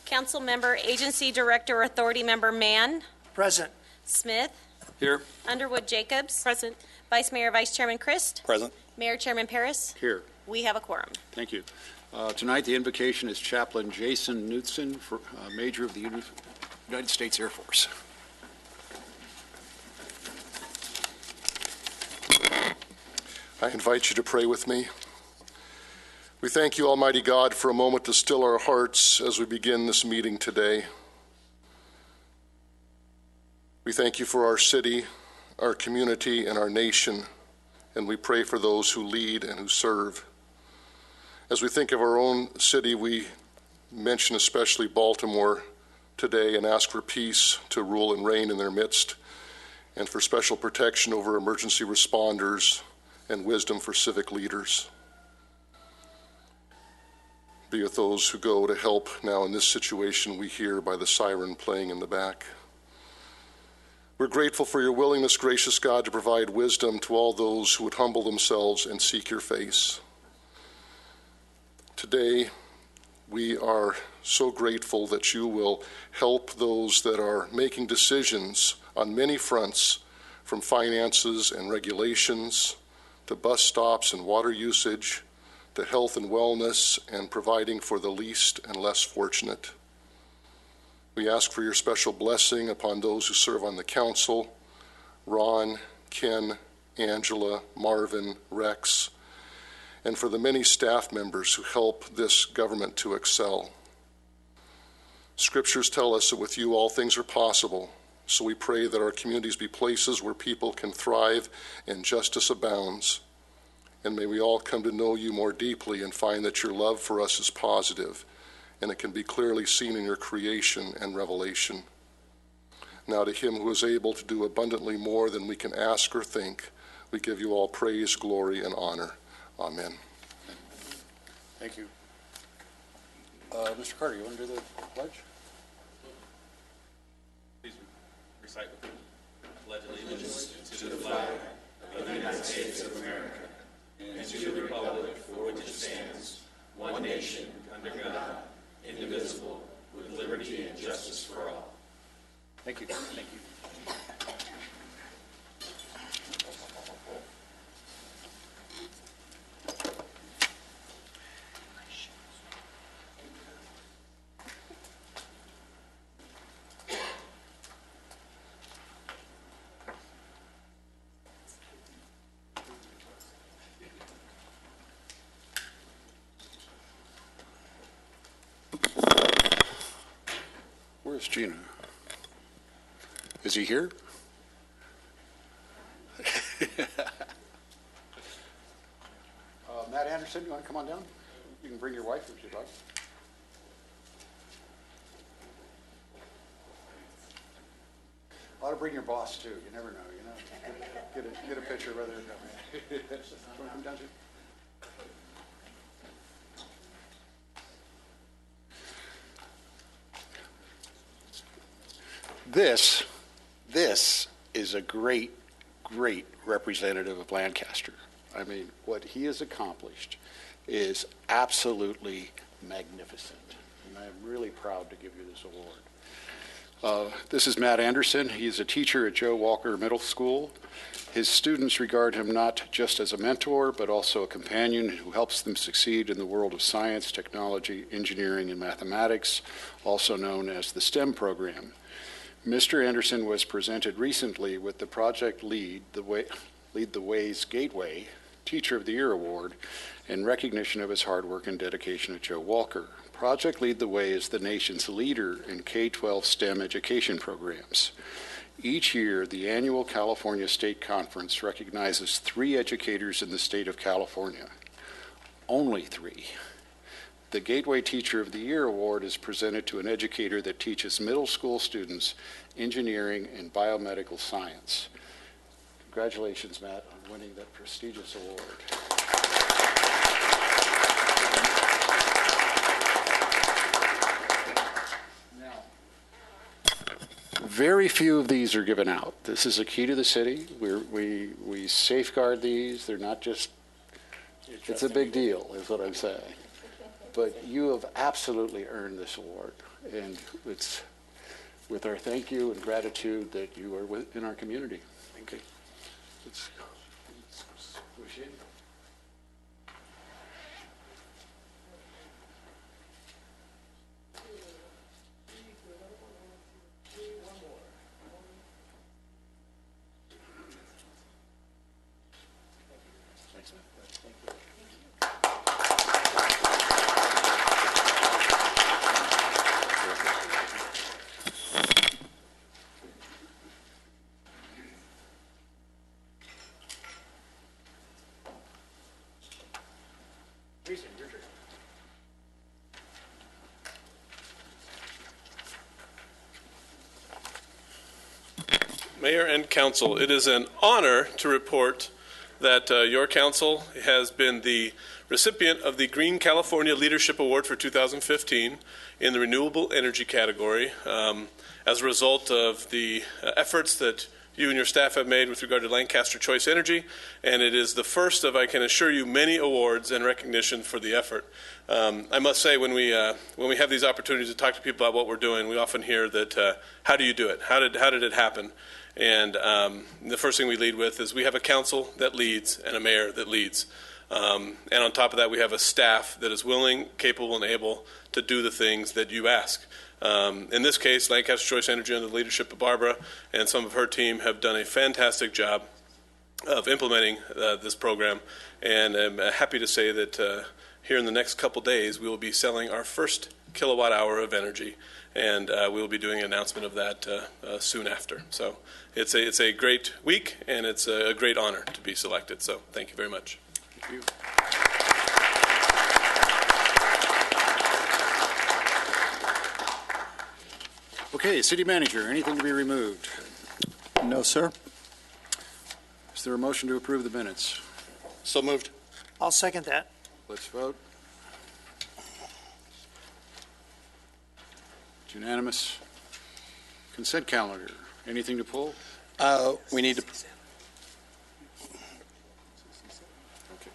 Council Member, Agency Director, Authority Member Mann. Present. Smith. Here. Underwood Jacobs. Present. Vice Mayor, Vice Chairman Christ. Present. Mayor Chairman Paris. Here. We have a quorum. Thank you. Tonight the invocation is Chaplain Jason Knudsen, Major of the United States Air Force. I invite you to pray with me. We thank you, Almighty God, for a moment to still our hearts as we begin this meeting today. We thank you for our city, our community, and our nation, and we pray for those who lead and who serve. As we think of our own city, we mention especially Baltimore today and ask for peace to rule and reign in their midst, and for special protection over emergency responders and wisdom for civic leaders. Be with those who go to help now in this situation we hear by the siren playing in the back. We're grateful for your willingness, gracious God, to provide wisdom to all those who would humble themselves and seek your face. Today, we are so grateful that you will help those that are making decisions on many fronts, from finances and regulations, to bus stops and water usage, to health and wellness, and providing for the least and less fortunate. We ask for your special blessing upon those who serve on the council, Ron, Ken, Angela, Marvin, Rex, and for the many staff members who help this government to excel. Scriptures tell us that with you all things are possible, so we pray that our communities be places where people can thrive and justice abounds. And may we all come to know you more deeply and find that your love for us is positive, and it can be clearly seen in your creation and revelation. Now to him who is able to do abundantly more than we can ask or think, we give you all praise, glory, and honor. Amen. Thank you. Mr. Carter, you want to do the pledge? Please recite with me. Pledge allegiance to the flag of the United States of America and to the republic for which it stands, one nation, under God, indivisible, with liberty and justice for all. Thank you. Thank you. Where's Gina? Is he here? Matt Anderson, you want to come on down? You can bring your wife if you'd like. Ought to bring your boss too. You never know. You know, get a picture rather than. You want to come down too? This is a great representative of Lancaster. I mean, what he has accomplished is absolutely magnificent, and I'm really proud to give you this award. This is Matt Anderson. He is a teacher at Joe Walker Middle School. His students regard him not just as a mentor, but also a companion who helps them succeed in the world of science, technology, engineering, and mathematics, also known as the STEM program. Mr. Anderson was presented recently with the Project Lead the Way's Gateway Teacher of the Year Award in recognition of his hard work and dedication at Joe Walker. Project Lead the Way is the nation's leader in K-12 STEM education programs. Each year, the annual California State Conference recognizes 3 educators in the state of California. Only 3. The Gateway Teacher of the Year Award is presented to an educator that teaches middle school students engineering and biomedical science. Congratulations, Matt, on winning that prestigious award. Now, very few of these are given out. This is a key to the city. We safeguard these. They're not just, it's a big deal, is what I'm saying. but you have absolutely earned this award. And it's with our thank you and gratitude that you are in our community. Okay. Let's push in. Mayor and Council, it is an honor to report that your council has been the recipient of the Green California Leadership Award for 2015 in the renewable energy category as a result of the efforts that you and your staff have made with regard to Lancaster Choice Energy, and it is the first of, I can assure you, many awards and recognition for the effort. I must say, when we have these opportunities to talk to people about what we're doing, we often hear that, how do you do it? How did it happen? And the first thing we lead with is we have a council that leads and a mayor that leads. And on top of that, we have a staff that is willing, capable, and able to do the things that you ask. In this case, Lancaster Choice Energy, under the leadership of Barbara and some of her team, have done a fantastic job of implementing this program. And I'm happy to say that here in the next couple days, we will be selling our first kilowatt hour of energy. And we will be doing an announcement of that soon after. So it's a great week, and it's a great honor to be selected. So thank you very much. Thank you. Okay, City Manager, anything to be removed? No, sir. Is there a motion to approve the minutes? So moved. I'll second that. Let's vote. It's unanimous. Consent calendar, anything to pull? We need to. Okay.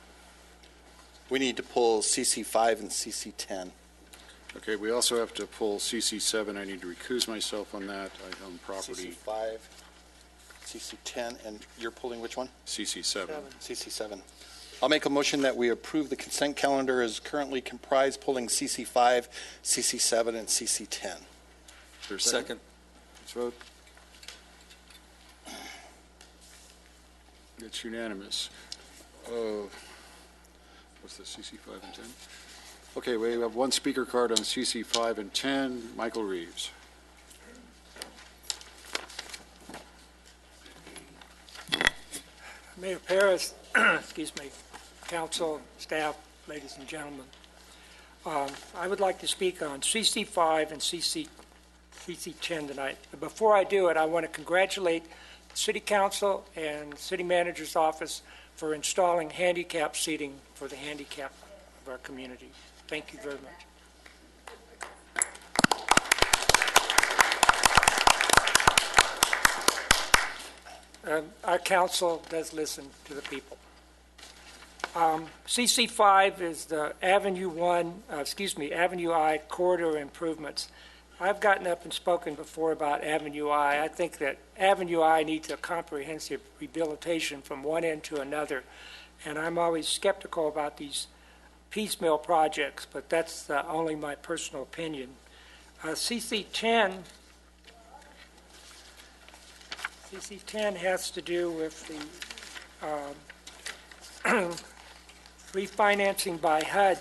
We need to pull CC5 and CC10. Okay, we also have to pull CC7. I need to recuse myself on that. I own property. CC5, CC10, and you're pulling which one? CC7. CC7. I'll make a motion that we approve the consent calendar as currently comprised, pulling CC5, CC7, and CC10. Is there a second? Let's vote. It's unanimous. What's the CC5 and 10? Okay, we have one speaker card on CC5 and 10. Michael Reeves. Mayor Paris, excuse me, council, staff, ladies and gentlemen. I would like to speak on CC5 and CC10 tonight. But before I do it, I want to congratulate the City Council and City Manager's Office for installing handicap seating for the handicap of our community. Thank you very much. Our council does listen to the people. CC5 is the Avenue I corridor improvements. I've gotten up and spoken before about Avenue I. I think that Avenue I needs a comprehensive rehabilitation from one end to another. And I'm always skeptical about these piecemeal projects, but that's only my personal opinion. CC10 has to do with the refinancing by HUD,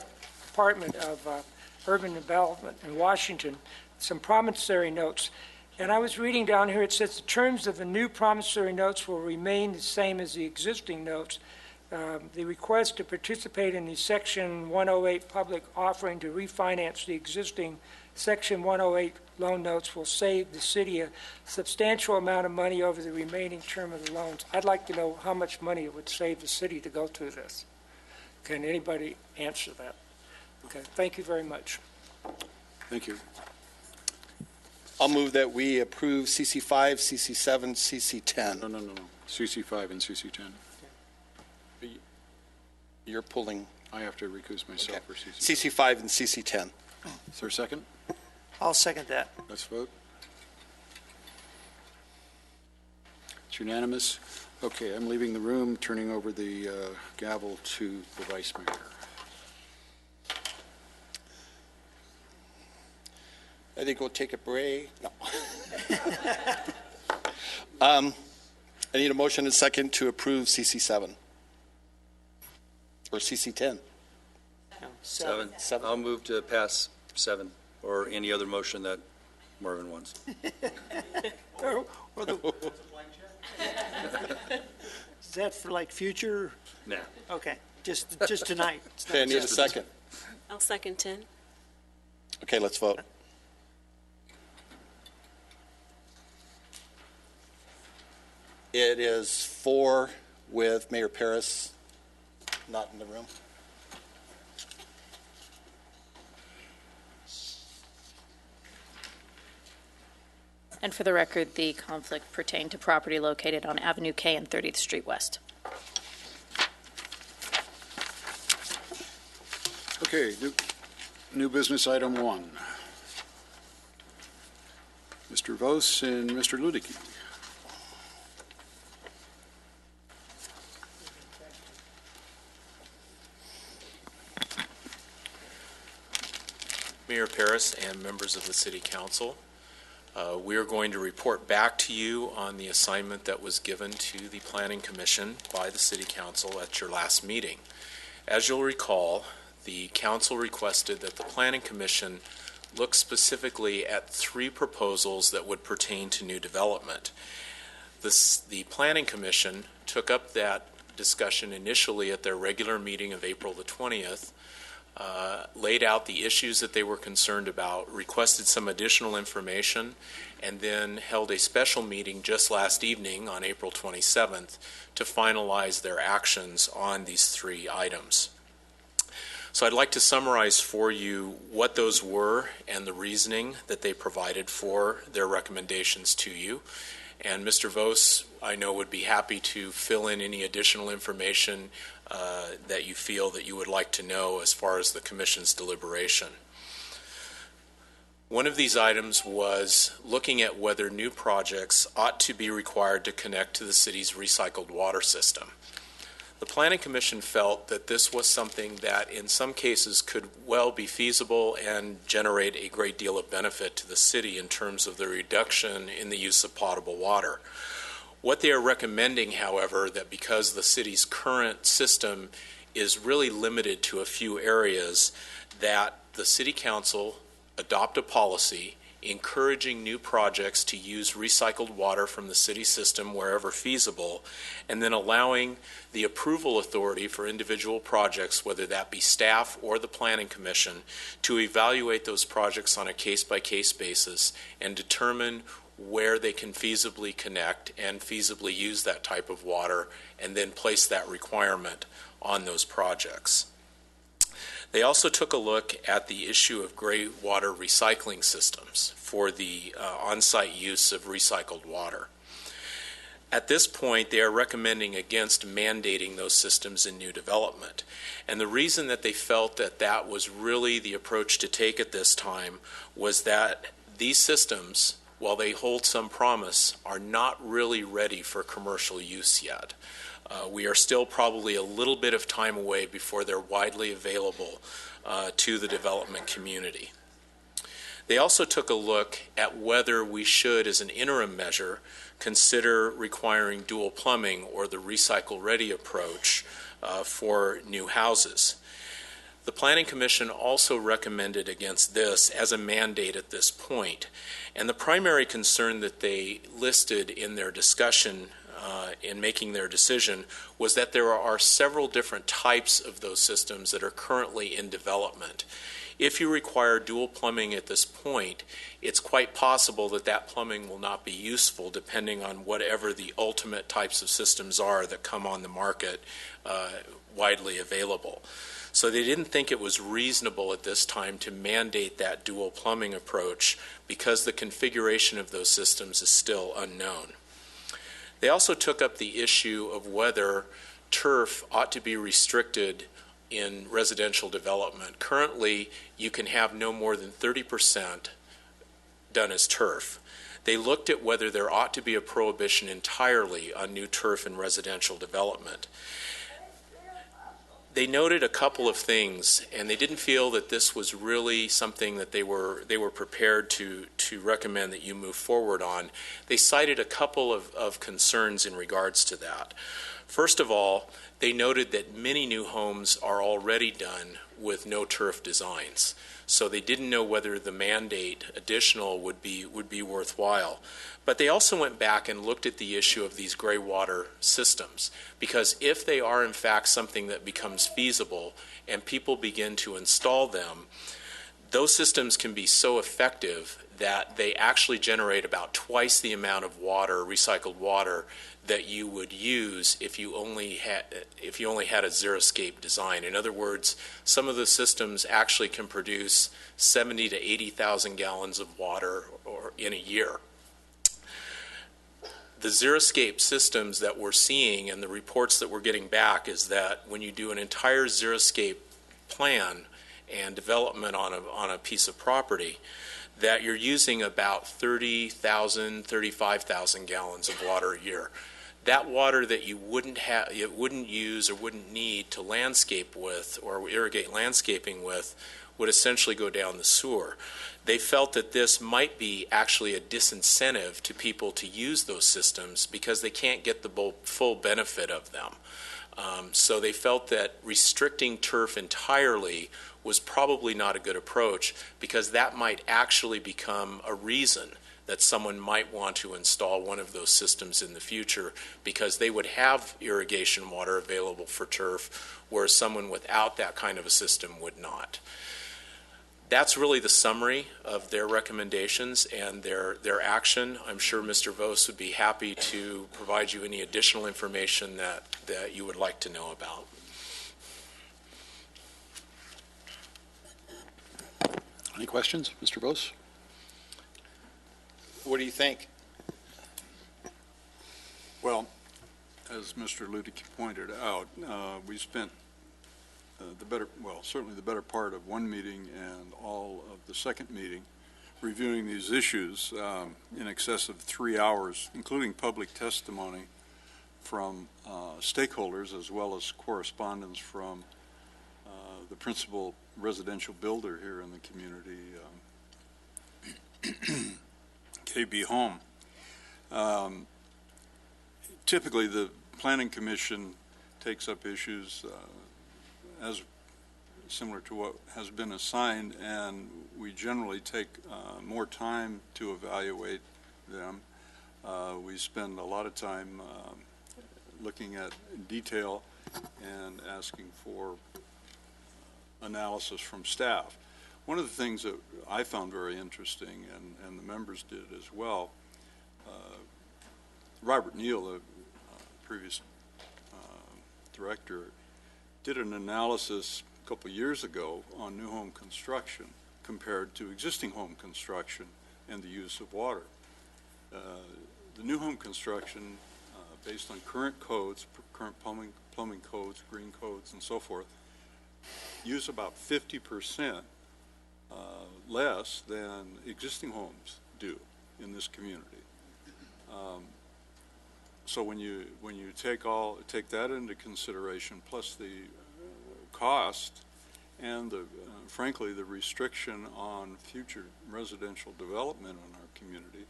Department of Urban Development in Washington, some promissory notes. And I was reading down here, it says the terms of the new promissory notes will remain the same as the existing notes. The request to participate in the Section 108 public offering to refinance the existing Section 108 loan notes will save the city a substantial amount of money over the remaining term of the loans. I'd like to know how much money it would save the city to go through this. Can anybody answer that? Okay, thank you very much. Thank you. I'll move that we approve CC5, CC7, CC10. No. CC5 and CC10. You're pulling. I have to recuse myself Okay. for CC. CC5 and CC10. Is there a second? I'll second that. Let's vote. It's unanimous. Okay, I'm leaving the room, turning over the gavel to the vice mayor. I think we'll take a break. No. I need a motion and a second to approve CC7. Or CC10. Seven. Seven. I'll move to pass 7, or any other motion that Marvin wants. Is that for like future? Nah. Okay, just tonight. It's not Okay, I need a just- second. I'll second 10. Okay, let's vote. It is 4 with Mayor Paris not in the room. And for the record, the conflict pertained to property located on Avenue K and 30th Street West. Okay, new business item 1. Mr. Vos and Mr. Ludicky. Mayor Paris and members of the City Council, we are going to report back to you on the assignment that was given to the Planning Commission by the City Council at your last meeting. As you'll recall, the Council requested that the Planning Commission look specifically at 3 proposals that would pertain to new development. The Planning Commission took up that discussion initially at their regular meeting of April the 20th, laid out the issues that they were concerned about, requested some additional information, and then held a special meeting just last evening on April 27th to finalize their actions on these 3 items. So I'd like to summarize for you what those were and the reasoning that they provided for their recommendations to you. And Mr. Vos, I know, would be happy to fill in any additional information that you feel that you would like to know as far as the Commission's deliberation. One of these items was looking at whether new projects ought to be required to connect to the city's recycled water system. The Planning Commission felt that this was something that in some cases could well be feasible and generate a great deal of benefit to the city in terms of the reduction in the use of potable water. What they are recommending, however, that because the city's current system is really limited to a few areas, that the City Council adopt a policy encouraging new projects to use recycled water from the city system wherever feasible, and then allowing the approval authority for individual projects, whether that be staff or the Planning Commission, to evaluate those projects on a case-by-case basis and determine where they can feasibly connect and feasibly use that type of water, and then place that requirement on those projects. They also took a look at the issue of gray water recycling systems for the on-site use of recycled water. At this point, they are recommending against mandating those systems in new development. And the reason that they felt that that was really the approach to take at this time was that these systems, while they hold some promise, are not really ready for commercial use yet. We are still probably a little bit of time away before they're widely available to the development community. They also took a look at whether we should, as an interim measure, consider requiring dual plumbing or the recycle-ready approach for new houses. The Planning Commission also recommended against this as a mandate at this point. And the primary concern that they listed in their discussion in making their decision was that there are several different types of those systems that are currently in development. If you require dual plumbing at this point, it's quite possible that that plumbing will not be useful depending on whatever the ultimate types of systems are that come on the market widely available. So they didn't think it was reasonable at this time to mandate that dual plumbing approach because the configuration of those systems is still unknown. They also took up the issue of whether turf ought to be restricted in residential development. Currently, you can have no more than 30% done as turf. They looked at whether there ought to be a prohibition entirely on new turf in residential development. They noted a couple of things, and they didn't feel that this was really something that they were prepared to recommend that you move forward on. They cited a couple of concerns in regards to that. First of all, they noted that many new homes are already done with no turf designs. So they didn't know whether the mandate additional would be worthwhile. But they also went back and looked at the issue of these gray water systems, because if they are in fact something that becomes feasible and people begin to install them, those systems can be so effective that they actually generate about twice the amount of water, recycled water, that you would use if you only had a xeriscape design. In other words, some of the systems actually can produce 70 to 80,000 gallons of water in a year. The xeriscape systems that we're seeing and the reports that we're getting back is that when you do an entire xeriscape plan and development on a piece of property, that you're using about 30,000, 35,000 gallons of water a year. That water that you wouldn't use or wouldn't need to landscape with or irrigate landscaping with would essentially go down the sewer. They felt that this might be actually a disincentive to people to use those systems because they can't get the full benefit of them. So they felt that restricting turf entirely was probably not a good approach, because that might actually become a reason that someone might want to install one of those systems in the future, because they would have irrigation water available for turf, whereas someone without that kind of a system would not. That's really the summary of their recommendations and their action. I'm sure Mr. Vos would be happy to provide you any additional information that you would like to know about. Any questions, Mr. Vos? What do you think? Well, as Mr. Ludick pointed out, we spent certainly the better part of one meeting and all of the second meeting reviewing these issues in excess of 3 hours, including public testimony from stakeholders as well as correspondence from the principal residential builder here in the community, KB Home. Typically, the Planning Commission takes up issues as similar to what has been assigned, and we generally take more time to evaluate them. We spend a lot of time looking at detail and asking for analysis from staff. One of the things that I found very interesting, and the members did as well, Robert Neal, the previous director, did an analysis a couple years ago on new home construction compared to existing home construction and the use of water. The new home construction, based on current codes, current plumbing codes, green codes, and so forth, use about 50% less than existing homes do in this community. So when you take that into consideration, plus the cost and frankly the restriction on future residential development in our community,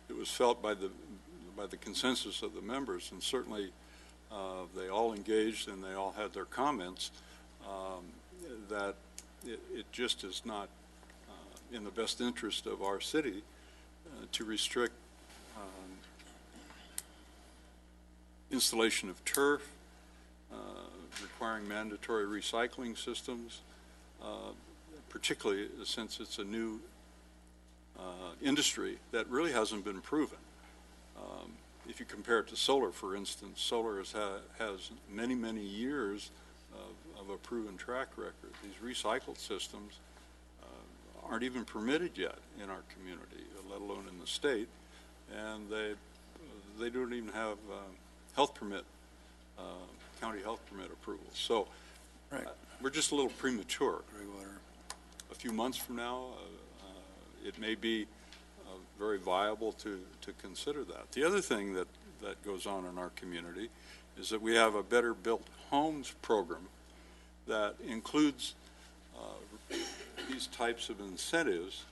it was felt by the consensus of the members, and certainly they all engaged and they all had their comments, that it just is not in the best interest of our city to restrict installation of turf, requiring mandatory recycling systems, particularly since it's a new industry that really hasn't been proven. If you compare it to solar, for instance, solar has many, many years of a proven track record. These recycled systems aren't even permitted yet in our community, let alone in the state, and they don't even have health permit, county health permit approval. So we're just a little premature. A few months from now, it may be very viable to consider that. The other thing that goes on in our community is that we have a Better Built Homes program that includes these types of incentives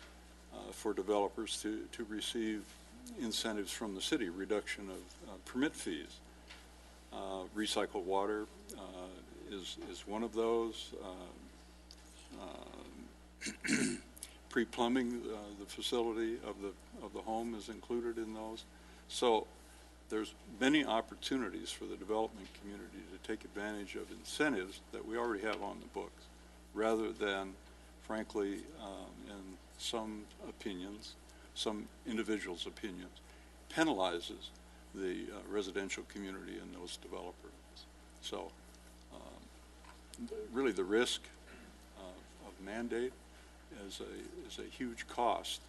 for developers to receive incentives from the city, reduction of permit fees. Recycled water is one of those. Pre-plumbing the facility of the home is included in those. So there's many opportunities for the development community to take advantage of incentives that we already have on the books, rather than, frankly, in some opinions, some individuals' opinions, penalizes the residential community and those developers. So really the risk of mandate is a huge cost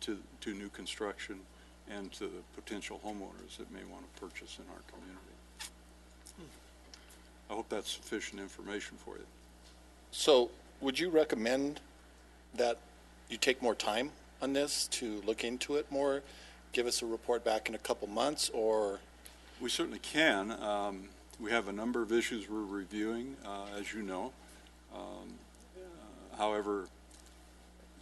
to new construction and to the potential homeowners that may want to purchase in our community. I hope that's sufficient information for you. So would you recommend that you take more time on this to look into it more, give us a report back in a couple months, or? We certainly can. We have a number of issues we're reviewing, as you know. However,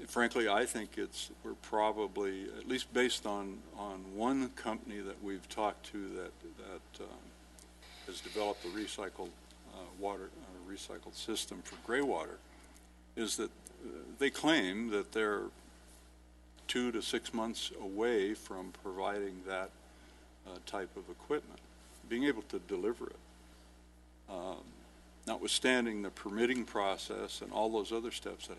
frankly, I think we're probably, at least based on one company that we've talked to that has developed a recycled water, recycled system for gray water, is that they claim that they're 2 to 6 months away from providing that type of equipment, being able to deliver it. Notwithstanding the permitting process and all those other steps that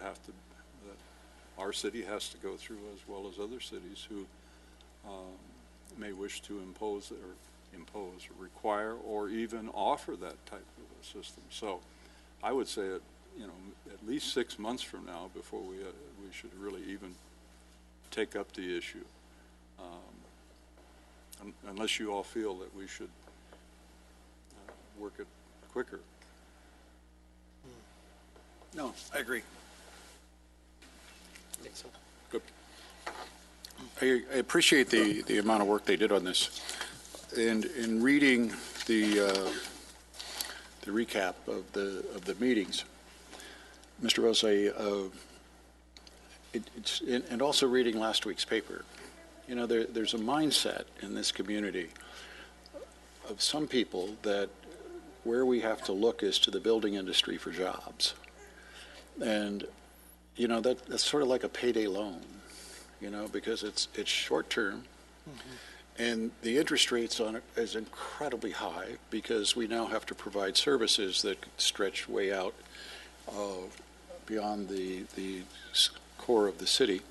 our city has to go through, as well as other cities who may wish to impose or require or even offer that type of a system. So I would say at least 6 months from now before we should really even take up the issue, unless you all feel that we should work it quicker. No, I agree. Good. I appreciate the amount of work they did on this. And in reading the recap of the meetings, Mr. Rose, and also reading last week's paper, there's a mindset in this community of some people that where we have to look is to the building industry for jobs. And, that's sort of like a payday loan, because it's short term. Mm-hmm. And the interest rates on it is incredibly high because we now have to provide services that stretch way out beyond the core of the city.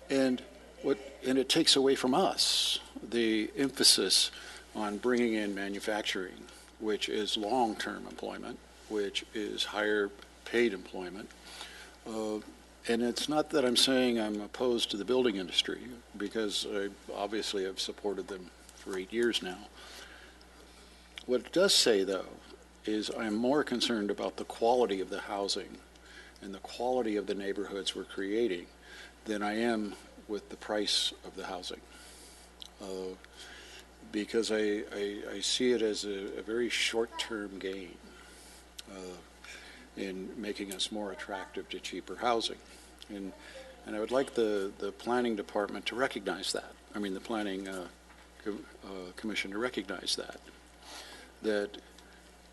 And it takes away from us the emphasis on bringing in manufacturing, which is long-term employment, which is higher paid employment. And it's not that I'm saying I'm opposed to the building industry, because I obviously have supported them for 8 years now. What it does say, though, is I'm more concerned about the quality of the housing and the quality of the neighborhoods we're creating than I am with the price of the housing. Because I see it as a very short-term gain in making us more attractive to cheaper housing. And I would like the planning department to recognize that. I mean, the planning commission to recognize that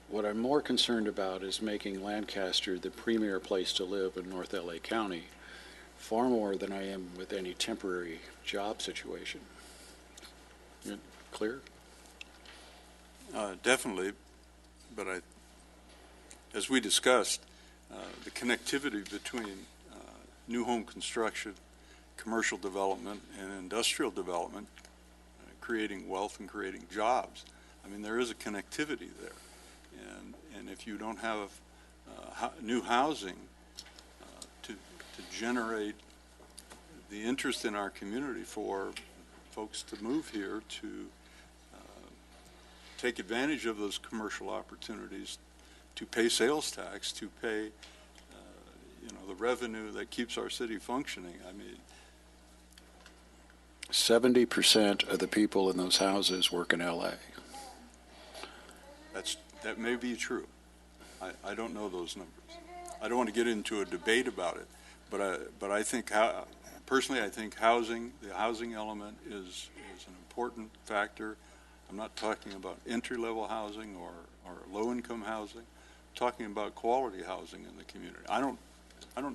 what I'm more concerned about is making Lancaster the premier place to live in North LA County, far more than I am with any temporary job situation. Clear? Definitely, but as we discussed, the connectivity between new home construction, commercial development, and industrial development, creating wealth and creating jobs. I mean, there is a connectivity there. And if you don't have new housing to generate the interest in our community for folks to move here to take advantage of those commercial opportunities, to pay sales tax, to pay, the revenue that keeps our city functioning. I mean, 70% of the people in those houses work in LA. that may be true. I don't know those numbers. I don't want to get into a debate about it, but I think, personally, I think the housing element is an important factor. I'm not talking about entry-level housing or low-income housing. I'm talking about quality housing in the community. I don't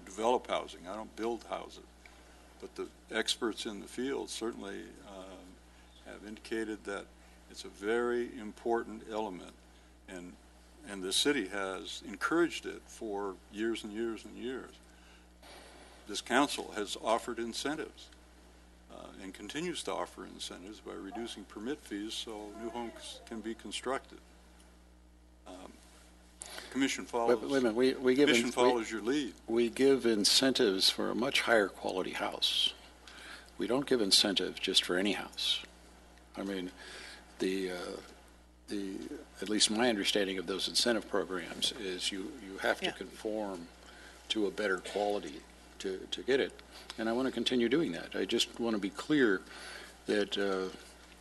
develop housing. I don't build houses. But the experts in the field certainly have indicated that it's a very important element, and the city has encouraged it for years and years and years. This council has offered incentives and continues to offer incentives by reducing permit fees so new homes can be constructed. Commission follows. Wait a minute, Commission follows your lead. We give incentives for a much higher quality house. We don't give incentives just for any house. I mean, at least my understanding of those incentive programs is you have to conform to a better quality to get it. And I want to continue doing that. I just want to be clear that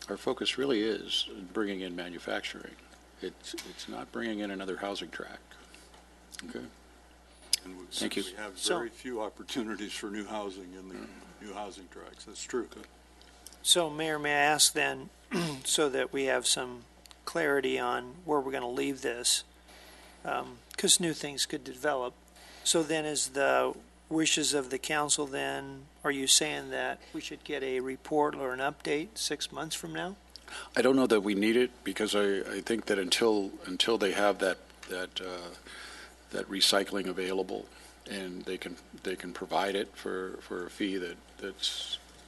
our focus really is bringing in manufacturing. It's not bringing in another housing tract. Okay. And Thank you. We have very few opportunities for new housing in the new housing tracts. That's true. So, Mayor, may I ask then, so that we have some clarity on where we're going to leave this, because new things could develop. So then is the wishes of the council then, are you saying that we should get a report or an update 6 months from now? I don't know that we need it because I think that until they have that recycling available and they can provide it for a fee that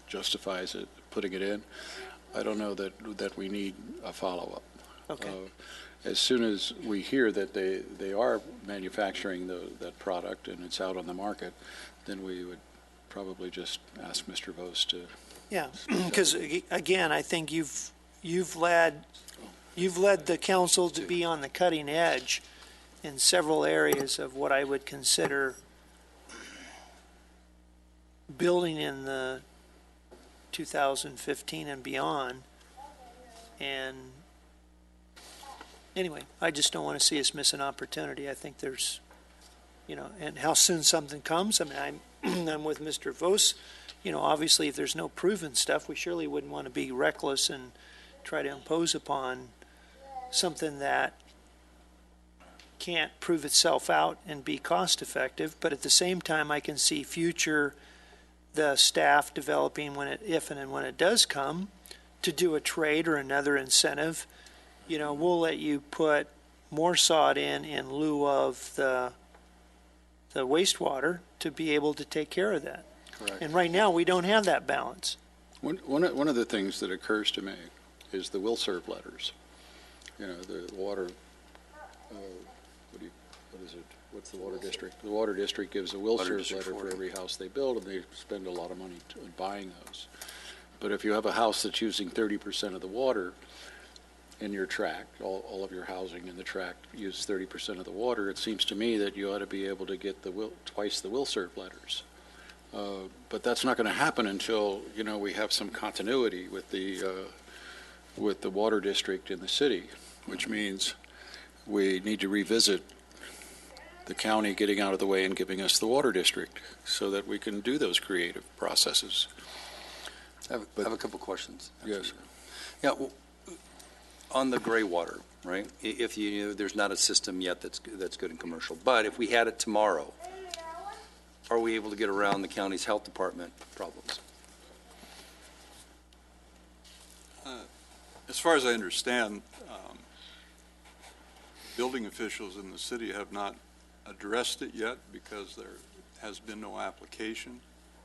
justifies it putting it in, I don't know that we need a follow-up. Okay. As soon as we hear that they are manufacturing that product and it's out on the market, then we would probably just ask Mr. Vos to. Yeah, because again, I think you've led the council to be on the cutting edge in several areas of what I would consider building in the 2015 and beyond. And anyway, I just don't want to see us miss an opportunity. I think there's, and how soon something comes. I mean, I'm with Mr. Vos. Obviously, if there's no proven stuff, we surely wouldn't want to be reckless and try to impose upon something that can't prove itself out and be cost effective. But at the same time, I can see the staff developing if and when it does come to do a trade or another incentive. We'll let you put more sod in lieu of the wastewater to be able to take care of that. Correct. And right now, we don't have that balance. One of the things that occurs to me is the will serve letters. The water. What is it? What's the water district? The water district gives a will serve letter for every house they build, and they spend a lot of money buying those. But if you have a house that's using 30% of the water in your tract, all of your housing in the tract use 30% of the water, it seems to me that you ought to be able to get twice the will serve letters. But that's not going to happen until we have some continuity with the water district in the city, which means we need to revisit the county getting out of the way and giving us the water district so that we can do those creative processes. I have a couple questions. Yes. Yeah, well, on the gray water, right? If there's not a system yet that's good in commercial, but if we had it tomorrow, are we able to get around the county's health department problems? As far as I understand, building officials in the city have not addressed it yet because there has been no application.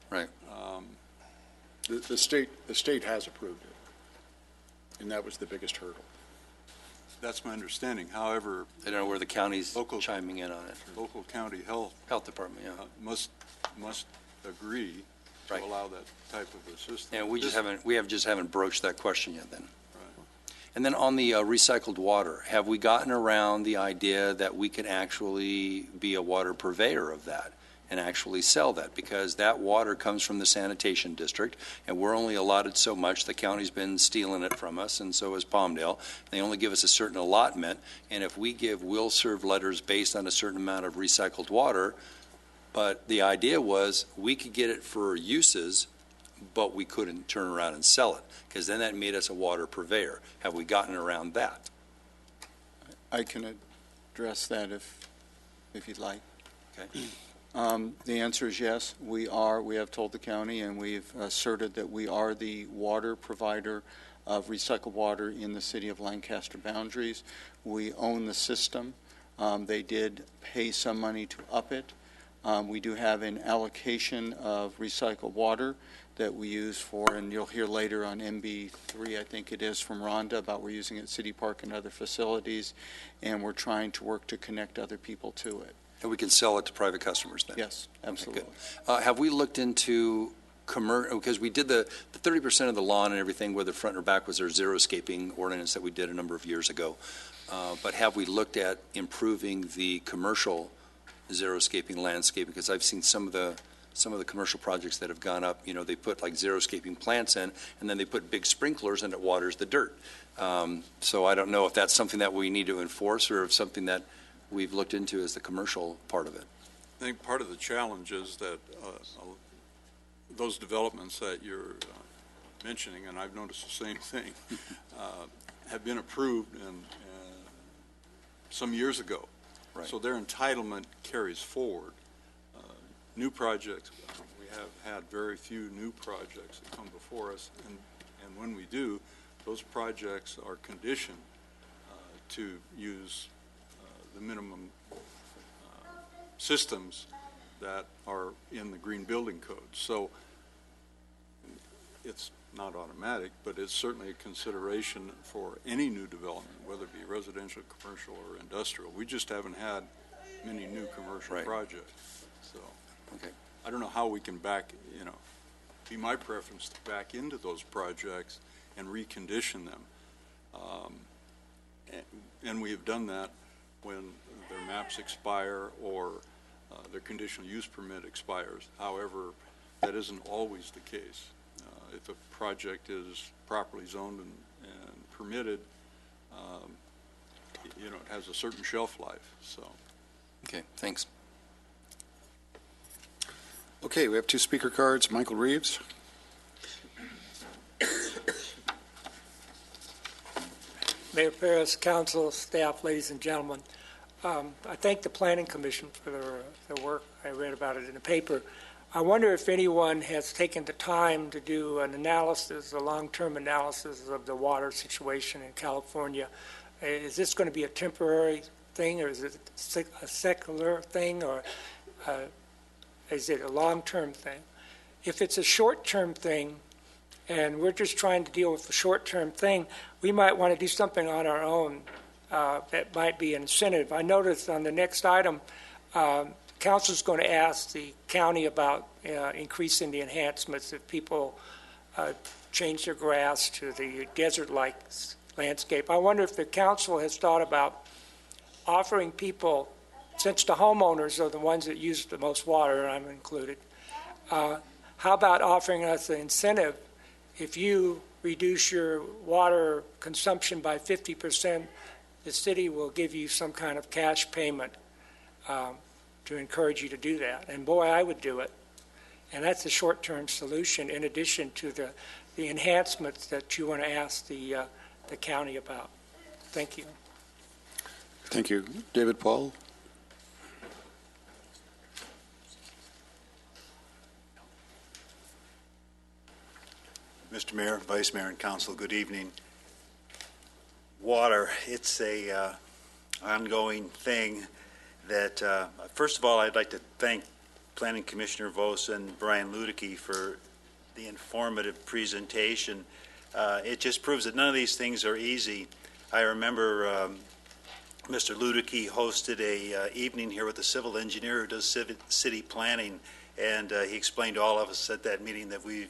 Right. The state has approved it, and that was the biggest hurdle. That's my understanding. However, I don't know where the county's chiming in on it. Local county health department, yeah, must agree to allow that type of assistance. And we just haven't broached that question yet. Then. And then on the recycled water, have we gotten around the idea that we can actually be a water purveyor of that and actually sell that? Because that water comes from the sanitation district, and we're only allotted so much. The county's been stealing it from us, and so has Palmdale. They only give us a certain allotment, and if we give will-serve letters based on a certain amount of recycled water, but the idea was we could get it for uses, but we couldn't turn around and sell it, because then that made us a water purveyor. Have we gotten around that? I can address that if you'd like. Okay. The answer is yes, we are. We have told the county, and we've asserted that we are the water provider of recycled water in the city of Lancaster boundaries. We own the system. They did pay some money to up it. We do have an allocation of recycled water that we use for, and you'll hear later on MB3, I think it is, from Rhonda, about we're using it at City Park and other facilities, and we're trying to work to connect other people to it. And we can sell it to private customers then? Yes, absolutely. Okay, have we looked into commercial, because we did the 30% of the lawn and everything, whether front or back, was our zero-scaping ordinance that we did a number of years ago. But have we looked at improving the commercial zero-scaping landscape? Because I've seen some of the commercial projects that have gone up, you know, they put like zero-scaping plants in, and then they put big sprinklers and it waters the dirt. So I don't know if that's something that we need to enforce or if something that we've looked into as the commercial part of it. I think part of the challenge is that those developments that you're mentioning, and I've noticed the same thing, have been approved some years ago. Right. So their entitlement carries forward. New projects, we have had very few new projects that come before us, and when we do, those projects are conditioned to use the minimum systems that are in the Green Building Code. So it's not automatic, but it's certainly a consideration for any new development, whether it be residential, commercial, or industrial. We just haven't had many new commercial projects. So okay. I don't know how we can be my preference to back into those projects and recondition them. And we have done that when their maps expire or their conditional use permit expires. However, that isn't always the case. If a project is properly zoned and permitted, it has a certain shelf life. So. Okay, thanks. Okay, we have two speaker cards. Michael Reeves. Mayor Paris, council, staff, ladies and gentlemen. I thank the Planning Commission for their work. I read about it in the paper. I wonder if anyone has taken the time to do an analysis, a long-term analysis of the water situation in California. Is this going to be a temporary thing, or is it a secular thing, or is it a long-term thing? If it's a short-term thing, and we're just trying to deal with the short-term thing, we might want to do something on our own that might be an incentive. I noticed on the next item, council's going to ask the county about increasing the enhancements if people change their grass to the desert-like landscape. I wonder if the council has thought about offering people, since the homeowners are the ones that use the most water, and I'm included, how about offering us an incentive? If you reduce your water consumption by 50%, the city will give you some kind of cash payment to encourage you to do that. And boy, I would do it. And that's a short-term solution in addition to the enhancements that you want to ask the county about. Thank you. Thank you. David Paul. Mr. Mayor, Vice Mayor, and Council, good evening. Water, it's a ongoing thing that, first of all, I'd like to thank Planning Commissioner Vos and Brian Ludicky for the informative presentation. It just proves that none of these things are easy. I remember Mr. Ludicky hosted a evening here with a civil engineer who does city planning, and he explained to all of us at that meeting that we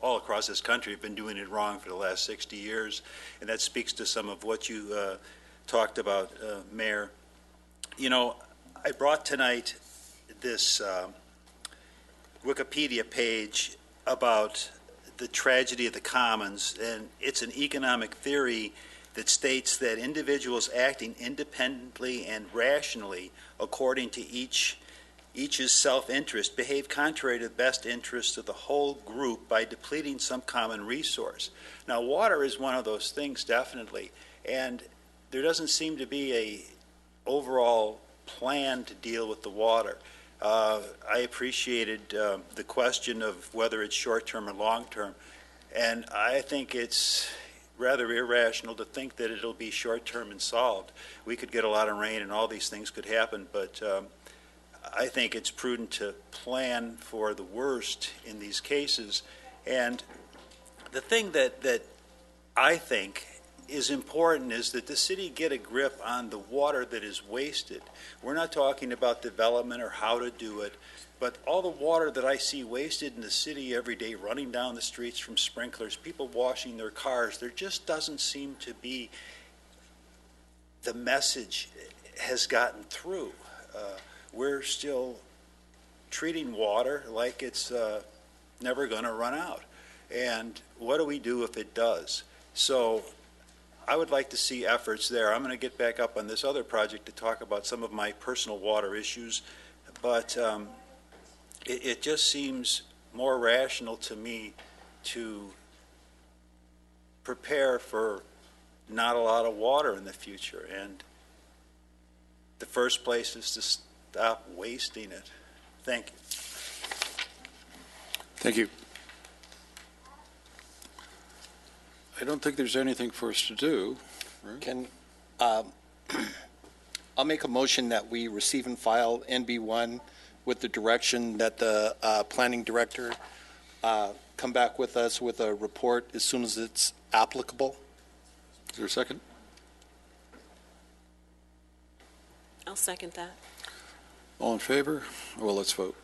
all across this country have been doing it wrong for the last 60 years, and that speaks to some of what you talked about, Mayor. You know, I brought tonight this Wikipedia page about the tragedy of the commons, and it's an economic theory that states that individuals acting independently and rationally according to each's self-interest behave contrary to the best interests of the whole group by depleting some common resource. Now, water is one of those things, definitely, and there doesn't seem to be a overall plan to deal with the water. I appreciated the question of whether it's short-term or long-term, and I think it's rather irrational to think that it'll be short-term and solved. We could get a lot of rain and all these things could happen, but I think it's prudent to plan for the worst in these cases. And the thing that I think is important is that the city get a grip on the water that is wasted. We're not talking about development or how to do it, but all the water that I see wasted in the city every day, running down the streets from sprinklers, people washing their cars, there just doesn't seem to be the message has gotten through. We're still treating water like it's never going to run out. And what do we do if it does? So I would like to see efforts there. I'm going to get back up on this other project to talk about some of my personal water issues, but it just seems more rational to me to prepare for not a lot of water in the future. And the first place is to stop wasting it. Thank you. Thank you. I don't think there's anything for us to do. Right? Can, I'll make a motion that we receive and file NB1 with the direction that the planning director come back with us with a report as soon as it's applicable. Is there a second? I'll second that. All in favor? Well, let's vote.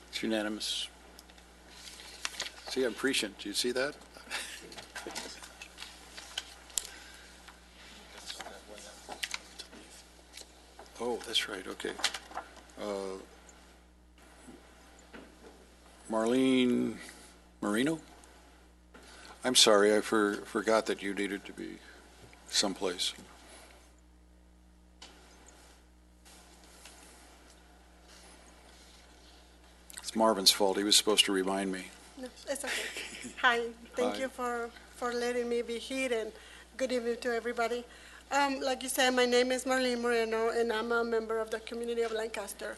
It's unanimous. See, I'm prescient. Do you see that? Oh, that's right. Okay. Marlene Marino? I'm sorry. I forgot that you needed to be someplace. It's Marvin's fault. He was supposed to remind me. No, it's okay. Hi, thank you for letting me be here, and good evening to everybody. Like you said, my name is Marlene Moreno, and I'm a member of the community of Lancaster.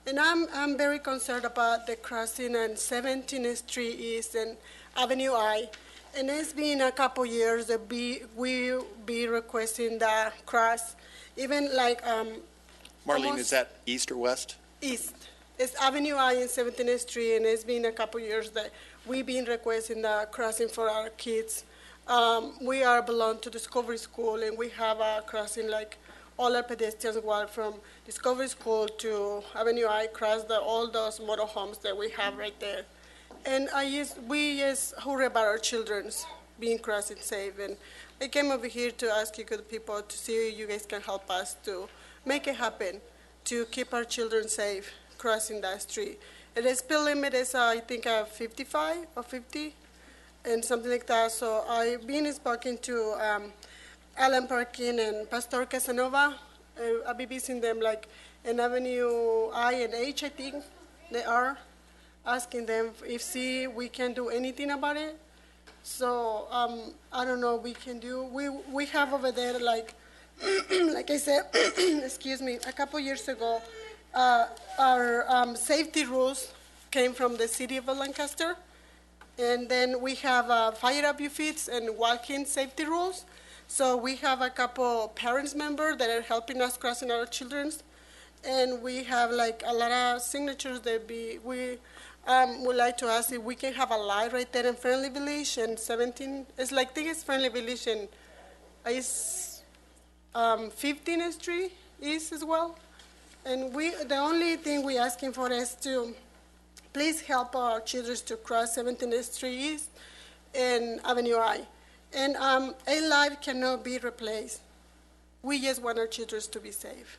And I'm very concerned about the crossing on 17th Street East and Avenue I. And it's been a couple years that we'll be requesting the cross, even like Marlene, is that east or west? East. It's Avenue I and 17th Street, and it's been a couple years that we've been requesting the crossing for our kids. We belong to Discovery School, and we have a crossing like all our pedestrians walk from Discovery School to Avenue I, cross all those motorhomes that we have right there. And we just worry about our children's being crossing safe. And I came over here to ask you good people to see if you guys can help us to make it happen, to keep our children safe crossing that street. And the speed limit is, I think, 55 or 50 and something like that. So I've been speaking to Alan Parkin and Pastor Casanova. I'll be visiting them like in Avenue I and H, I think they are, asking them if we can do anything about it. So I don't know, we can do, we have over there like, like I said, excuse me, a couple years ago, our safety rules came from the city of Lancaster. And then we have fire abuse feeds and walking safety rules. So we have a couple parents members that are helping us crossing our children's. And we have like a lot of signatures that we would like to ask if we can have a light right there in Friendly Village and 17, it's like, I think it's Friendly Village and it's 15th Street East as well. And the only thing we're asking for is to please help our children to cross 17th Street East and Avenue I. And a life cannot be replaced. We just want our children to be safe.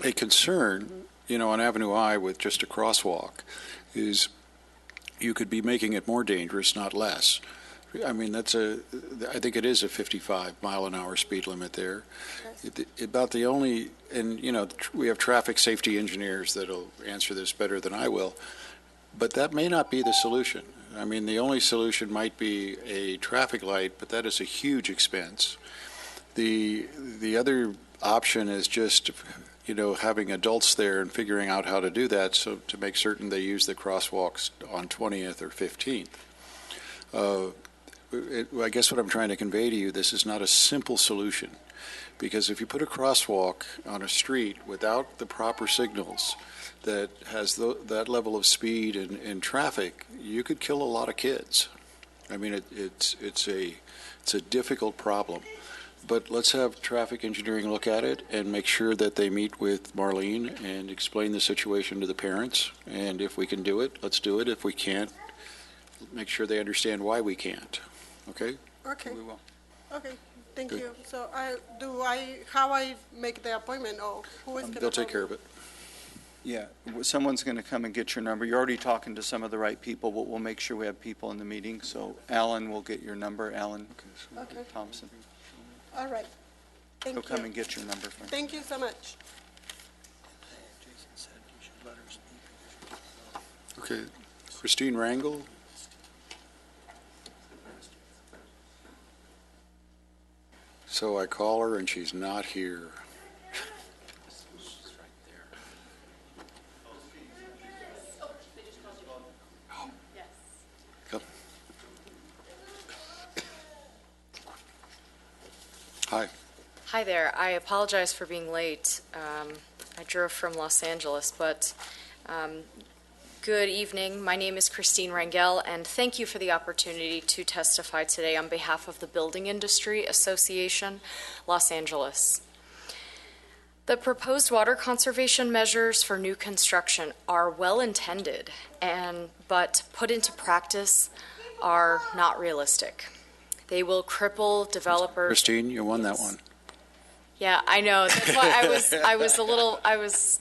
A concern, on Avenue I with just a crosswalk is you could be making it more dangerous, not less. I mean, I think it is a 55-mile-an-hour speed limit there. About the only, and, we have traffic safety engineers that'll answer this better than I will, but that may not be the solution. I mean, the only solution might be a traffic light, but that is a huge expense. The other option is just, having adults there and figuring out how to do that, so to make certain they use the crosswalks on 20th or 15th. I guess what I'm trying to convey to you, this is not a simple solution, because if you put a crosswalk on a street without the proper signals that has that level of speed and traffic, you could kill a lot of kids. I mean, it's a difficult problem. But let's have traffic engineering look at it and make sure that they meet with Marlene and explain the situation to the parents. And if we can do it, let's do it. If we can't, make sure they understand why we can't. Okay? Okay. We will. Okay. Thank Good. you. So how I make the appointment, or who is going to? They'll take care of it. Yeah, someone's going to come and get your number. You're already talking to some of the right people, but we'll make sure we have people in the meeting. So Alan will get your number, Alan Okay. Thompson. All right. Thank He'll you. come and get your number. Thank you so much. Okay. Christine Rangel? So I call her and she's not here. Come. Hi. Hi there. I apologize for being late. I drove from Los Angeles, but good evening. My name is Christine Rangel, and thank you for the opportunity to testify today on behalf of the Building Industry Association, Los Angeles. The proposed water conservation measures for new construction are well-intended, but put into practice are not realistic. They will cripple developers. Christine, you won that one. Yeah, I know. That's why I was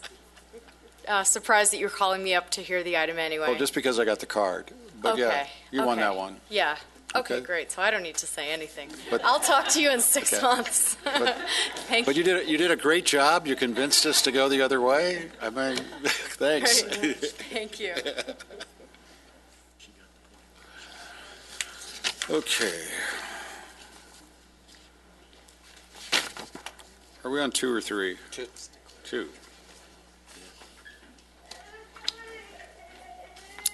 surprised that you were calling me up to hear the item anyway. Well, just because I got the card. But Okay, yeah, you won okay. that one. Yeah. Okay, Okay. great. So I don't need to say anything. But- I'll talk to you in 6 Okay. months. Thank But you did a great job. You convinced us to go the other way. I mean, thanks. Great. Thank you. Okay. Are we on 2 or 3? 2. 2.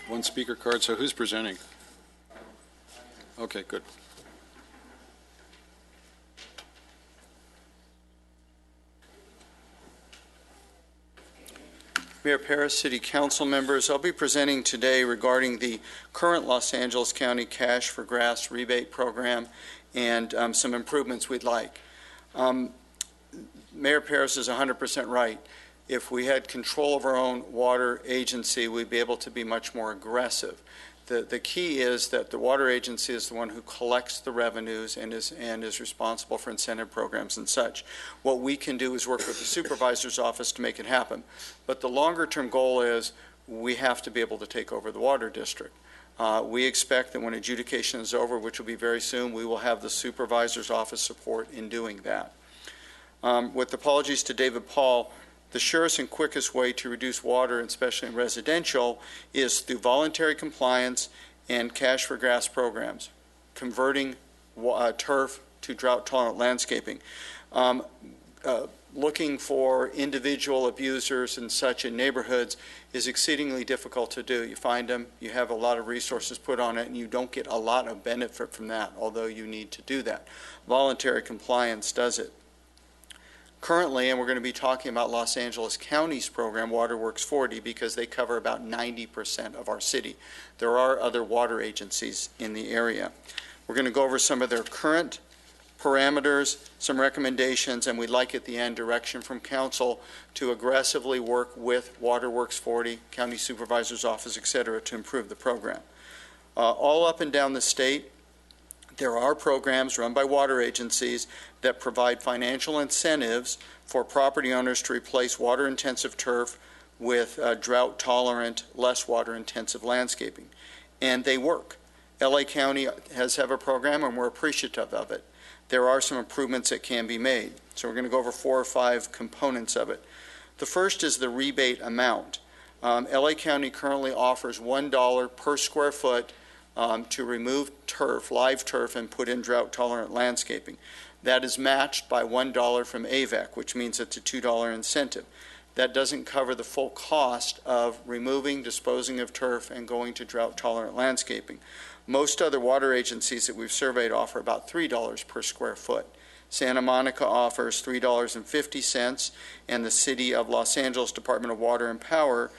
One speaker card. So who's presenting? Okay, good. Mayor Paris, City Council members, I'll be presenting today regarding the current Los Angeles County Cash for Grass rebate program and some improvements we'd like. Mayor Paris is 100% right. If we had control of our own water agency, we'd be able to be much more aggressive. The key is that the water agency is the one who collects the revenues and is responsible for incentive programs and such. What we can do is work with the supervisor's office to make it happen. But the longer term goal is we have to be able to take over the water district. We expect that when adjudication is over, which will be very soon, we will have the supervisor's office support in doing that. With apologies to David Paul, the surest and quickest way to reduce water, especially in residential, is through voluntary compliance and cash for grass programs, converting turf to drought-tolerant landscaping. Looking for individual abusers and such in neighborhoods is exceedingly difficult to do. You find them, you have a lot of resources put on it, and you don't get a lot of benefit from that, although you need to do that. Voluntary compliance does it. Currently, and we're going to be talking about Los Angeles County's program, Waterworks 40, because they cover about 90% of our city. There are other water agencies in the area. We're going to go over some of their current parameters, some recommendations, and we'd like at the end direction from council to aggressively work with Waterworks 40, County Supervisor's Office, et cetera, to improve the program. All up and down the state, there are programs run by water agencies that provide financial incentives for property owners to replace water-intensive turf with drought-tolerant, less water-intensive landscaping. And they work. LA County has a program, and we're appreciative of it. There are some improvements that can be made. So we're going to go over 4 or 5 components of it. The first is the rebate amount. LA County currently offers $1 per square foot to remove turf, live turf, and put in drought-tolerant landscaping. That is matched by $1 from AVEC, which means it's a $2 incentive. That doesn't cover the full cost of removing, disposing of turf, and going to drought-tolerant landscaping. Most other water agencies that we've surveyed offer about $3 per square foot. Santa Monica offers $3.50, and the City of Los Angeles Department of Water and Power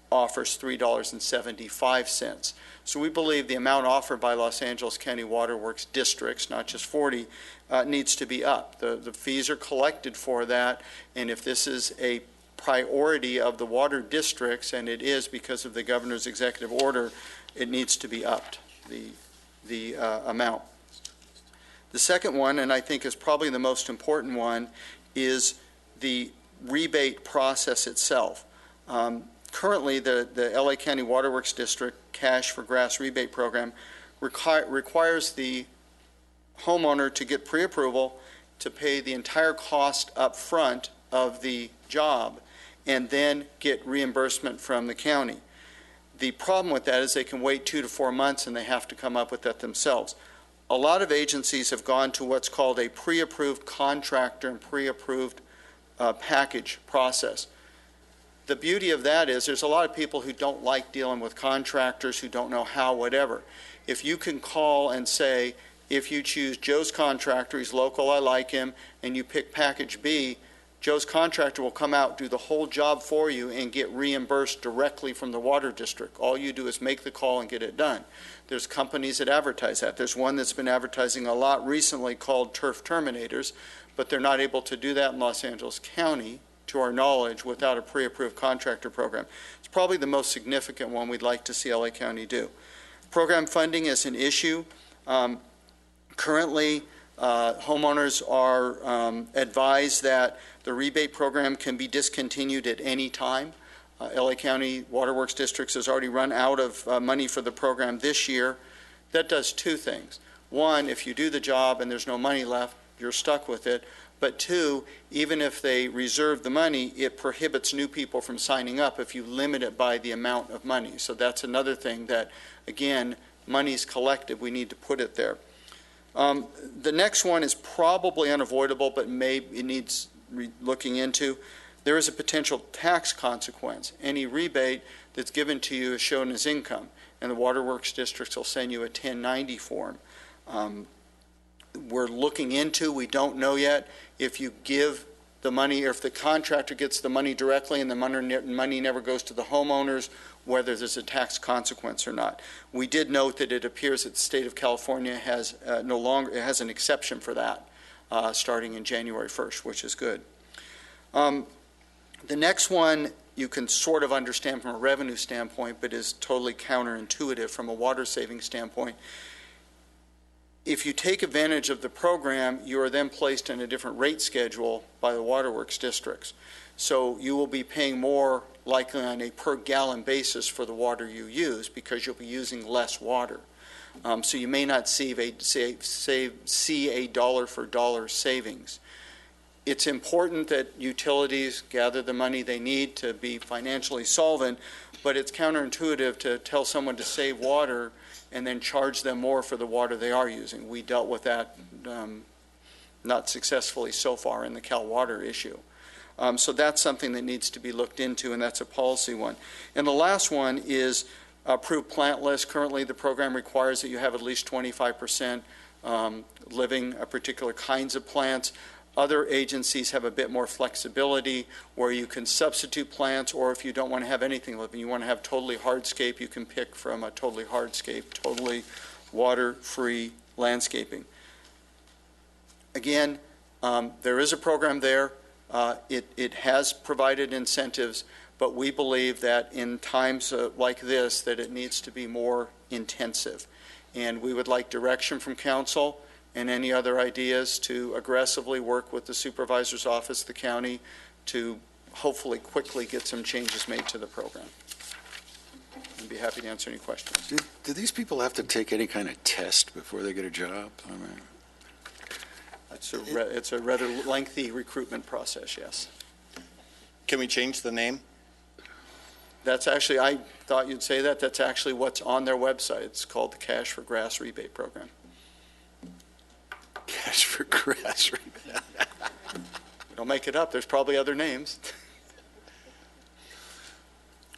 offers $3.75. So we believe the amount offered by Los Angeles County Waterworks districts, not just 40, needs to be up. The fees are collected for that, and if this is a priority of the water districts, and it is because of the governor's executive order, it needs to be upped, the amount. The second one, and I think is probably the most important one, is the rebate process itself. Currently, the LA County Waterworks District Cash for Grass rebate program requires the homeowner to get pre-approval to pay the entire cost up front of the job and then get reimbursement from the county. The problem with that is they can wait 2 to 4 months and they have to come up with that themselves. A lot of agencies have gone to what's called a pre-approved contractor and pre-approved package process. The beauty of that is there's a lot of people who don't like dealing with contractors, who don't know how, whatever. If you can call and say, if you choose Joe's contractor, he's local, I like him, and you pick package B, Joe's contractor will come out, do the whole job for you, and get reimbursed directly from the water district. All you do is make the call and get it done. There's companies that advertise that. There's one that's been advertising a lot recently called Turf Terminators, but they're not able to do that in Los Angeles County, to our knowledge, without a pre-approved contractor program. It's probably the most significant one we'd like to see LA County do. Program funding is an issue. Currently, homeowners are advised that the rebate program can be discontinued at any time. LA County Waterworks Districts has already run out of money for the program this year. That does 2 things. One, if you do the job and there's no money left, you're stuck with it. But 2, even if they reserve the money, it prohibits new people from signing up if you limit it by the amount of money. So that's another thing that, again, money's collected. We need to put it there. The next one is probably unavoidable, but it needs looking into. There is a potential tax consequence. Any rebate that's given to you is shown as income, and the waterworks districts will send you a 1090 form. We're looking into, we don't know yet, if you give the money, or if the contractor gets the money directly and the money never goes to the homeowners, whether there's a tax consequence or not. We did note that it appears that the state of California has has an exception for that starting in January 1st, which is good. The next one you can sort of understand from a revenue standpoint, but is totally counterintuitive from a water saving standpoint. If you take advantage of the program, you are then placed in a different rate schedule by the waterworks districts. So you will be paying more likely on a per gallon basis for the water you use because you'll be using less water. So you may not see a dollar for dollar savings. It's important that utilities gather the money they need to be financially solvent, but it's counterintuitive to tell someone to save water and then charge them more for the water they are using. We dealt with that not successfully so far in the Cal Water issue. So that's something that needs to be looked into, and that's a policy one. And the last one is approved plant list. Currently, the program requires that you have at least 25% living particular kinds of plants. Other agencies have a bit more flexibility where you can substitute plants, or if you don't want to have anything living, you want to have totally hardscape, you can pick from a totally hardscape, totally water-free landscaping. Again, there is a program there. It has provided incentives, but we believe that in times like this, that it needs to be more intensive. And we would like direction from council and any other ideas to aggressively work with the supervisor's office, the county, to hopefully quickly get some changes made to the program. I'd be happy to answer any questions. Do these people have to take any kind of test before they get a job? I mean, It's a rather lengthy recruitment process, yes. Can we change the name? That's actually, I thought you'd say that. That's actually what's on their website. It's called the Cash for Grass Rebate Program. Cash for Grass Rebate. Don't make it up. There's probably other names.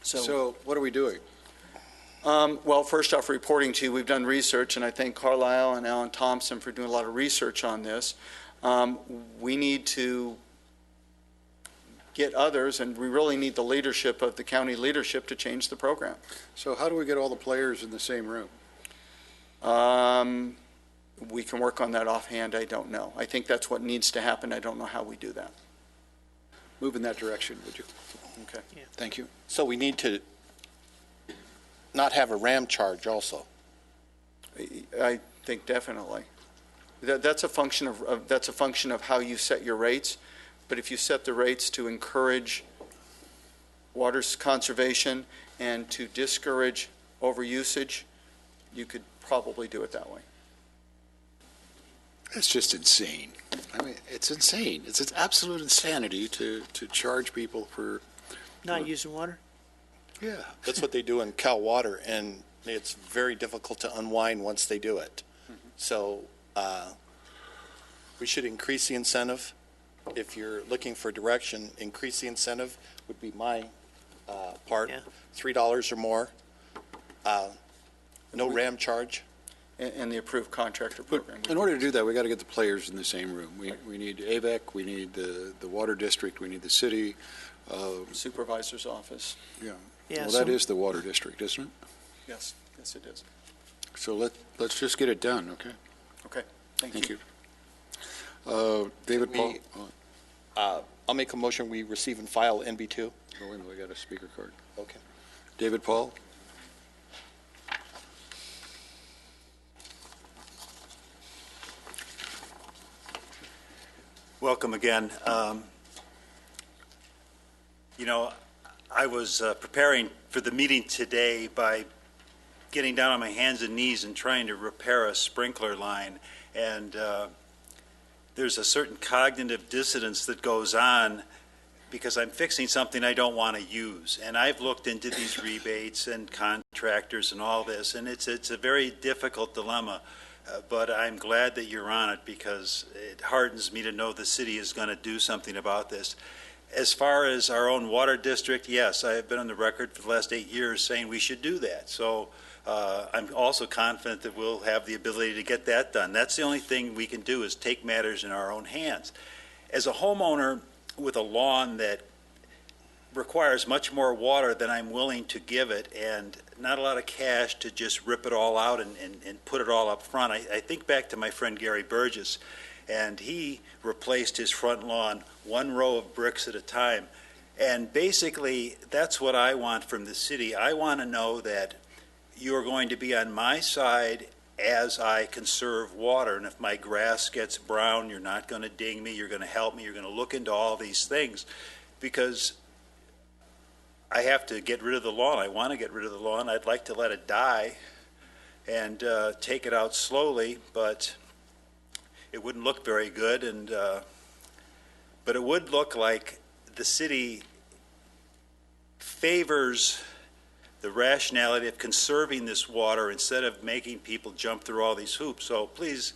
So what are we doing? Well, first off, reporting to you, we've done research, and I thank Carlisle and Alan Thompson for doing a lot of research on this. We need to get others, and we really need the leadership of the county leadership to change the program. So how do we get all the players in the same room? We can work on that offhand. I don't know. I think that's what needs to happen. I don't know how we do that. Move in that direction, would you? Okay. Thank you. So we need to not have a RAM charge also. I think definitely. That's a function of how you set your rates. But if you set the rates to encourage water conservation and to discourage overusage, you could probably do it that way. It's just insane. I mean, it's insane. It's absolute insanity to charge people for Not using water? Yeah. That's what they do in Cal Water, and it's very difficult to unwind once they do it. So we should increase the incentive. If you're looking for direction, increase the incentive would be my part. Yeah. $3 or more. No RAM charge. And the approved contractor program. In order to do that, we got to get the players in the same room. We need AVEC, we need the water district, we need the city. Supervisor's office. Yeah. Yeah, Well, so- that is the water district, isn't it? Yes, yes it is. So let's just get it done, okay? Okay, thank Thank you. you. David Paul? I'll make a motion, we receive and file NB2. Oh, wait a minute, we got a speaker card. Okay. David Paul? Welcome again. I was preparing for the meeting today by getting down on my hands and knees and trying to repair a sprinkler line. And there's a certain cognitive dissonance that goes on because I'm fixing something I don't want to use. And I've looked into these rebates and contractors and all this, and it's a very difficult dilemma. But I'm glad that you're on it because it hardens me to know the city is going to do something about this. As far as our own water district, yes, I have been on the record for the last 8 years saying we should do that. So I'm also confident that we'll have the ability to get that done. That's the only thing we can do is take matters in our own hands. As a homeowner with a lawn that requires much more water than I'm willing to give it and not a lot of cash to just rip it all out and put it all up front. I think back to my friend Gary Burgess, and he replaced his front lawn one row of bricks at a time. And basically, that's what I want from the city. I want to know that you're going to be on my side as I conserve water. And if my grass gets brown, you're not going to ding me. You're going to help me. You're going to look into all these things because I have to get rid of the lawn. I want to get rid of the lawn. I'd like to let it die and take it out slowly, but it wouldn't look very good. And but it would look like the city favors the rationality of conserving this water instead of making people jump through all these hoops. So please,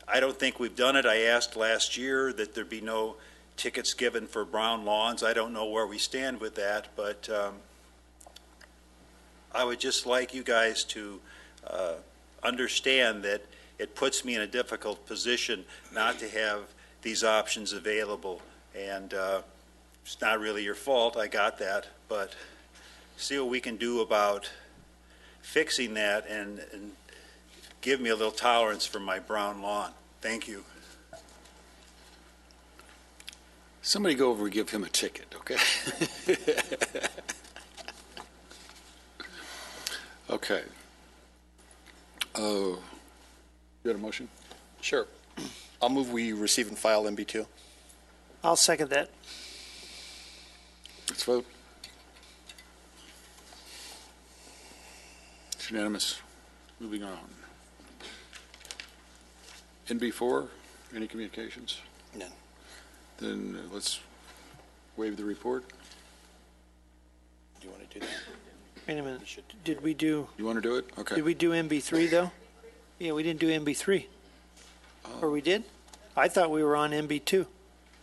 I don't think we've done it. I asked last year that there be no tickets given for brown lawns. I don't know where we stand with that, but I would just like you guys to understand that it puts me in a difficult position not to have these options available. And it's not really your fault, I got that, but see what we can do about fixing that and give me a little tolerance for my brown lawn. Thank you. Somebody go over and give him a ticket, okay? Okay. You got a motion? Sure. I'll move we receive and file MB2. I'll second that. Let's vote. It's unanimous. Moving on. NB4, any communications? None. Then let's waive the report. Do you want to do that? Wait a minute. Did we do? You want to do it? Okay. Did we do MB3 though? Yeah, we didn't do MB3. Or we did? I thought we were on MB2.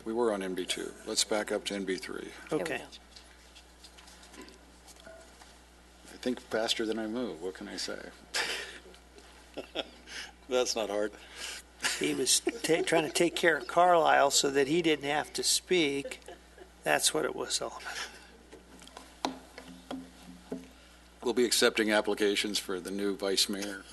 We were on NB2. Let's back up to NB3. Okay. I think faster than I move. What can I say? That's not hard. He was trying to take care of Carlisle so that he didn't have to speak. That's what it was all about. We'll be accepting applications for the new vice mayor.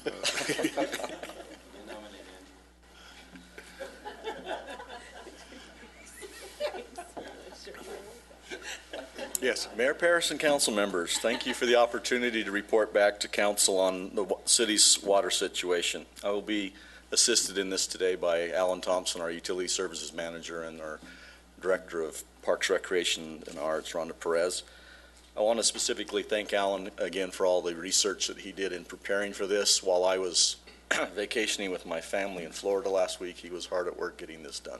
Yes, Mayor Paris and council members, thank you for the opportunity to report back to council on the city's water situation. I will be assisted in this today by Alan Thompson, our utility services manager, and our director of Parks, Recreation, and Arts, Rhonda Perez. I want to specifically thank Alan again for all the research that he did in preparing for this. While I was vacationing with my family in Florida last week, he was hard at work getting this done.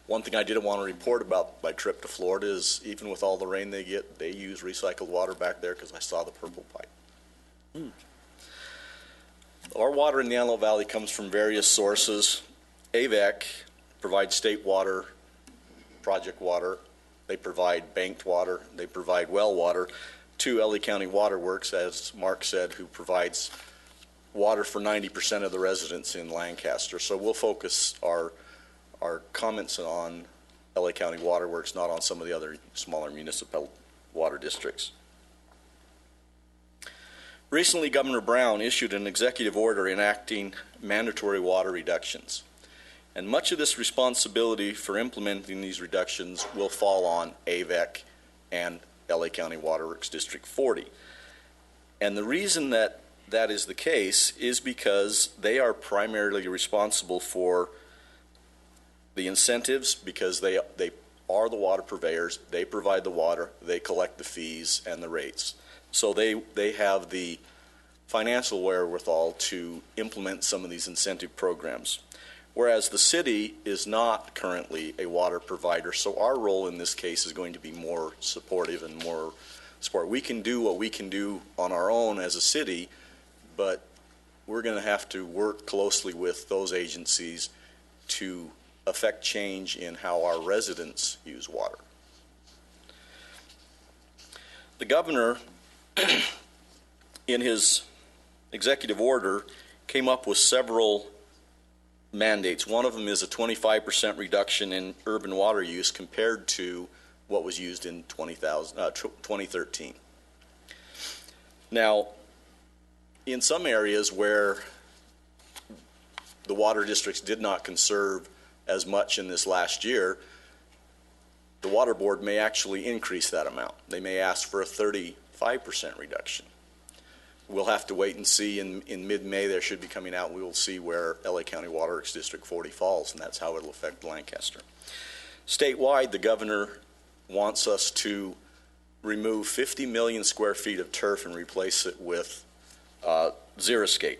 One thing I did want to report about my trip to Florida is even with all the rain they get, they use recycled water back there because I saw the purple pipe. Our water in the Antelope Valley comes from various sources. AVEC provides state water, project water. They provide banked water. They provide well water to LA County Water Works, as Mark said, who provides water for 90% of the residents in Lancaster. So we'll focus our comments on LA County Water Works, not on some of the other smaller municipal water districts. Recently, Governor Brown issued an executive order enacting mandatory water reductions. And much of this responsibility for implementing these reductions will fall on AVEC and LA County Water Works District 40. And the reason that that is the case is because they are primarily responsible for the incentives, because they are the water purveyors, they provide the water, they collect the fees and the rates. So they have the financial wherewithal to implement some of these incentive programs. Whereas the city is not currently a water provider, so our role in this case is going to be more supportive and more support. We can do what we can do on our own as a city, but we're going to have to work closely with those agencies to affect change in how our residents use water. The governor, in his executive order, came up with several mandates. One of them is a 25% reduction in urban water use compared to what was used in 2013. Now, in some areas where the water districts did not conserve as much in this last year, the water board may actually increase that amount. They may ask for a 35% reduction. We'll have to wait and see. In mid-May, there should be coming out. We will see where LA County Water Works District 40 falls, and that's how it'll affect Lancaster. Statewide, the governor wants us to remove 50 million square feet of turf and replace it with xeriscate.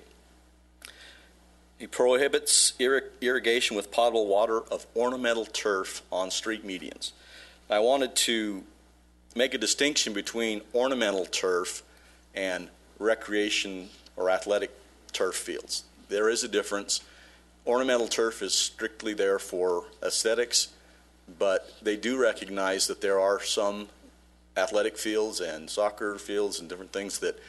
He prohibits irrigation with potable water of ornamental turf on street medians. I wanted to make a distinction between ornamental turf and recreation or athletic turf fields. There is a difference. Ornamental turf is strictly there for aesthetics, but they do recognize that there are some athletic fields and soccer fields and different things that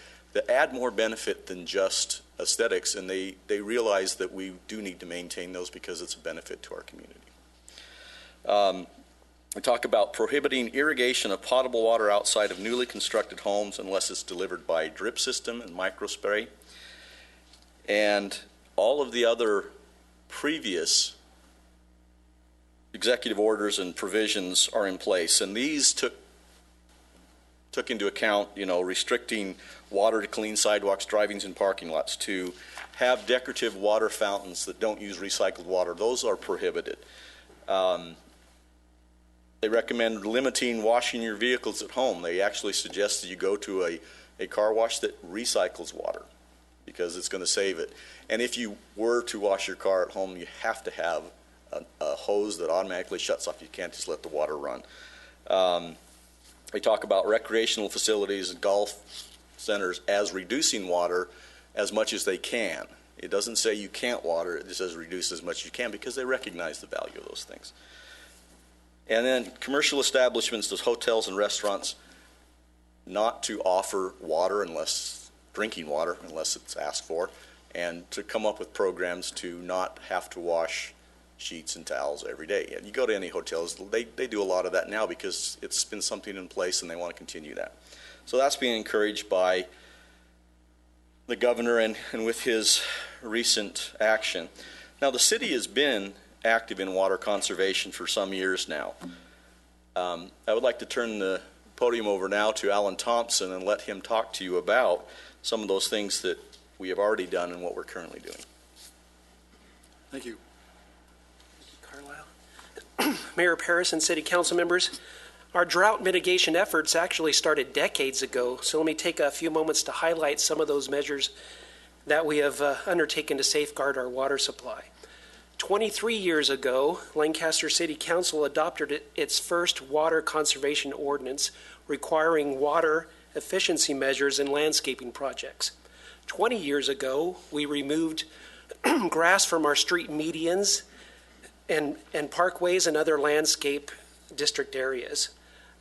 add more benefit than just aesthetics, and they realize that we do need to maintain those because it's a benefit to our community. We talk about prohibiting irrigation of potable water outside of newly constructed homes unless it's delivered by drip system and microspray. And all of the other previous executive orders and provisions are in place, and these took into account, restricting water to clean sidewalks, drivings, and parking lots, to have decorative water fountains that don't use recycled water. Those are prohibited. They recommend limiting washing your vehicles at home. They actually suggest that you go to a car wash that recycles water because it's going to save it. And if you were to wash your car at home, you have to have a hose that automatically shuts off. You can't just let the water run. They talk about recreational facilities and golf centers as reducing water as much as they can. It doesn't say you can't water, it just says reduce as much as you can because they recognize the value of those things. And then commercial establishments, those hotels and restaurants, not to offer water drinking water unless it's asked for, and to come up with programs to not have to wash sheets and towels every day. And you go to any hotels, they do a lot of that now because it's been something in place and they want to continue that. So that's being encouraged by the governor and with his recent action. Now, the city has been active in water conservation for some years now. I would like to turn the podium over now to Alan Thompson and let him talk to you about some of those things that we have already done and what we're currently doing. Thank you. Mayor Paris and City Council members, our drought mitigation efforts actually started decades ago, so let me take a few moments to highlight some of those measures that we have undertaken to safeguard our water supply. 23 years ago, Lancaster City Council adopted its first water conservation ordinance requiring water efficiency measures in landscaping projects. 20 years ago, we removed grass from our street medians and parkways and other landscape district areas.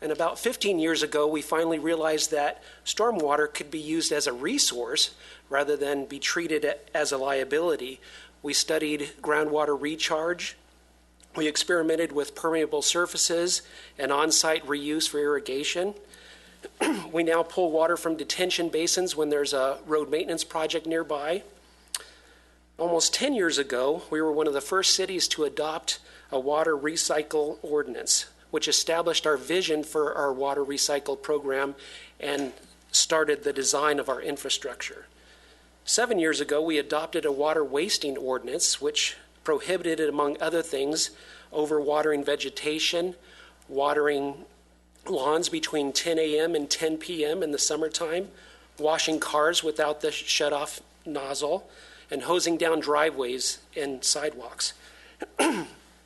And about 15 years ago, we finally realized that stormwater could be used as a resource rather than be treated as a liability. We studied groundwater recharge. We experimented with permeable surfaces and on-site reuse for irrigation. We now pull water from detention basins when there's a road maintenance project nearby. Almost 10 years ago, we were one of the first cities to adopt a water recycle ordinance, which established our vision for our water recycle program and started the design of our infrastructure. 7 years ago, we adopted a water wasting ordinance, which prohibited, among other things, overwatering vegetation, watering lawns between 10 a.m. and 10 p.m. in the summertime, washing cars without the shutoff nozzle, and hosing down driveways and sidewalks.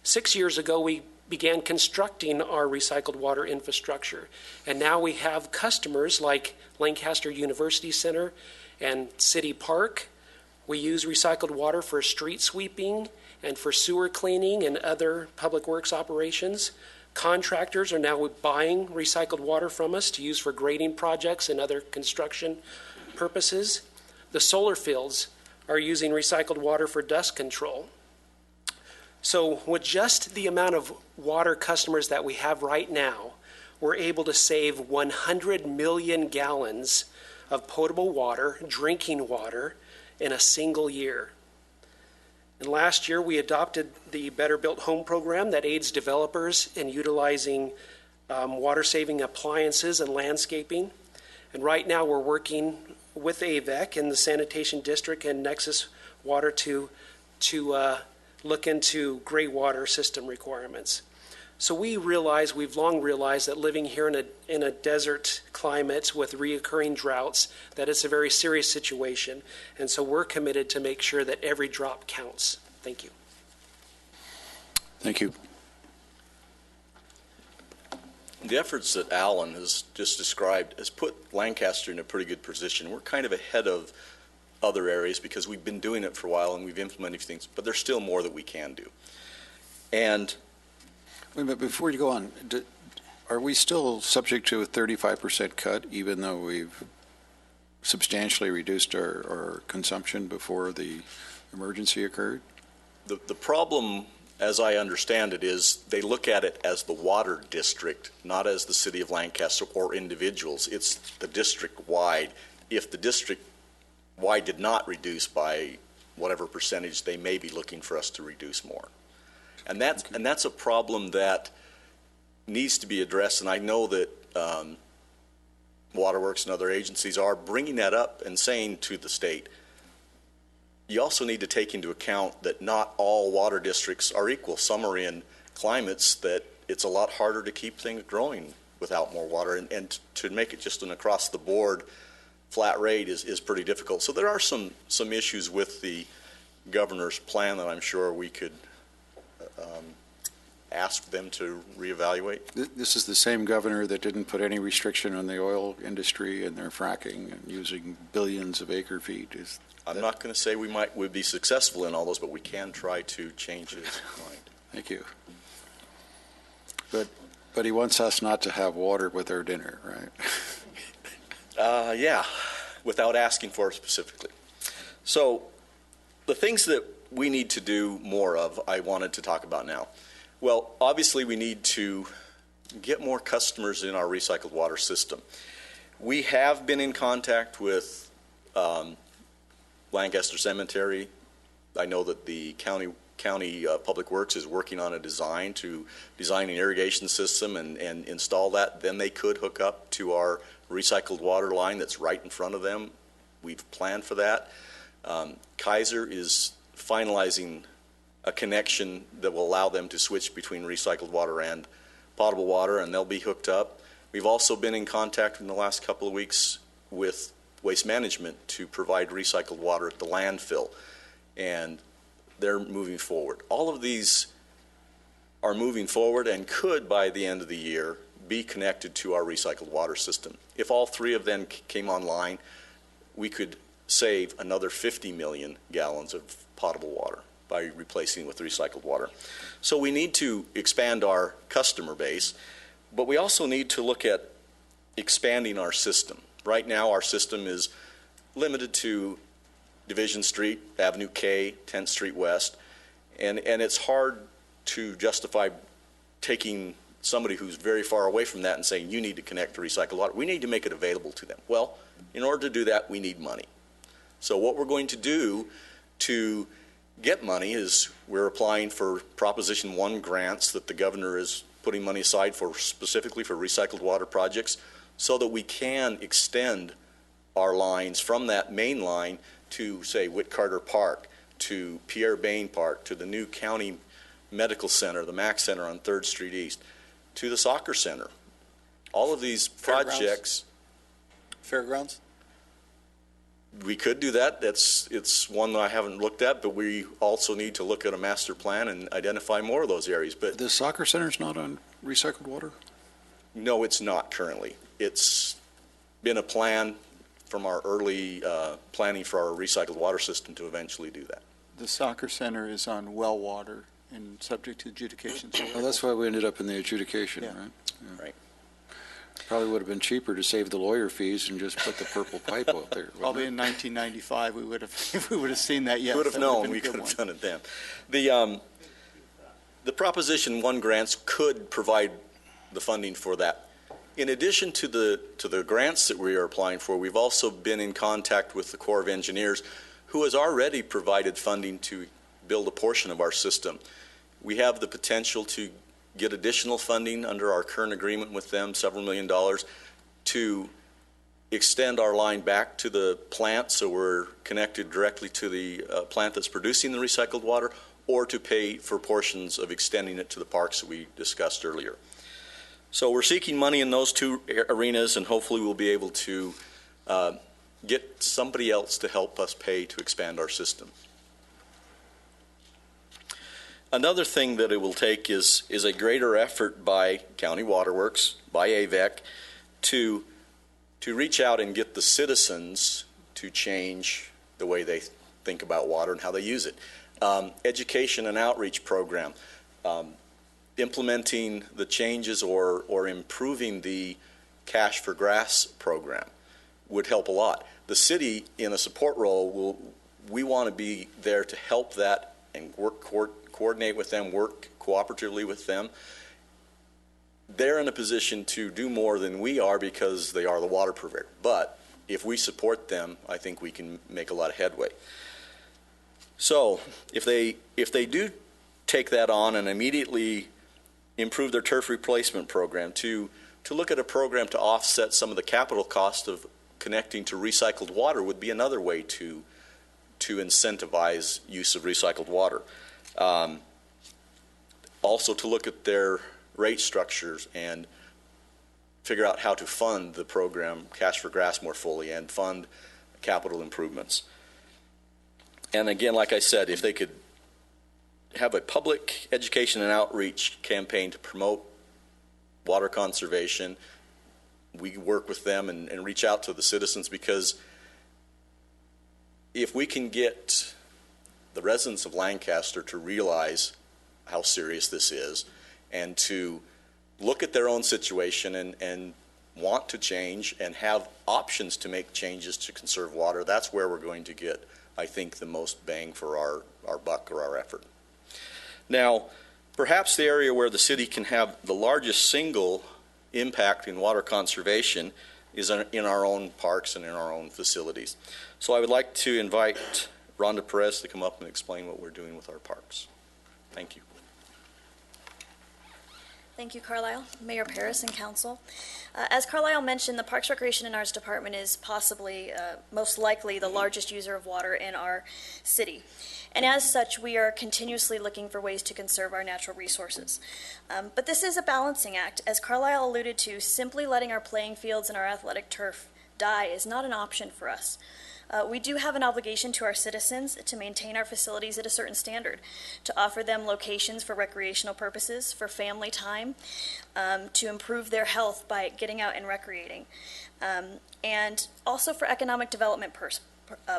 6 years ago, we began constructing our recycled water infrastructure, and now we have customers like Lancaster University Center and City Park. We use recycled water for street sweeping and for sewer cleaning and other public works operations. Contractors are now buying recycled water from us to use for grading projects and other construction purposes. The solar fields are using recycled water for dust control. So with just the amount of water customers that we have right now, we're able to save 100 million gallons of potable water, drinking water, in a single year. And last year, we adopted the Better Built Home program that aids developers in utilizing water-saving appliances and landscaping. And right now, we're working with AVEC in the Sanitation District and Nexus Water to look into gray water system requirements. So we've long realized that living here in a desert climate with reoccurring droughts, that it's a very serious situation. And so we're committed to make sure that every drop counts. Thank you. Thank you. The efforts that Alan has just described has put Lancaster in a pretty good position. We're kind of ahead of other areas because we've been doing it for a while and we've implemented things, but there's still more that we can do. And wait a minute, before you go on, are we still subject to a 35% cut, even though we've substantially reduced our consumption before the emergency occurred? The problem, as I understand it, is they look at it as the water district, not as the city of Lancaster or individuals. It's the district-wide. If the district-wide did not reduce by whatever percentage, they may be looking for us to reduce more. And that's a problem that needs to be addressed, and I know that Waterworks and other agencies are bringing that up and saying to the state, you also need to take into account that not all water districts are equal. Some are in climates that it's a lot harder to keep things growing without more water, and to make it just an across-the-board flat rate is pretty difficult. So there are some issues with the governor's plan that I'm sure we could ask them to reevaluate. This is the same governor that didn't put any restriction on the oil industry and their fracking and using billions of acre feet. I'm not going to say would be successful in all those, but we can try to change his mind. Thank you. But he wants us not to have water with our dinner, right? Yeah, without asking for it specifically. So the things that we need to do more of, I wanted to talk about now. Well, obviously we need to get more customers in our recycled water system. We have been in contact with Lancaster Cemetery. I know that the county Public Works is working on a design an irrigation system and install that. Then they could hook up to our recycled water line that's right in front of them. We've planned for that. Kaiser is finalizing a connection that will allow them to switch between recycled water and potable water, and they'll be hooked up. We've also been in contact in the last couple of weeks with Waste Management to provide recycled water at the landfill, and they're moving forward. All of these are moving forward and could, by the end of the year, be connected to our recycled water system. If all three of them came online, we could save another 50 million gallons of potable water by replacing with recycled water. So we need to expand our customer base, but we also need to look at expanding our system. Right now our system is limited to Division Street, Avenue K, 10th Street West, and it's hard to justify taking somebody who's very far away from that and saying you need to connect to recycled water. We need to make it available to them. Well, in order to do that, we need money. So what we're going to do to get money is we're applying for Proposition 1 grants that the governor is putting money aside for specifically for recycled water projects so that we can extend our lines from that main line to, say, Whit Carter Park, to Pierre Bain Park, to the new county medical center, the Mac Center on 3rd Street East, to the soccer center. All of these projects. Fairgrounds? We could do that. It's one that I haven't looked at, but we also need to look at a master plan and identify more of those areas. But the soccer center's not on recycled water? No, it's not currently. It's been a plan from our early planning for our recycled water system to eventually do that. The soccer center is on well water and subject to adjudication. Well, that's why we ended up in the adjudication, right? Yeah. Right. Probably would have been cheaper to save the lawyer fees and just put the purple pipe out there. Probably in 1995 we would have, if we would have seen that. Yes, we would have known. We could have done it then. The Proposition 1 grants could provide the funding for that. In addition to the grants that we are applying for, we've also been in contact with the Corps of Engineers, who has already provided funding to build a portion of our system. We have the potential to get additional funding under our current agreement with them, several $million, to extend our line back to the plant so we're connected directly to the plant that's producing the recycled water, or to pay for portions of extending it to the parks that we discussed earlier. So we're seeking money in those two arenas, and hopefully we'll be able to get somebody else to help us pay to expand our system. Another thing that it will take is a greater effort by County Waterworks, by AVEC, to reach out and get the citizens to change the way they think about water and how they use it. Education and outreach program, implementing the changes or improving the Cash for Grass program would help a lot. The city, in a support role, we want to be there to help that and coordinate with them, work cooperatively with them. They're in a position to do more than we are because they are the water purveyor. But if we support them, I think we can make a lot of headway. So if they do take that on and immediately improve their turf replacement program, to look at a program to offset some of the capital cost of connecting to recycled water would be another way to incentivize use of recycled water. Also to look at their rate structures and figure out how to fund the program Cash for Grass more fully and fund capital improvements. And again, like I said, if they could have a public education and outreach campaign to promote water conservation, we work with them and reach out to the citizens, because if we can get the residents of Lancaster to realize how serious this is and to look at their own situation and want to change and have options to make changes to conserve water, that's where we're going to get, I think, the most bang for our buck or our effort. Now, perhaps the area where the city can have the largest single impact in water conservation is in our own parks and in our own facilities. So I would like to invite Rhonda Perez to come up and explain what we're doing with our parks. Thank you. Thank you, Carlisle, Mayor Paris, and Council. As Carlisle mentioned, the Parks, Recreation, and Arts Department is possibly, most likely, the largest user of water in our city. And as such, we are continuously looking for ways to conserve our natural resources. But this is a balancing act. As Carlisle alluded to, simply letting our playing fields and our athletic turf die is not an option for us. We do have an obligation to our citizens to maintain our facilities at a certain standard, to offer them locations for recreational purposes, for family time, to improve their health by getting out and recreating, and also for economic development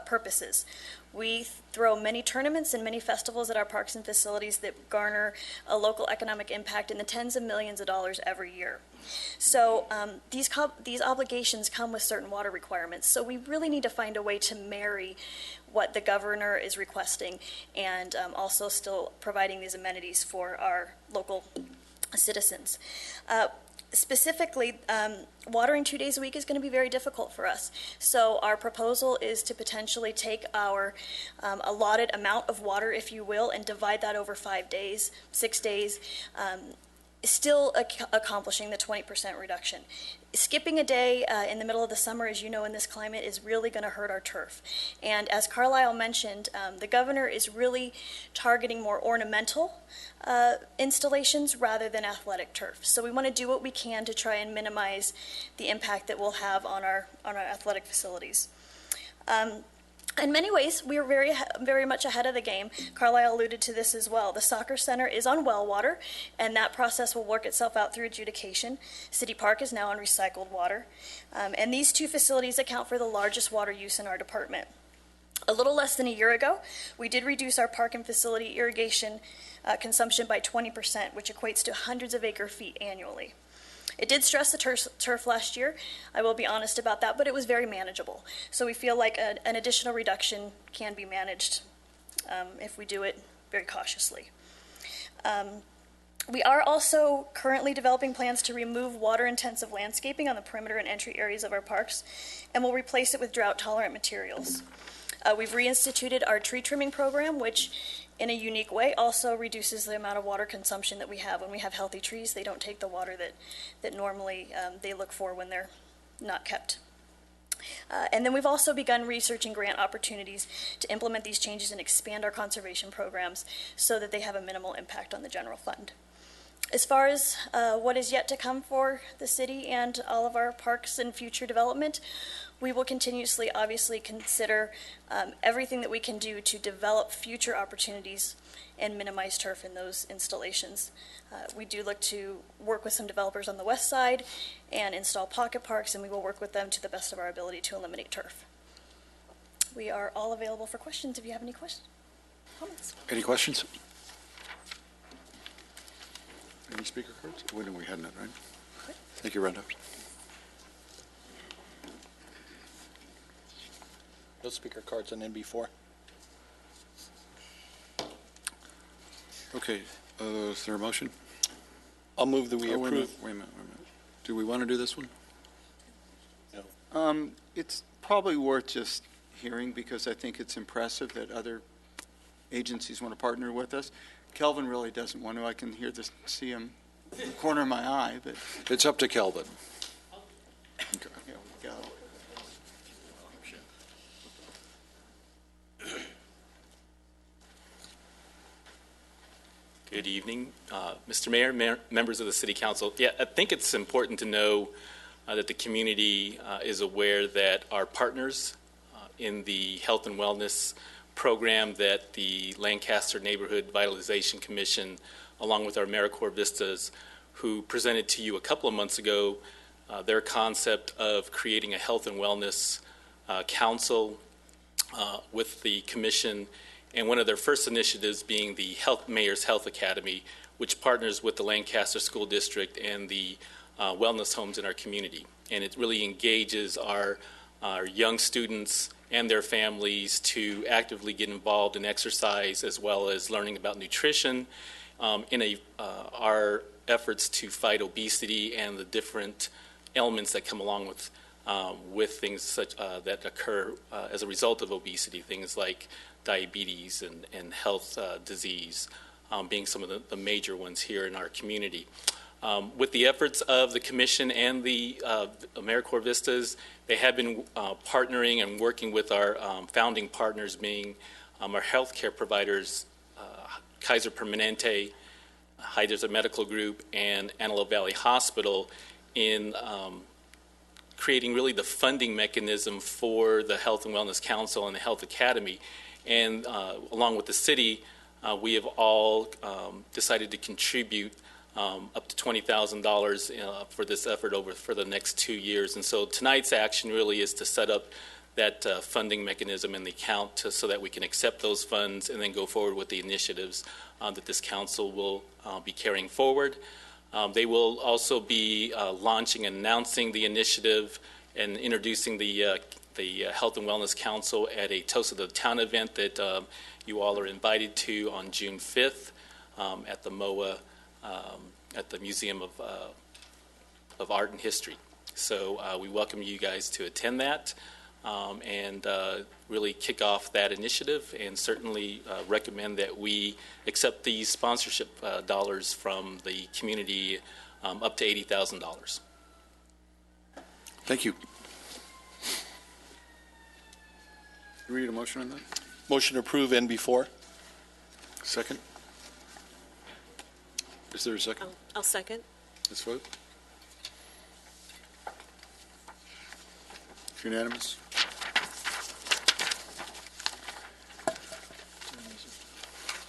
purposes. We throw many tournaments and many festivals at our parks and facilities that garner a local economic impact in the tens of millions of dollars every year. So these obligations come with certain water requirements. So we really need to find a way to marry what the governor is requesting and also still providing these amenities for our local citizens. Specifically, watering 2 days a week is going to be very difficult for us. So our proposal is to potentially take our allotted amount of water, if you will, and divide that over 5 days, 6 days, still accomplishing the 20% reduction. Skipping a day in the middle of the summer, as you know, in this climate is really going to hurt our turf. And as Carlisle mentioned, the governor is really targeting more ornamental installations rather than athletic turf. So we want to do what we can to try and minimize the impact that we'll have on our athletic facilities. In many ways, we are very much ahead of the game. Carlisle alluded to this as well. The soccer center is on well water, and that process will work itself out through adjudication. City Park is now on recycled water. And these two facilities account for the largest water use in our department. A little less than a year ago, we did reduce our park and facility irrigation consumption by 20%, which equates to hundreds of acre feet annually. It did stress the turf last year, I will be honest about that, but it was very manageable. So we feel like an additional reduction can be managed if we do it very cautiously. We are also currently developing plans to remove water-intensive landscaping on the perimeter and entry areas of our parks, and we'll replace it with drought-tolerant materials. We've reinstituted our tree trimming program, which in a unique way also reduces the amount of water consumption that we have. When we have healthy trees, they don't take the water that normally they look for when they're not kept. And then we've also begun researching grant opportunities to implement these changes and expand our conservation programs so that they have a minimal impact on the general fund. As far as what is yet to come for the city and all of our parks and future development, we will continuously, obviously, consider everything that we can do to develop future opportunities and minimize turf in those installations. We do look to work with some developers on the west side and install pocket parks, and we will work with them to the best of our ability to eliminate turf. We are all available for questions if you have any questions, comments. Any questions? Any speaker cards? We had none, right? Okay. Thank you, Rhonda. No speaker cards on NB4. Okay, is there a motion? I'll move that we approve. Wait a minute. Do we want to do this one? No. It's probably worth just hearing because I think it's impressive that other agencies want to partner with us. Kelvin really doesn't want to. I can see him in the corner of my eye, but It's up to Kelvin. here we go. Good evening, Mr. Mayor, members of the City Council. Yeah, I think it's important to know that the community is aware that our partners in the health and wellness program that the Lancaster Neighborhood Vitalization Commission, along with our AmeriCorps Vistas, who presented to you a couple of months ago their concept of creating a health and wellness council with the commission, and one of their first initiatives being the Mayor's Health Academy, which partners with the Lancaster School District and the wellness homes in our community. And it really engages our young students and their families to actively get involved in exercise as well as learning about nutrition in our efforts to fight obesity and the different elements that come along with things such that occur as a result of obesity, things like diabetes and health disease being some of the major ones here in our community. With the efforts of the Commission and the AmeriCorps Vistas, they have been partnering and working with our founding partners, being our healthcare providers, Kaiser Permanente, High Desert Medical Group, and Antelope Valley Hospital, in creating really the funding mechanism for the Health and Wellness Council and the Health Academy. And along with the city, we have all decided to contribute up to $20,000 for this effort for the next 2 years. And so tonight's action really is to set up that funding mechanism in the account so that we can accept those funds and then go forward with the initiatives that this council will be carrying forward. They will also be launching and announcing the initiative and introducing the Health and Wellness Council at a Toast of the Town event that you all are invited to on June 5th at the MOA, at the Museum of Art and History. So we welcome you guys to attend that and really kick off that initiative, and certainly recommend that we accept these sponsorship dollars from the community up to $80,000. Thank you. You read a motion on that? Motion to approve NB4. Second? Is there a second? I'll second. Let's vote. It's unanimous.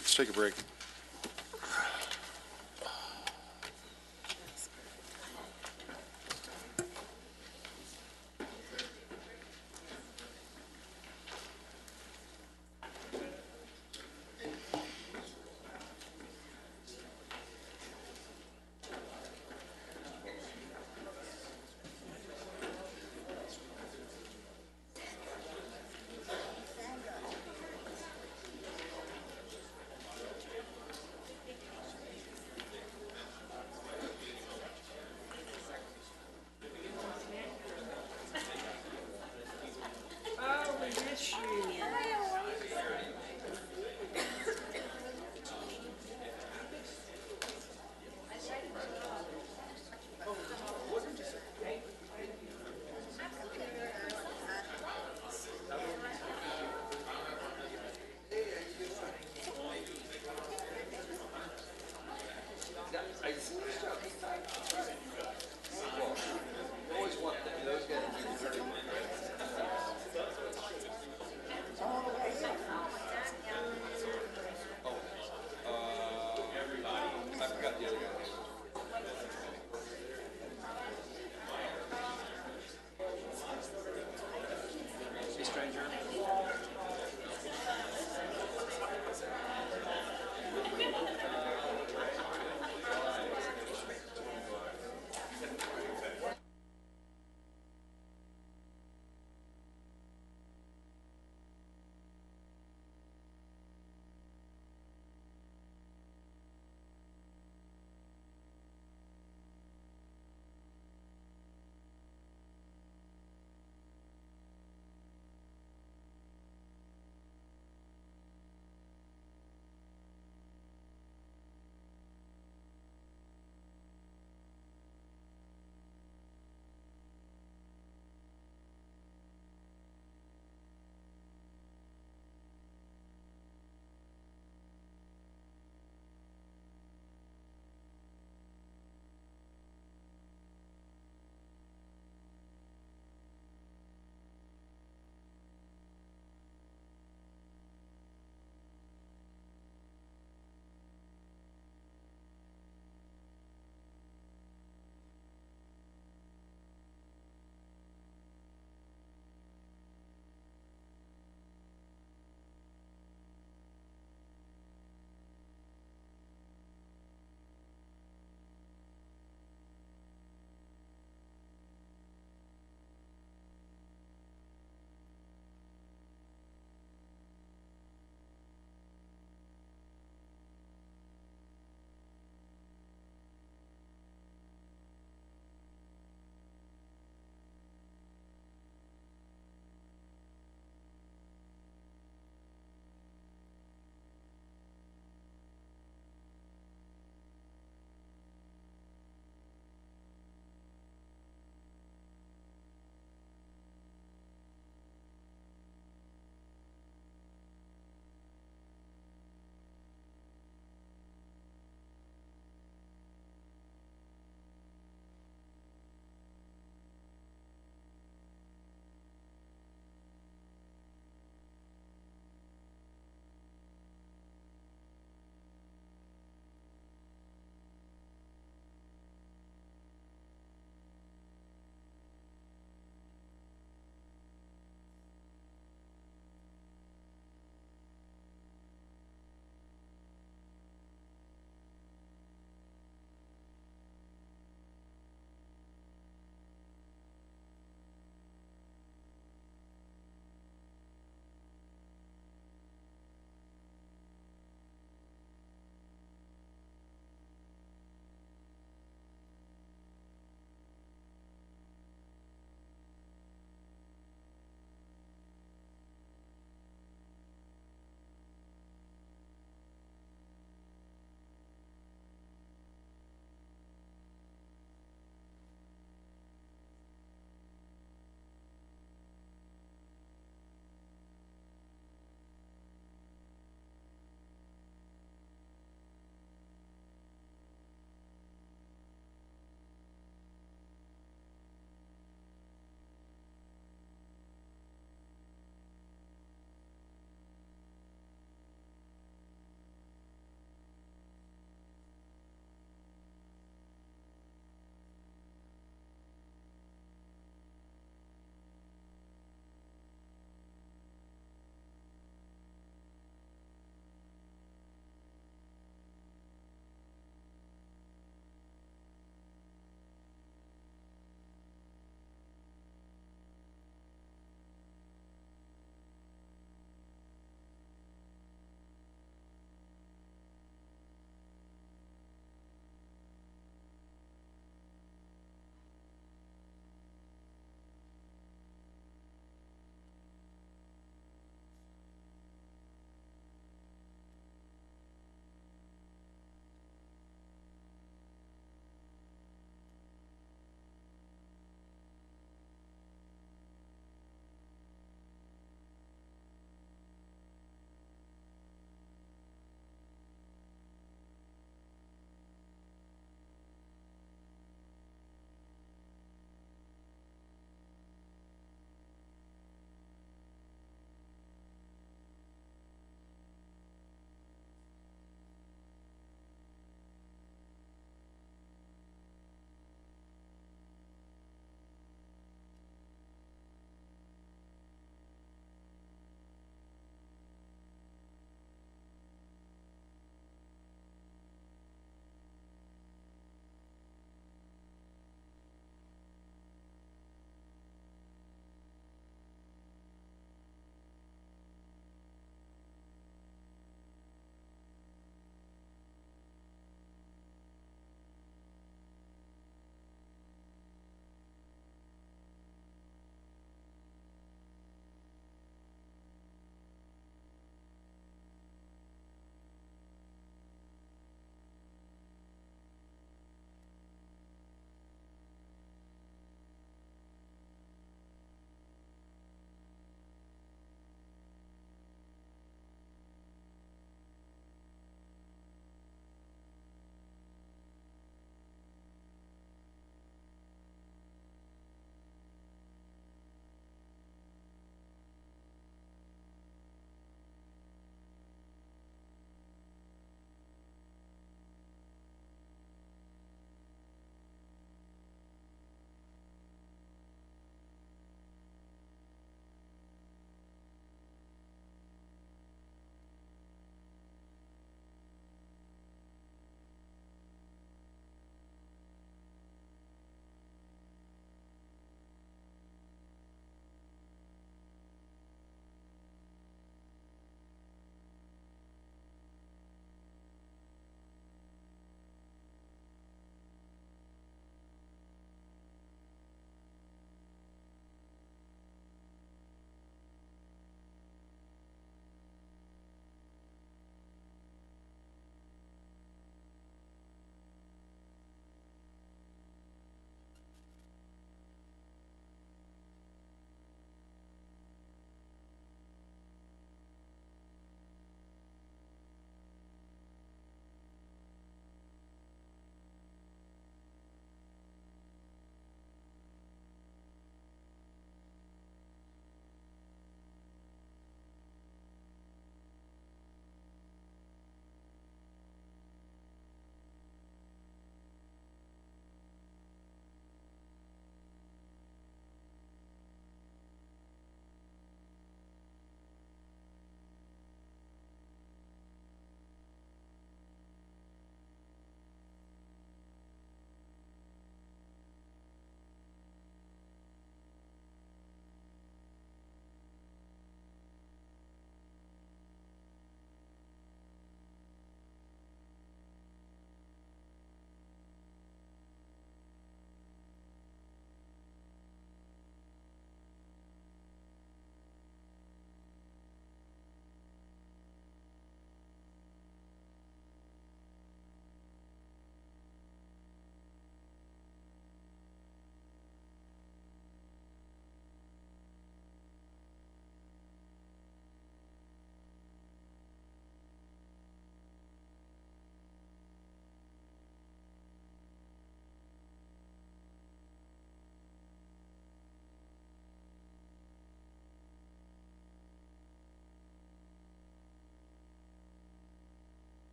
Let's take a break.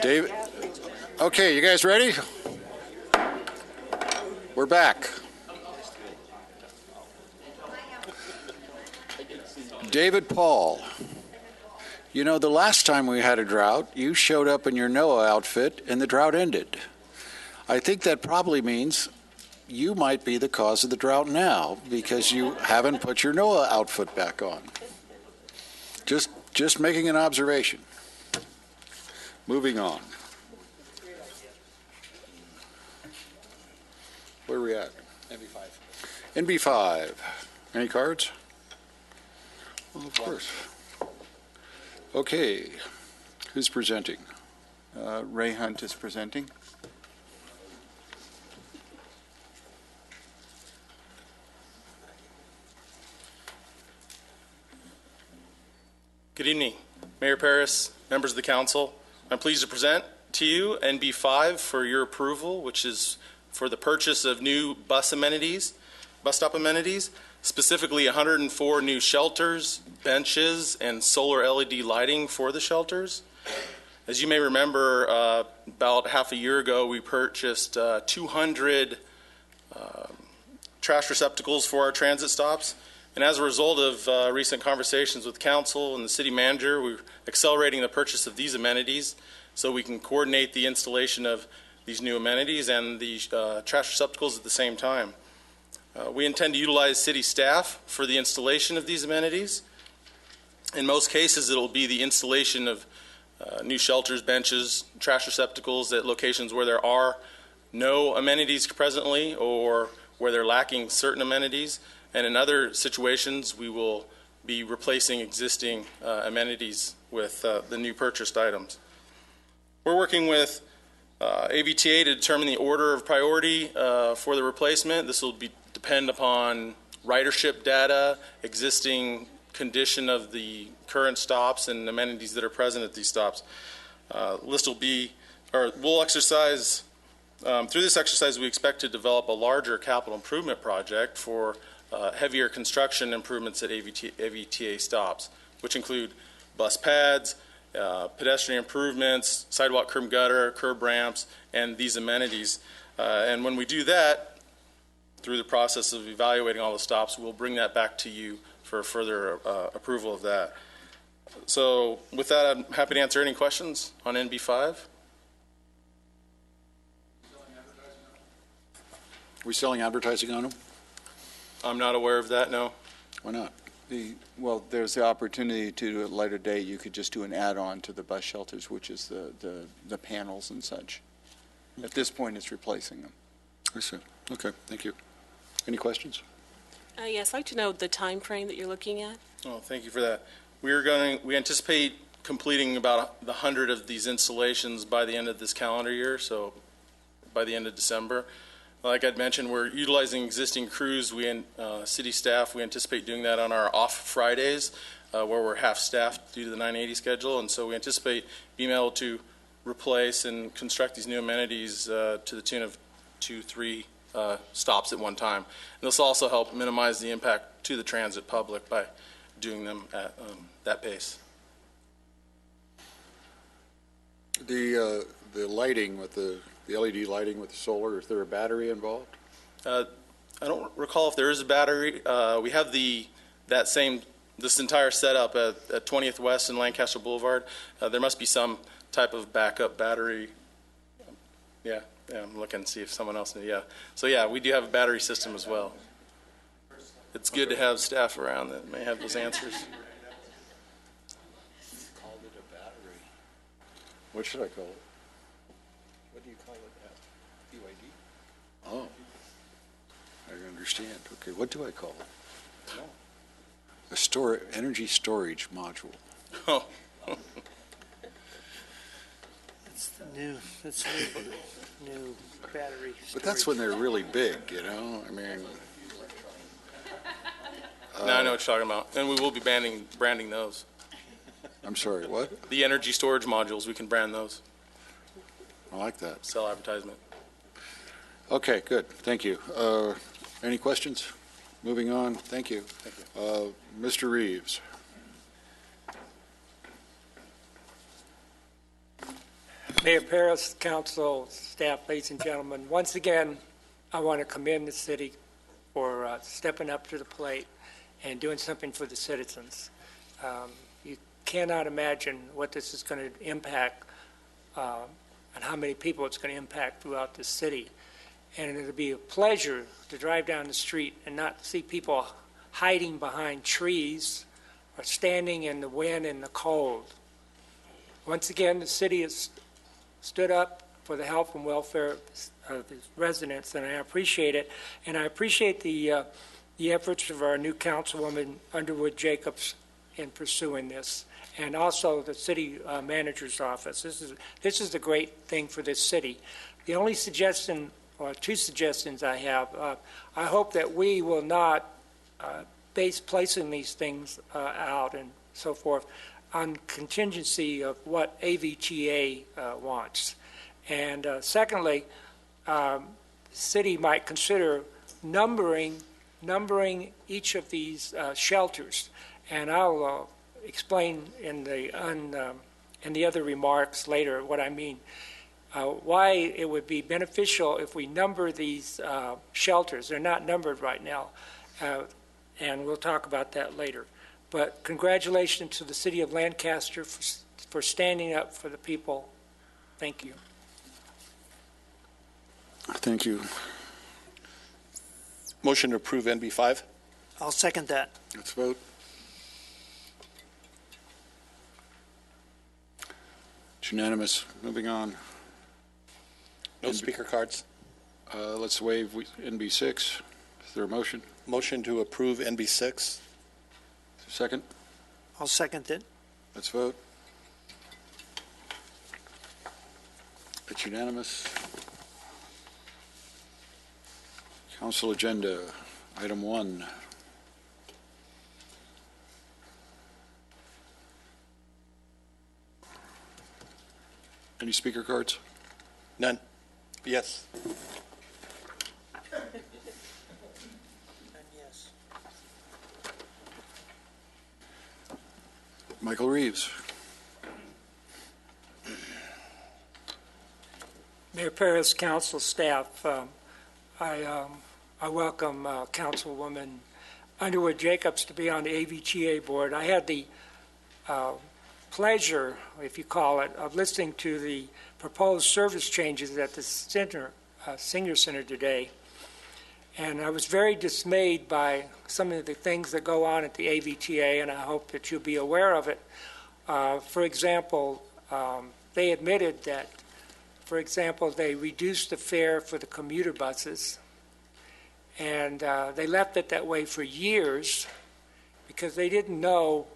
David, okay, you guys ready? We're back. David Paul, you know, the last time we had a drought, you showed up in your NOAA outfit and the drought ended. I think that probably means you might be the cause of the drought now because you haven't put your NOAA outfit back on. Just making an observation. Moving on. Where are we at? NB5. NB5. Any cards? Well, of course. Okay. Who's presenting? Ray Hunt is presenting. Good evening, Mayor Paris, members of the council. I'm pleased to present to you NB5 for your approval, which is for the purchase of new bus stop amenities, specifically 104 new shelters, benches, and solar LED lighting for the shelters. As you may remember, about half a year ago, we purchased 200 trash receptacles for our transit stops. And as a result of recent conversations with council and the city manager, we're accelerating the purchase of these amenities so we can coordinate the installation of these new amenities and the trash receptacles at the same time. We intend to utilize city staff for the installation of these amenities. In most cases, it will be the installation of new shelters, benches, trash receptacles at locations where there are no amenities presently or where they're lacking certain amenities. And in other situations, we will be replacing existing amenities with the new purchased items. We're working with AVTA to determine the order of priority for the replacement. This will depend upon ridership data, existing condition of the current stops, and amenities that are present at these stops. We'll exercise, through this exercise, we expect to develop a larger capital improvement project for heavier construction improvements at AVTA stops, which include bus pads, pedestrian improvements, sidewalk curb gutter, curb ramps, and these amenities. And when we do that, through the process of evaluating all the stops, we'll bring that back to you for further approval of that. So with that, I'm happy to answer any questions on NB5. We selling advertising on them? I'm not aware of that, no. Why not? Well, there's the opportunity to, at a later date, you could just do an add-on to the bus shelters, which is the panels and such. At this point, it's replacing them. I see. Okay, thank you. Any questions? Yes, I'd like to know the time frame that you're looking at. Oh, thank you for that. We anticipate completing about 100 of these installations by the end of this calendar year, so by the end of December. Like I'd mentioned, we're utilizing existing crews. City staff, we anticipate doing that on our off Fridays, where we're half-staffed due to the 980 schedule, and so we anticipate being able to replace and construct these new amenities to the tune of 2-3 stops at one time. And this will also help minimize the impact to the transit public by doing them at that pace. The lighting with the LED lighting with the solar, is there a battery involved? I don't recall if there is a battery. We have this entire setup at 20th West and Lancaster Boulevard. There must be some type of backup battery. Yeah, I'm looking to see if someone else knew. Yeah. So yeah, we do have a battery system as well. It's good to have staff around that may have those answers. Called it a battery. What should I call it? What do you call it? BYD? Oh, I understand. Okay, what do I call it? A energy storage module. Oh. That's new battery. But that's when they're really big, you know? I mean. Now I know what you're talking about. And we will be branding those. I'm sorry, what? The energy storage modules, we can brand those. I like that. Sell advertisement. Okay, good. Thank you. Any questions? Moving on. Thank you. Thank you. Mr. Reeves. Mayor Paris, council, staff, ladies and gentlemen, once again, I want to commend the city for stepping up to the plate and doing something for the citizens. You cannot imagine what this is going to impact and how many people it's going to impact throughout the city. And it'll be a pleasure to drive down the street and not see people hiding behind trees or standing in the wind and the cold. Once again, the city has stood up for the health and welfare of its residents, and I appreciate it. And I appreciate the efforts of our new councilwoman, Underwood Jacobs, in pursuing this, and also the city manager's office. This is a great thing for this city. The only suggestion, or two suggestions I have, I hope that we will not base placing these things out and so forth on contingency of what AVTA wants. And secondly, the city might consider numbering each of these shelters. And I'll explain in the other remarks later what I mean. Why it would be beneficial if we number these shelters. They're not numbered right now, and we'll talk about that later. But congratulations to the city of Lancaster for standing up for the people. Thank you. Thank you. Motion to approve NB5. I'll second that. Let's vote. It's unanimous. Moving on. No speaker cards. Let's waive NB6. Is there a motion? Motion to approve NB6. Second. I'll second it. Let's vote. It's unanimous. Council agenda, item 1. Any speaker cards? None. Yes. Yes. Michael Reeves. Mayor Paris, council, staff, I welcome Councilwoman Underwood Jacobs to be on the AVTA board. I had the pleasure, if you call it, of listening to the proposed service changes at the senior center today. And I was very dismayed by some of the things that go on at the AVTA, and I hope that you'll be aware of it. For example, they admitted that, for example, they reduced the fare for the commuter buses, and they left it that way for years because they didn't know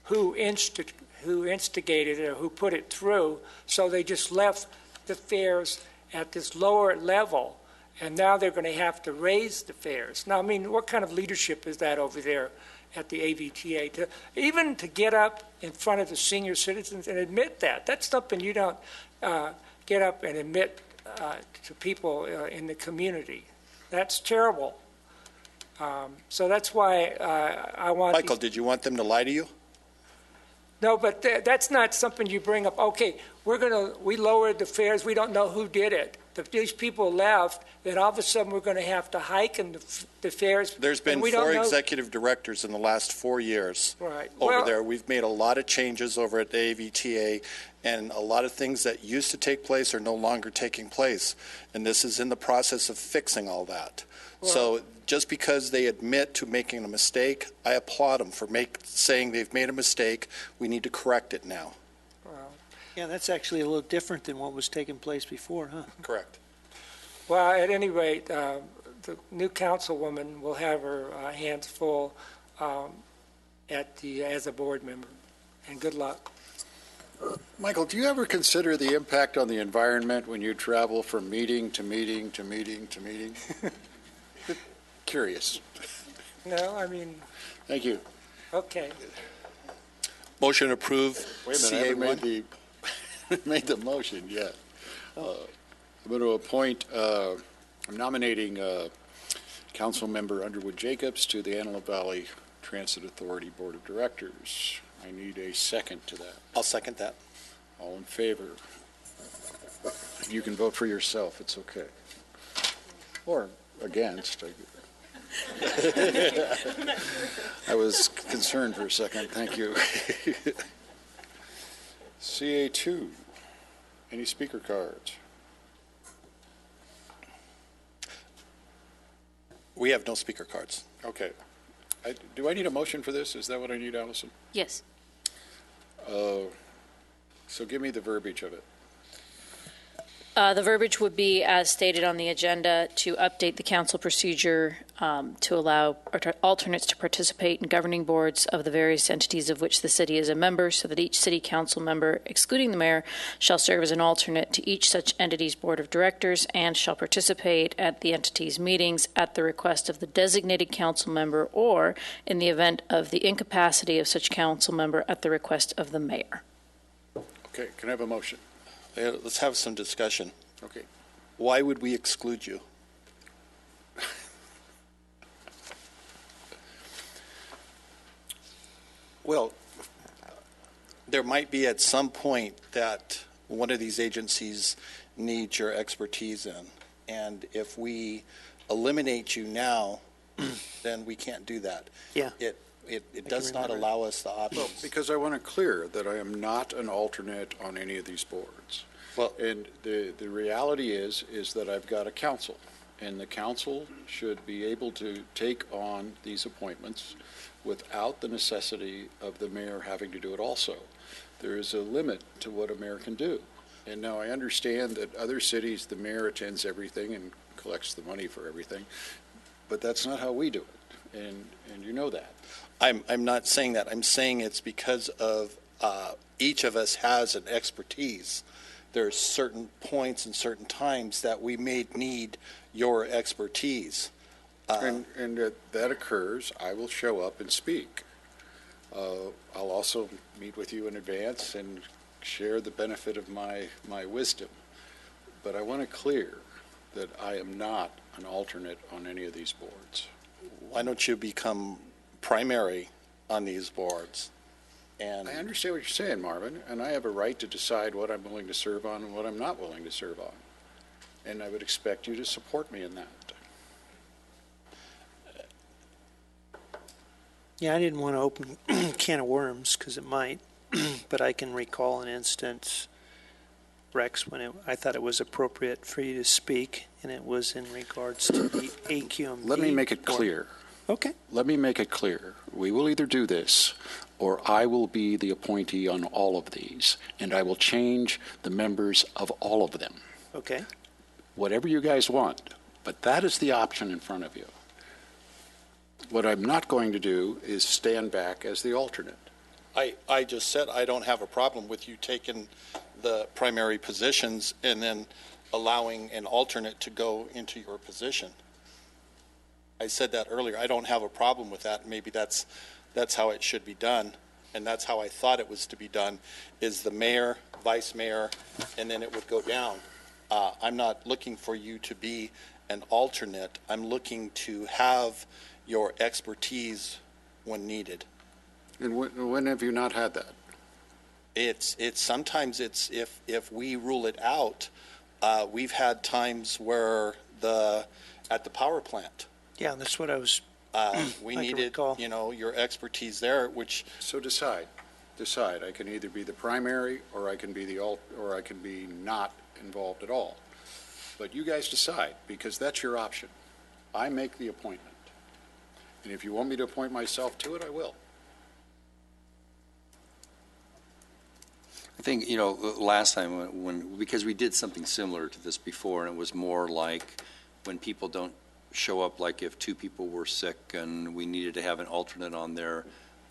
who instigated it or who put it through, so they just left the fares at this lower level, and now they're going to have to raise the fares. Now, I mean, what kind of leadership is that over there at the AVTA? Even to get up in front of the senior citizens and admit that, that's something you don't get up and admit to people in the community. That's terrible. So that's why I want... Michael, did you want them to lie to you? No, but that's not something you bring up. Okay, we lowered the fares. We don't know who did it. If these people left, then all of a sudden we're going to have to hike in the fares. There's been 4 executive directors in the last 4 years over there. We've made a lot of changes over at the AVTA, and a lot of things that used to take place are no longer taking place. And this is in the process of fixing all that. So just because they admit to making a mistake, I applaud them for saying they've made a mistake. We need to correct it now. Yeah, that's actually a little different than what was taking place before, huh? Correct. Well, at any rate, the new councilwoman will have her hands full as a board member. And good luck. Michael, do you ever consider the impact on the environment when you travel from meeting to meeting to meeting to meeting? Curious. No, I mean... Thank you. Okay. Motion to approve Wait a minute, I haven't made the motion yet. I'm going to appoint, I'm nominating Council Member Underwood Jacobs to the Antelope Valley Transit Authority Board of Directors. I need a second to that. I'll second that. All in favor? You can vote for yourself, it's okay. Or against. I was concerned for a second, thank you. CA2, any speaker cards? We have no speaker cards. Okay. Do I need a motion for this? Is that what I need, Allison? Yes. So give me the verbiage of it. The verbiage would be, as stated on the agenda, to update the council procedure to allow alternates to participate in governing boards of the various entities of which the city is a member, so that each city council member, excluding the mayor, shall serve as an alternate to each such entity's board of directors and shall participate at the entity's meetings at the request of the designated council member or, in the event of the incapacity of such council member, at the request of the mayor. Okay, can I have a motion? Let's have some discussion. Okay. Why would we exclude you? Well, there might be at some point that one of these agencies needs your expertise in. And if we eliminate you now, then we can't do that. Yeah. It does not allow us the options. Well, because I want to clear that I am not an alternate on any of these boards. Well, and the reality is that I've got a council, and the council should be able to take on these appointments without the necessity of the mayor having to do it also. There is a limit to what a mayor can do. And now I understand that other cities, the mayor attends everything and collects the money for everything, but that's not how we do it, and you know that. I'm not saying that. I'm saying it's because of each of us has an expertise. There's certain points and certain times that we may need your expertise. And that occurs, I will show up and speak. I'll also meet with you in advance and share the benefit of my wisdom. But I want to clear that I am not an alternate on any of these boards. Why don't you become primary on these boards? And I understand what you're saying, Marvin, and I have a right to decide what I'm willing to serve on and what I'm not willing to serve on. And I would expect you to support me in that. Yeah, I didn't want to open a can of worms because it might, but I can recall an instance, Rex, when I thought it was appropriate for you to speak, and it was in regards to the AQMD. Let me make it clear. Okay. Let me make it clear. We will either do this, or I will be the appointee on all of these, and I will change the members of all of them. Okay. Whatever you guys want, but that is the option in front of you. What I'm not going to do is stand back as the alternate. I just said I don't have a problem with you taking the primary positions and then allowing an alternate to go into your position. I said that earlier. I don't have a problem with that. Maybe that's how it should be done, and that's how I thought it was to be done, is the mayor, vice mayor, and then it would go down. I'm not looking for you to be an alternate. I'm looking to have your expertise when needed. And when have you not had that? It's sometimes it's if we rule it out, we've had times where at the power plant. Yeah, that's what I was. We needed, your expertise there, which. So decide. I can either be the primary, or I can be or I can be not involved at all. But you guys decide, because that's your option. I make the appointment, and if you want me to appoint myself to it, I will. I think, last time because we did something similar to this before, and it was more like when people don't show up, like if two people were sick and we needed to have an alternate on there,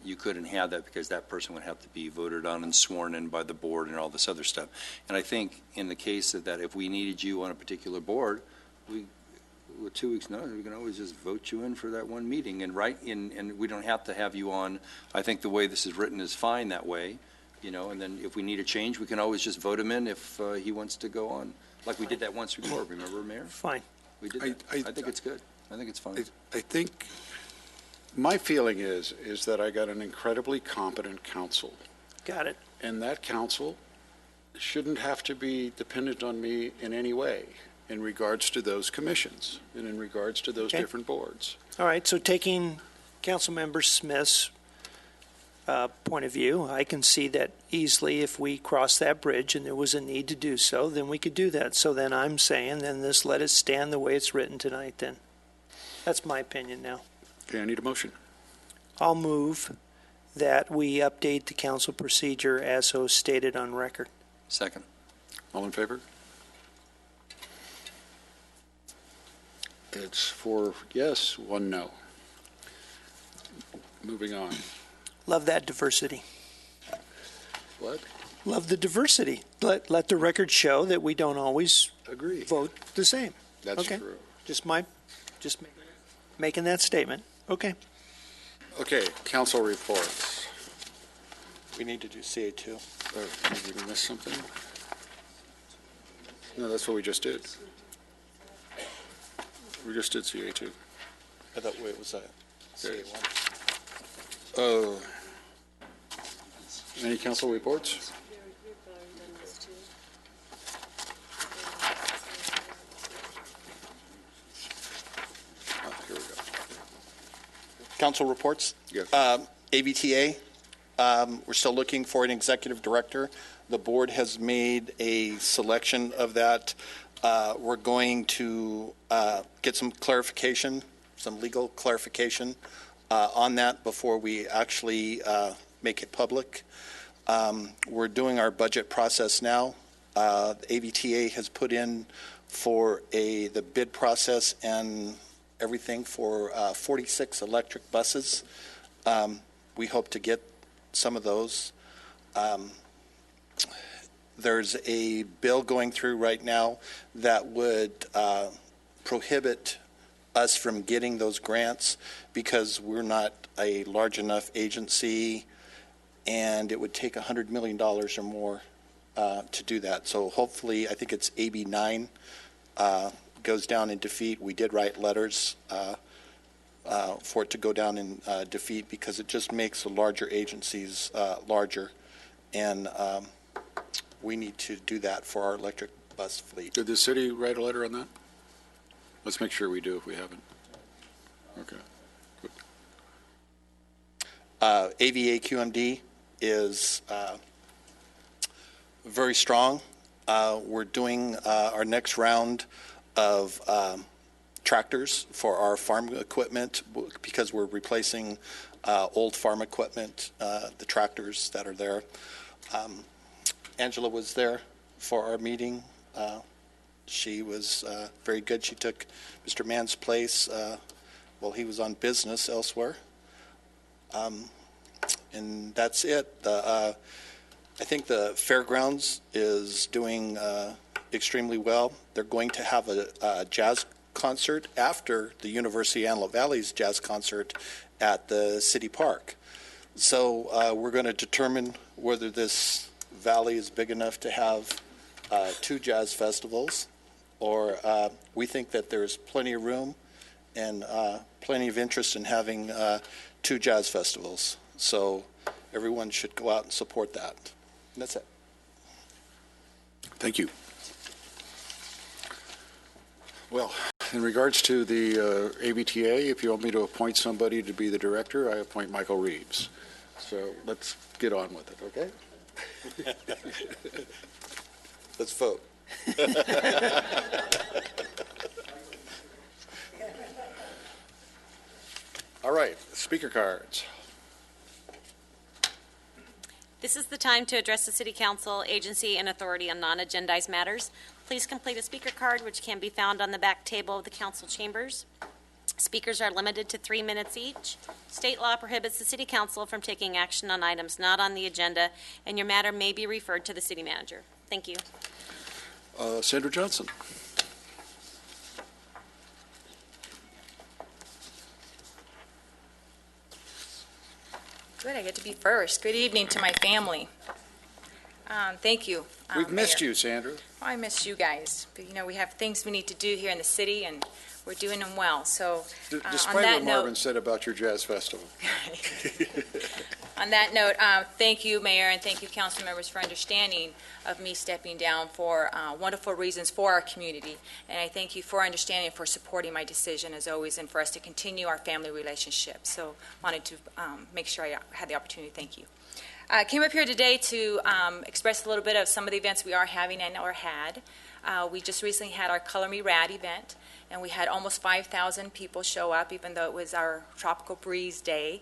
you couldn't have that because that person would have to be voted on and sworn in by the board and all this other stuff. And I think in the case of that, if we needed you on a particular board, with 2 weeks' notice, we can always just vote you in for that one meeting. And and we don't have to have you on. I think the way this is written is fine that way, and then if we need a change, we can always just vote him in if he wants to go on. Like we did that once before, remember, Mayor? Fine. We did that. I think it's good. I think it's fine. I think my feeling is that I got an incredibly competent council. Got it. And that council shouldn't have to be dependent on me in any way in regards to those commissions and in regards to those Okay. different boards. All right, so taking Councilmember Smith's point of view, I can see that easily if we cross that bridge and there was a need to do so, then we could do that. So then I'm saying, then this let it stand the way it's written tonight then. That's my opinion now. Okay, I need a motion. I'll move that we update the council procedure as so stated on record. Second. All in favor? It's 4 yes, 1 no. Moving on. Love that diversity. What? Love the diversity. Let the record show that we don't always agree vote the same. That's okay. true. Just making that statement. Okay. Okay, council reports. We need to do CA2. Did we miss something? No, that's what we just did. We just did CA2. I thought it was CA1. Oh. Any council reports? Oh, here we go. Council reports? Yes. AVTA, we're still looking for an executive director. The board has made a selection of that. We're going to get some clarification, some legal clarification on that before we actually make it public. We're doing our budget process now. The AVTA has put in for the bid process and everything for 46 electric buses. We hope to get some of those. There's a bill going through right now that would prohibit us from getting those grants because we're not a large enough agency, and it would take $100 million or more to do that. So hopefully, I think it's AB 9 goes down in defeat. We did write letters for it to go down in defeat because it just makes the larger agencies larger, and we need to do that for our electric bus fleet. Did the city write a letter on that? Let's make sure we do if we haven't. Okay. AVA QMD is very strong. We're doing our next round of tractors for our farm equipment because we're replacing old farm equipment, the tractors that are there. Angela was there for our meeting. She was very good. She took Mr. Mann's place while he was on business elsewhere. And that's it. I think the fairgrounds is doing extremely well. They're going to have a jazz concert after the University of Antelope Valley's jazz concert at the city park. So we're going to determine whether this valley is big enough to have 2 jazz festivals, or we think that there's plenty of room and plenty of interest in having 2 jazz festivals. So everyone should go out and support that. And that's it. Thank you. Well, in regards to the AVTA, if you want me to appoint somebody to be the director, I appoint Michael Reeves. So let's get on with it, okay? Let's vote. All right, speaker cards. This is the time to address the City Council, agency, and authority on non-agendized matters. Please complete a speaker card, which can be found on the back table of the council chambers. Speakers are limited to 3 minutes each. State law prohibits the City Council from taking action on items not on the agenda, and your matter may be referred to the City Manager. Thank you. Sandra Johnson. Good, I get to be first. Good evening to my family. Thank you. We've missed Mayor. you, Sandra. Well, I missed you guys, but we have things we need to do here in the city, and we're doing them well. So, on Despite that what note, Marvin said about your jazz festival. On that note, thank you, Mayor, and thank you, council members, for understanding of me stepping down for wonderful reasons for our community. And I thank you for understanding and for supporting my decision, as always, and for us to continue our family relationship. So wanted to make sure I had the opportunity. Thank you. I came up here today to express a little bit of some of the events we are having and or had. We just recently had our Color Me Rad event, and we had almost 5,000 people show up, even though it was our Tropical Breeze Day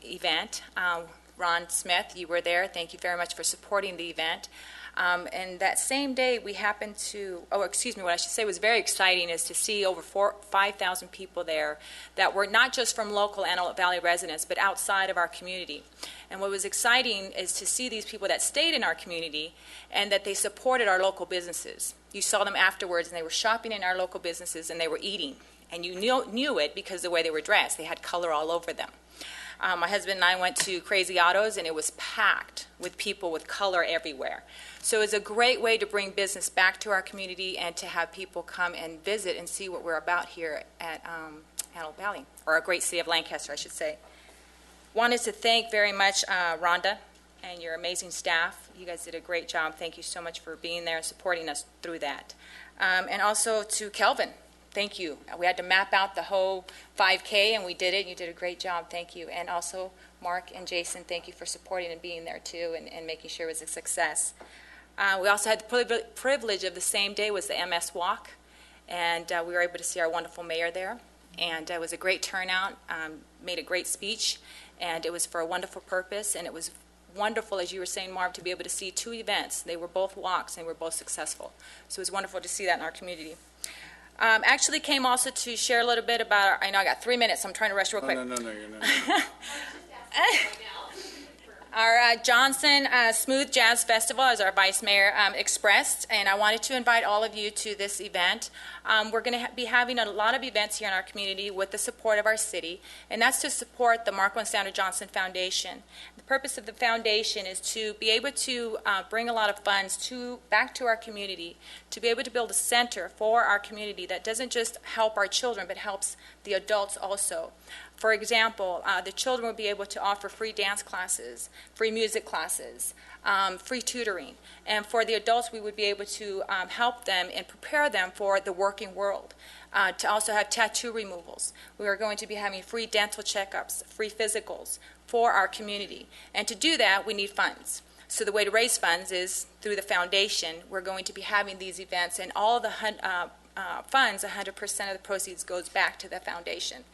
event. Ron Smith, you were there. Thank you very much for supporting the event. And that same day, we happened to, what I should say was very exciting is to see over 5,000 people there that were not just from local Antelope Valley residents, but outside of our community. And what was exciting is to see these people that stayed in our community and that they supported our local businesses. You saw them afterwards, and they were shopping in our local businesses, and they were eating. And you knew it because of the way they were dressed. They had color all over them. My husband and I went to Crazy Autos, and it was packed with people with color everywhere. So it's a great way to bring business back to our community and to have people come and visit and see what we're about here at Antelope Valley, or our great city of Lancaster, I should say. Wanted to thank very much Rhonda and your amazing staff. You guys did a great job. Thank you so much for being there and supporting us through that. And also to Kelvin. Thank you. We had to map out the whole 5K, and we did it. You did a great job. Thank you. And also, Mark and Jason, thank you for supporting and being there, too, and making sure it was a success. We also had the privilege of the same day was the MS Walk, and we were able to see our wonderful mayor there. And it was a great turnout, made a great speech, and it was for a wonderful purpose, and it was wonderful, as you were saying, Marv, to be able to see two events. They were both walks, and they were both successful. So it was wonderful to see that in our community. Actually came also to share a little bit about, I know I got 3 minutes, so I'm trying to rush real quick. No, you're not. Our Johnson Smooth Jazz Festival, as our Vice Mayor expressed, and I wanted to invite all of you to this event. We're going to be having a lot of events here in our community with the support of our city, and that's to support the Marco and Sandra Johnson Foundation. The purpose of the foundation is to be able to bring a lot of funds back to our community, to be able to build a center for our community that doesn't just help our children, but helps the adults also. For example, the children will be able to offer free dance classes, free music classes, free tutoring. And for the adults, we would be able to help them and prepare them for the working world, to also have tattoo removals. We are going to be having free dental checkups, free physicals for our community. And to do that, we need funds. So the way to raise funds is through the foundation. We're going to be having these events, and all the funds, 100% of the proceeds goes back to the foundation.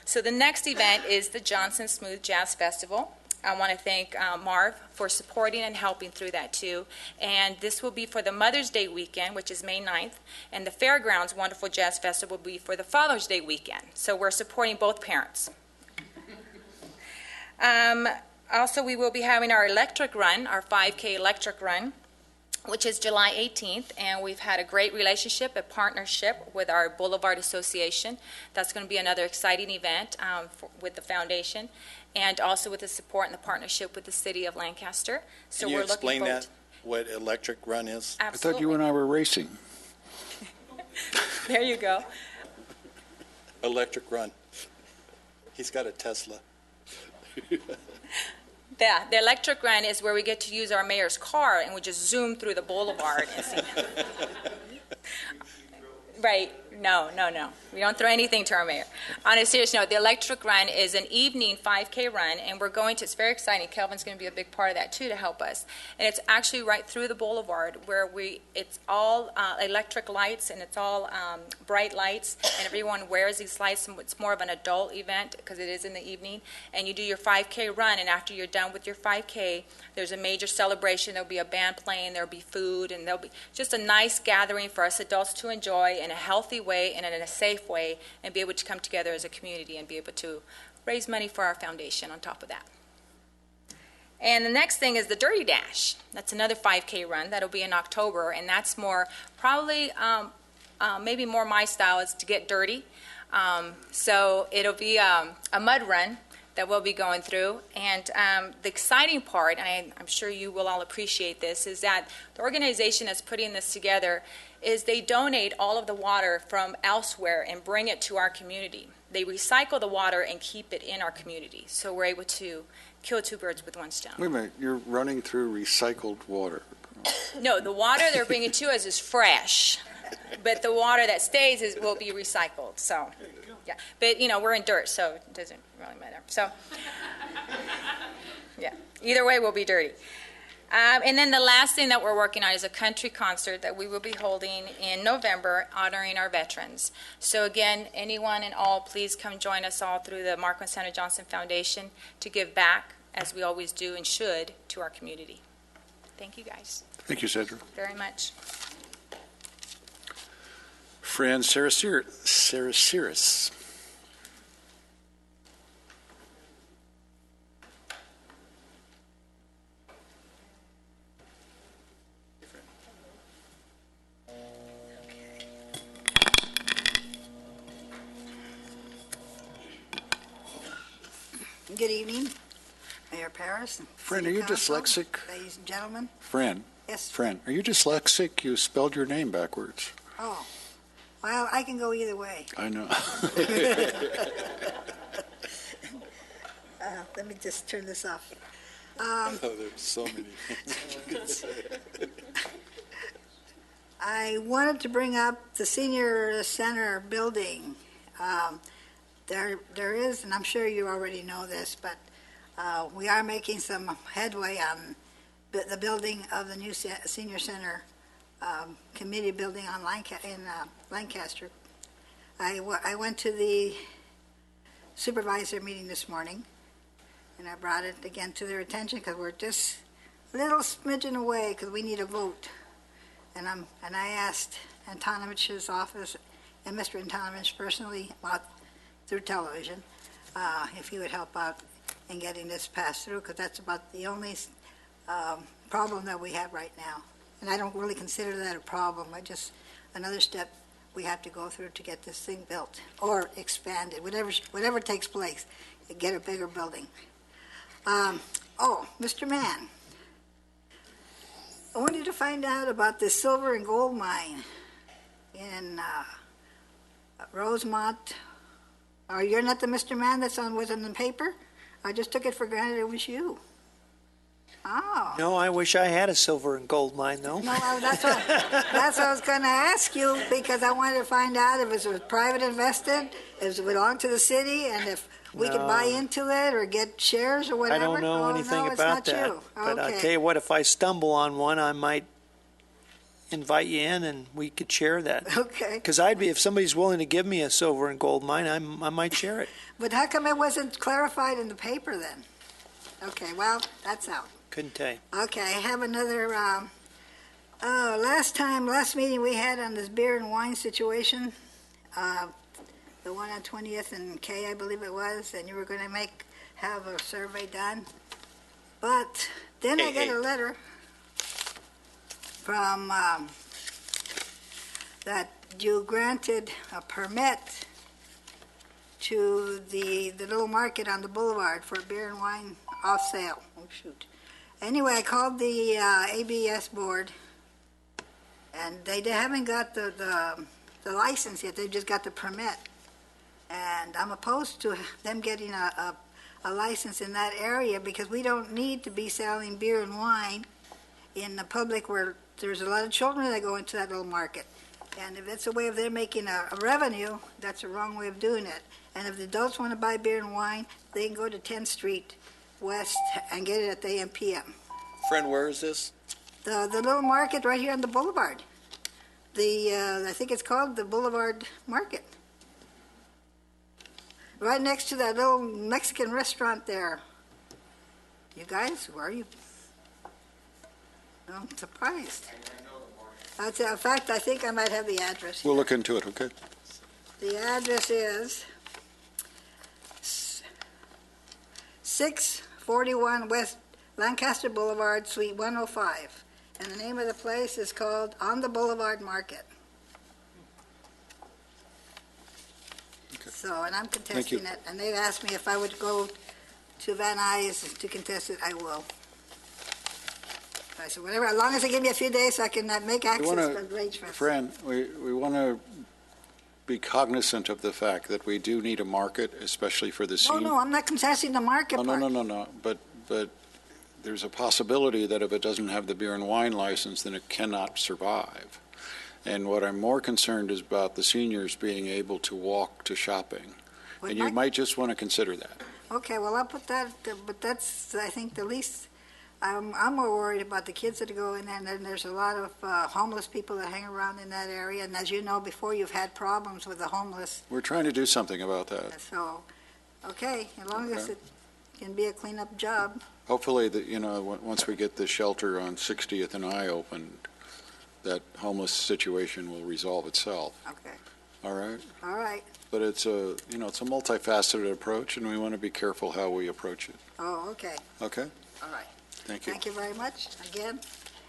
So the next event is the Johnson Smooth Jazz Festival. I want to thank Marv for supporting and helping through that too. And this will be for the Mother's Day weekend, which is May 9th. And the Fairgrounds Wonderful Jazz Festival will be for the Father's Day weekend. So we're supporting both parents. Also, we will be having our electric run, our 5K electric run, which is July 18th, and we've had a great relationship, a partnership with our Boulevard Association. That's going to be another exciting event with the foundation, and also with the support and the partnership with the City of Lancaster. So Can you we're explain looking that, what electric run is? Absolutely. I thought you and I were racing. There you go. Electric run. He's got a Tesla. The electric run is where we get to use our mayor's car and we just zoom through the boulevard and see. Right. No. We don't throw anything to our mayor. On a serious note, the electric run is an evening 5K run, and it's very exciting. Kelvin's going to be a big part of that, too, to help us. And it's actually right through the boulevard where it's all electric lights, and it's all bright lights, and everyone wears these lights. And it's more of an adult event because it is in the evening. And you do your 5K run, and after you're done with your 5K, there's a major celebration. There'll be a band playing, there'll be food, and there'll be just a nice gathering for us adults to enjoy in a healthy way and in a safe way, and be able to come together as a community and be able to raise money for our foundation on top of that. And the next thing is the Dirty Dash. That's another 5K run. That'll be in October, and that's more probably maybe more my style is to get dirty. So it'll be a mud run that we'll be going through. And the exciting part, and I'm sure you will all appreciate this, is that the organization that's putting this together is they donate all of the water from elsewhere and bring it to our community. They recycle the water and keep it in our community. So we're able to kill two birds with one stone. Wait a minute, you're running through recycled water. No, the water they're bringing to us is fresh, but the water that stays will be recycled. So, yeah. But, we're in dirt, so it doesn't really matter. So, yeah. Either way, we'll be dirty. And then the last thing that we're working on is a country concert that we will be holding in November, honoring our veterans. So again, anyone and all, please come join us all through the Marco and Sandra Johnson Foundation to give back, as we always do and should, to our community. Thank you, guys. Thank you, Sandra. Very much. Fran Sarasiris. Good evening, Mayor Paris. Fran, are you dyslexic? Ladies and gentlemen. Fran. Yes. Fran, are you dyslexic? You spelled your name backwards. Oh, well, I can go either way. I know. Let me just turn this off. There's so many things you could say. I wanted to bring up the senior center building. There is, and I'm sure you already know this, but we are making some headway on the building of the new senior center committee building on in Lancaster. I went to the supervisor meeting this morning, and I brought it again to their attention because we're just a little smidgen away because we need a vote. And I asked Antonovich's office and Mr. Antonovich personally through television, if he would help out in getting this passed through, because that's about the only problem that we have right now. And I don't really consider that a problem. Another step we have to go through to get this thing built or expanded, whatever takes place, to get a bigger building. Mr. Mann, I wanted to find out about the silver and gold mine in Rosemont. Or you're not the Mr. Mann was in the paper? I just took it for granted it was you. Oh. No, I wish I had a silver and gold mine, though. No, that's what I was going to ask you, because I wanted to find out if it was private invested, if it belonged to the city, and if we could buy into it or get shares or whatever. I don't know anything about that. You. But Okay. I'll tell you what, if I stumble on one, I might invite you in and we could share that. Okay. Because if somebody's willing to give me a silver and gold mine, I might share it. But how come it wasn't clarified in the paper then? Okay, well, that's out. Couldn't tell you. Okay, I have another, last meeting we had on this beer and wine situation, the one on 20th and K, I believe it was, and you were going to have a survey done. But then I got a letter from, that you granted a permit to the little market on the boulevard for beer and wine off sale. Oh, shoot. Anyway, I called the ABS board, and they haven't got the license yet. They've just got the permit. And I'm opposed to them getting a license in that area, because we don't need to be selling beer and wine in the public where there's a lot of children that go into that little market. And if it's a way of them making a revenue, that's the wrong way of doing it. And if the adults want to buy beer and wine, they can go to 10th Street West and get it at the AM PM. Friend, where is this? The little market right here on the boulevard. I think it's called the Boulevard Market. Right next to that little Mexican restaurant there. You guys, where are you? I'm surprised. In fact, I think I might have the address. We'll look into it, okay? The address is 641 West Lancaster Boulevard, Suite 105. And the name of the place is called On the Boulevard Market. Okay. So, and I'm contesting it. And they've asked me if I would go to Van Nuys to contest it, I will. I said, whatever, as long as they give me a few days so I can make access for arrangements. Fran, we want to be cognizant of the fact that we do need a market, especially for the senior. No, I'm not contesting the market part. No. But there's a possibility that if it doesn't have the beer and wine license, then it cannot survive. And what I'm more concerned is about the seniors being able to walk to shopping. And you might just want to consider that. Okay, well, I'll put that, but that's, I think, the least. I'm more worried about the kids that go in there, and then there's a lot of homeless people that hang around in that area. And as you know, before, you've had problems with the homeless. We're trying to do something about that. So, okay, as long as it can be a cleanup job. Hopefully, that once we get the shelter on 60th and I opened, that homeless situation will resolve itself. Okay. All right. All right. But it's a it's a multifaceted approach, and we want to be careful how we approach it. Oh, okay. Okay. All right. Thank you. Thank you very much. Again,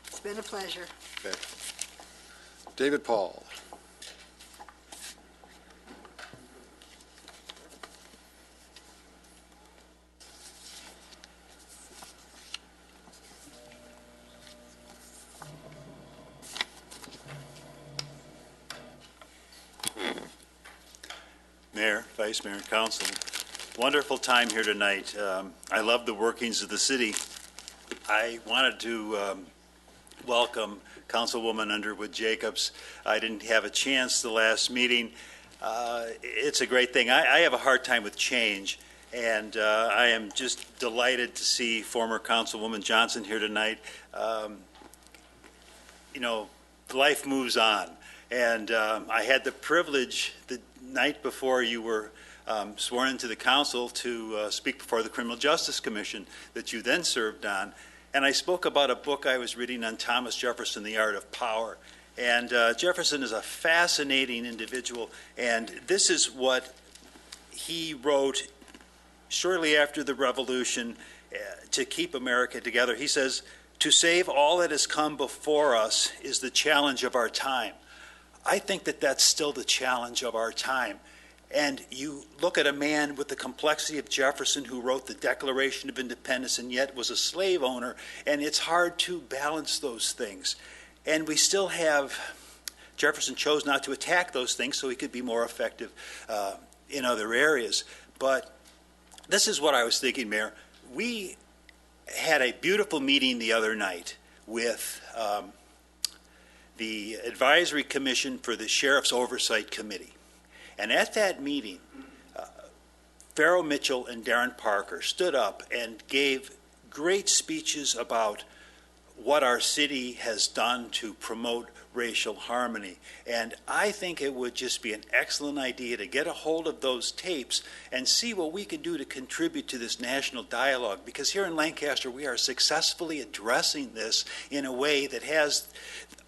it's been a pleasure. Okay. David Paul. Mayor, Vice Mayor, and Council, wonderful time here tonight. I love the workings of the city. I wanted to welcome Councilwoman Underwood Jacobs. I didn't have a chance the last meeting. It's a great thing. I have a hard time with change, and I am just delighted to see former Councilwoman Johnson here tonight. Life moves on, and I had the privilege the night before you were sworn into the council to speak before the Criminal Justice Commission that you then served on. And I spoke about a book I was reading on Thomas Jefferson, The Art of Power. And Jefferson is a fascinating individual, and this is what he wrote shortly after the Revolution to keep America together. He says, "To save all that has come before us is the challenge of our time." I think that that's still the challenge of our time. And you look at a man with the complexity of Jefferson, who wrote the Declaration of Independence and yet was a slave owner, and it's hard to balance those things. And we still have, Jefferson chose not to attack those things so he could be more effective in other areas. But this is what I was thinking, Mayor. We had a beautiful meeting the other night with the Advisory Commission for the Sheriff's Oversight Committee. And at that meeting, Farrell Mitchell and Darren Parker stood up and gave great speeches about what our city has done to promote racial harmony. And I think it would just be an excellent idea to get a hold of those tapes and see what we can do to contribute to this national dialogue. Because here in Lancaster, we are successfully addressing this in a way that has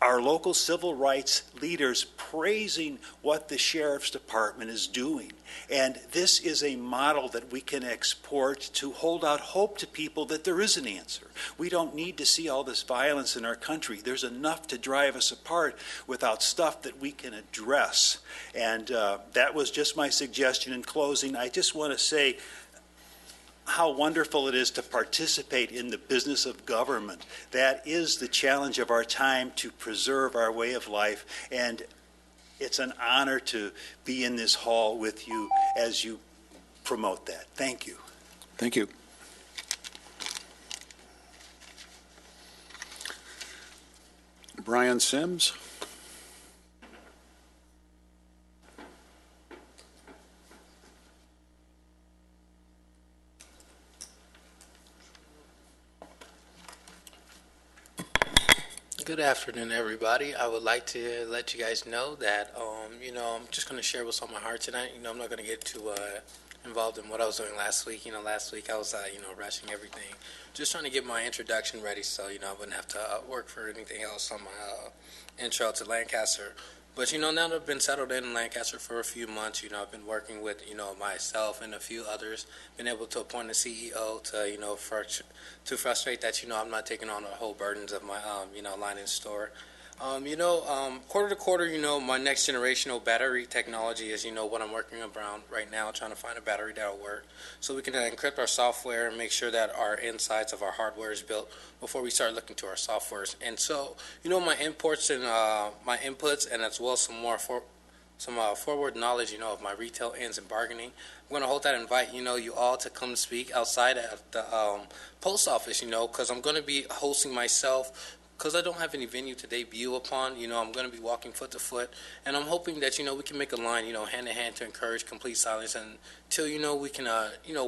our local civil rights leaders praising what the Sheriff's Department is doing. And this is a model that we can export to hold out hope to people that there is an answer. We don't need to see all this violence in our country. There's enough to drive us apart without stuff that we can address. And that was just my suggestion in closing. I just want to say how wonderful it is to participate in the business of government. That is the challenge of our time, to preserve our way of life. And it's an honor to be in this hall with you as you promote that. Thank you. Thank you. Brian Sims. Good afternoon, everybody. I would like to let you guys know that, I'm just going to share what's on my heart tonight. I'm not going to get too involved in what I was doing last week. Last week I was, rushing everything, just trying to get my introduction ready so, I wouldn't have to work for anything else on my intro to Lancaster. But, now that I've been settled in Lancaster for a few months, I've been working with, myself and a few others, been able to appoint a CEO to frustrate that, I'm not taking on the whole burdens of my, line in store. Quarter to quarter, my next generational battery technology is, what I'm working around right now, trying to find a battery that'll work. So we can encrypt our software and make sure that our insides of our hardware is built before we start looking to our softwares. And so, my imports and my inputs, and as well as some forward knowledge, of my retail ends and bargaining. I'm going to hold that invite, you all to come speak outside at the post office, because I'm going to be hosting myself. Because I don't have any venue to debut upon, I'm going to be walking foot to foot, and I'm hoping that, we can make a line, hand in hand to encourage complete silence until, we can,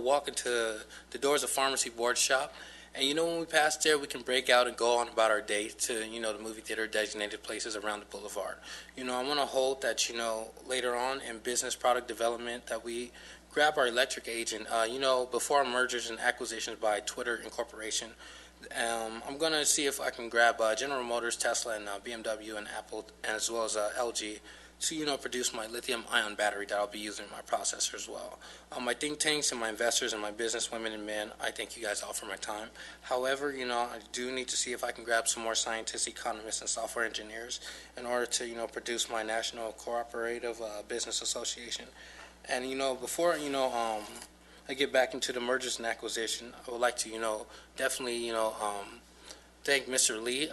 walk into the doors of Pharmacy Board Shop. And, when we pass there, we can break out and go on about our day to, the movie theater designated places around the boulevard. I want to hold that, later on in business product development that we grab our electric agent, before our mergers and acquisitions by Twitter Incorporation. I'm going to see if I can grab General Motors, Tesla, and BMW and Apple, as well as LG to, produce my lithium-ion battery that I'll be using in my processor as well. My think tanks and my investors and my business women and men, I thank you guys all for my time. However, I do need to see if I can grab some more scientists, economists, and software engineers in order to, produce my National Cooperative Business Association. And, before, I get back into the mergers and acquisition, I would like to, definitely, thank Mr. Lee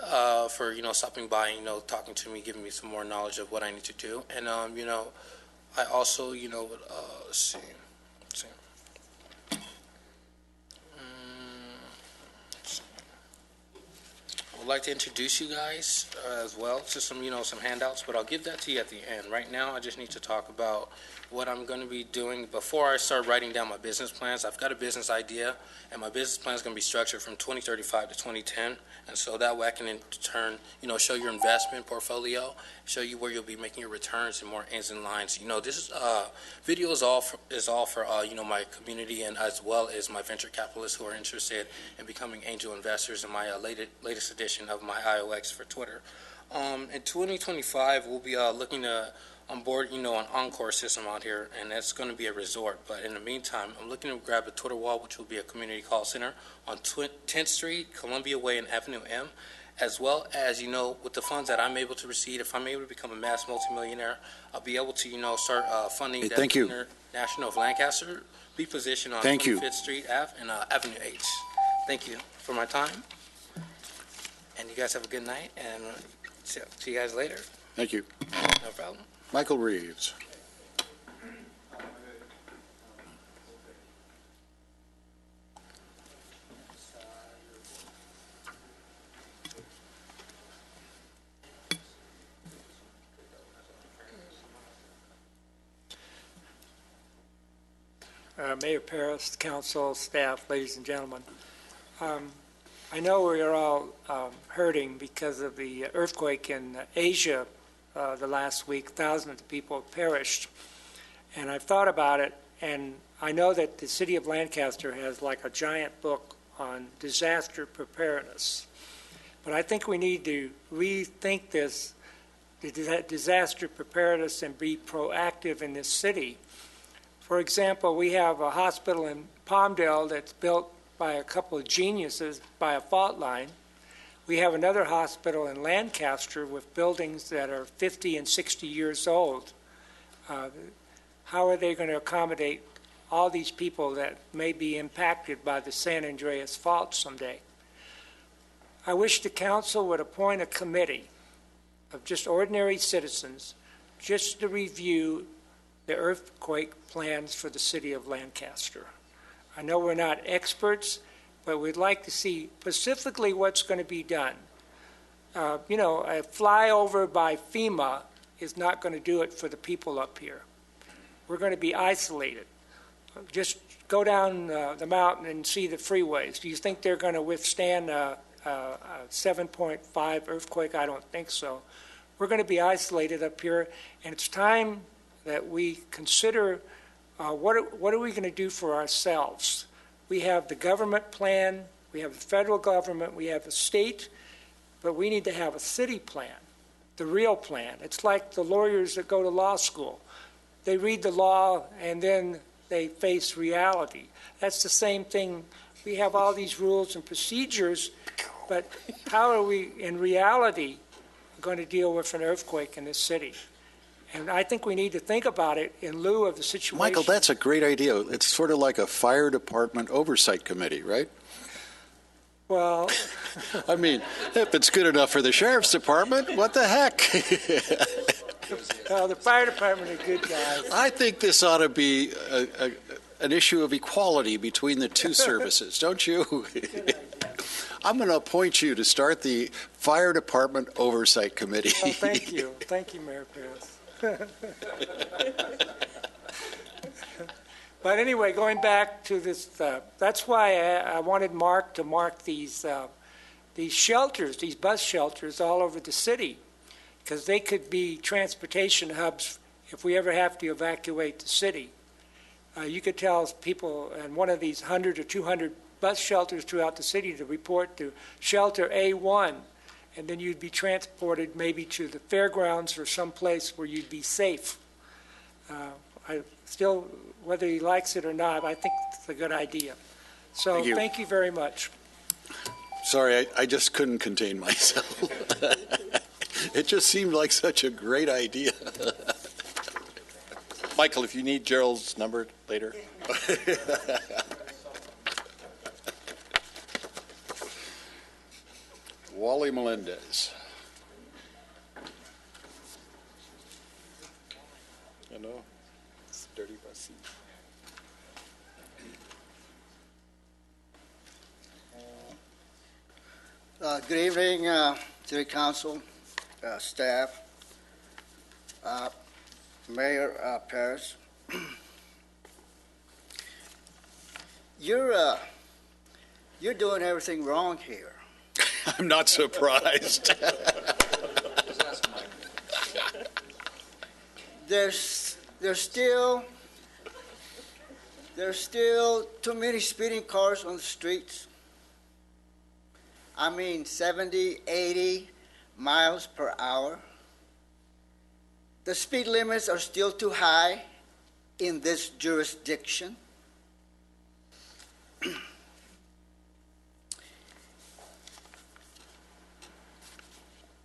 for, stopping by, talking to me, giving me some more knowledge of what I need to do. And, I also, let's see. I would like to introduce you guys as well to some, some handouts, but I'll give that to you at the end. Right now, I just need to talk about what I'm going to be doing before I start writing down my business plans. I've got a business idea, and my business plan is going to be structured from 2035 to 2010, and so that way I can in turn, show your investment portfolio, show you where you'll be making your returns and more ends and lines. This video is all for my community and as well as my venture capitalists who are interested in becoming angel investors in my latest edition of my IOX for Twitter. In 2025, we'll be looking to onboard, an Encore system out here, and that's going to be a resort. But in the meantime, I'm looking to grab a Twitter wall, which will be a community call center on 10th Street, Columbia Way, and Avenue M, as well as, with the funds that I'm able to receive, if I'm able to become a mass multimillionaire, I'll be able to, start funding that International of Lancaster, be positioned on 25th Street Ave and Avenue H. Thank you for my time, and you guys have a good night, and see you guys later. Thank you. No problem. Michael Reeves. Mayor Paris, council, staff, ladies and gentlemen. I know we are all hurting because of the earthquake in Asia the last week. Thousands of people have perished. And I've thought about it, and I know that the city of Lancaster has like a giant book on disaster preparedness. But I think we need to rethink this, disaster preparedness, and be proactive in this city. For example, we have a hospital in Palmdale that's built by a couple of geniuses by a fault line. We have another hospital in Lancaster with buildings that are 50 and 60 years old. How are they going to accommodate all these people that may be impacted by the San Andreas fault someday? I wish the council would appoint a committee of just ordinary citizens just to review the earthquake plans for the city of Lancaster. I know we're not experts, but we'd like to see specifically what's going to be done. A flyover by FEMA is not going to do it for the people up here. We're going to be isolated. Just go down the mountain and see the freeways. Do you think they're going to withstand a 7.5 earthquake? I don't think so. We're going to be isolated up here, and it's time that we consider what are we going to do for ourselves. We have the government plan, we have the federal government, we have the state, but we need to have a city plan, the real plan. It's like the lawyers that go to law school. They read the law and then they face reality. That's the same thing. We have all these rules and procedures, but how are we in reality going to deal with an earthquake in this city. And I think we need to think about it in lieu of the situation. Michael, that's a great idea. It's sort of like a fire department oversight committee, right? Well, I mean, if it's good enough for the sheriff's department, what the heck? the fire department are good guys. I think this ought to be an issue of equality between the two services, don't you? I'm going to appoint you to start the fire department oversight committee. Oh, thank you. Thank you, Mayor Paris. But anyway, going back to this, that's why I wanted Mark to mark these shelters, these bus shelters all over the city, because they could be transportation hubs if we ever have to evacuate the city. You could tell people in one of these 100 or 200 bus shelters throughout the city to report to shelter A1, and then you'd be transported maybe to the fairgrounds or someplace where you'd be safe. Still, whether he likes it or not, I think it's a good idea. So thank you very much. Sorry, I just couldn't contain myself. It just seemed like such a great idea. Michael, if you need Gerald's number later. Wally Melendez. You know, it's dirty bussy. Good evening, City Council, staff, Mayor Paris. You're doing everything wrong here. I'm not surprised. There's still too many speeding cars on the streets. I mean 70, 80 miles per hour. The speed limits are still too high in this jurisdiction.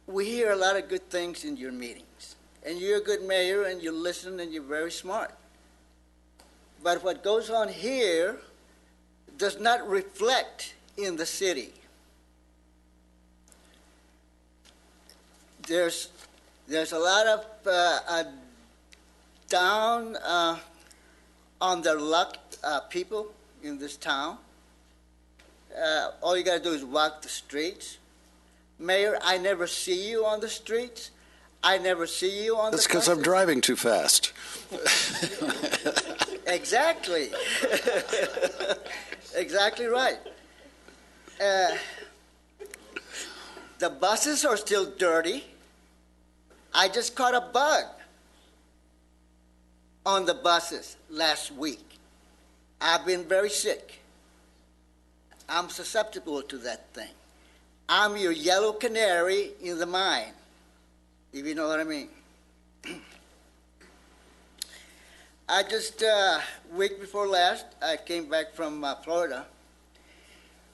We hear a lot of good things in your meetings, and you're a good mayor, and you listen, and you're very smart. But what goes on here does not reflect in the city. There's a lot of down on their luck people in this town. All you got to do is walk the streets. Mayor, I never see you on the streets. I never see you on the buses. That's because I'm driving too fast. Exactly. Exactly right. The buses are still dirty. I just caught a bug on the buses last week. I've been very sick. I'm susceptible to that thing. I'm your yellow canary in the mine, if you know what I mean. I just, week before last, I came back from Florida,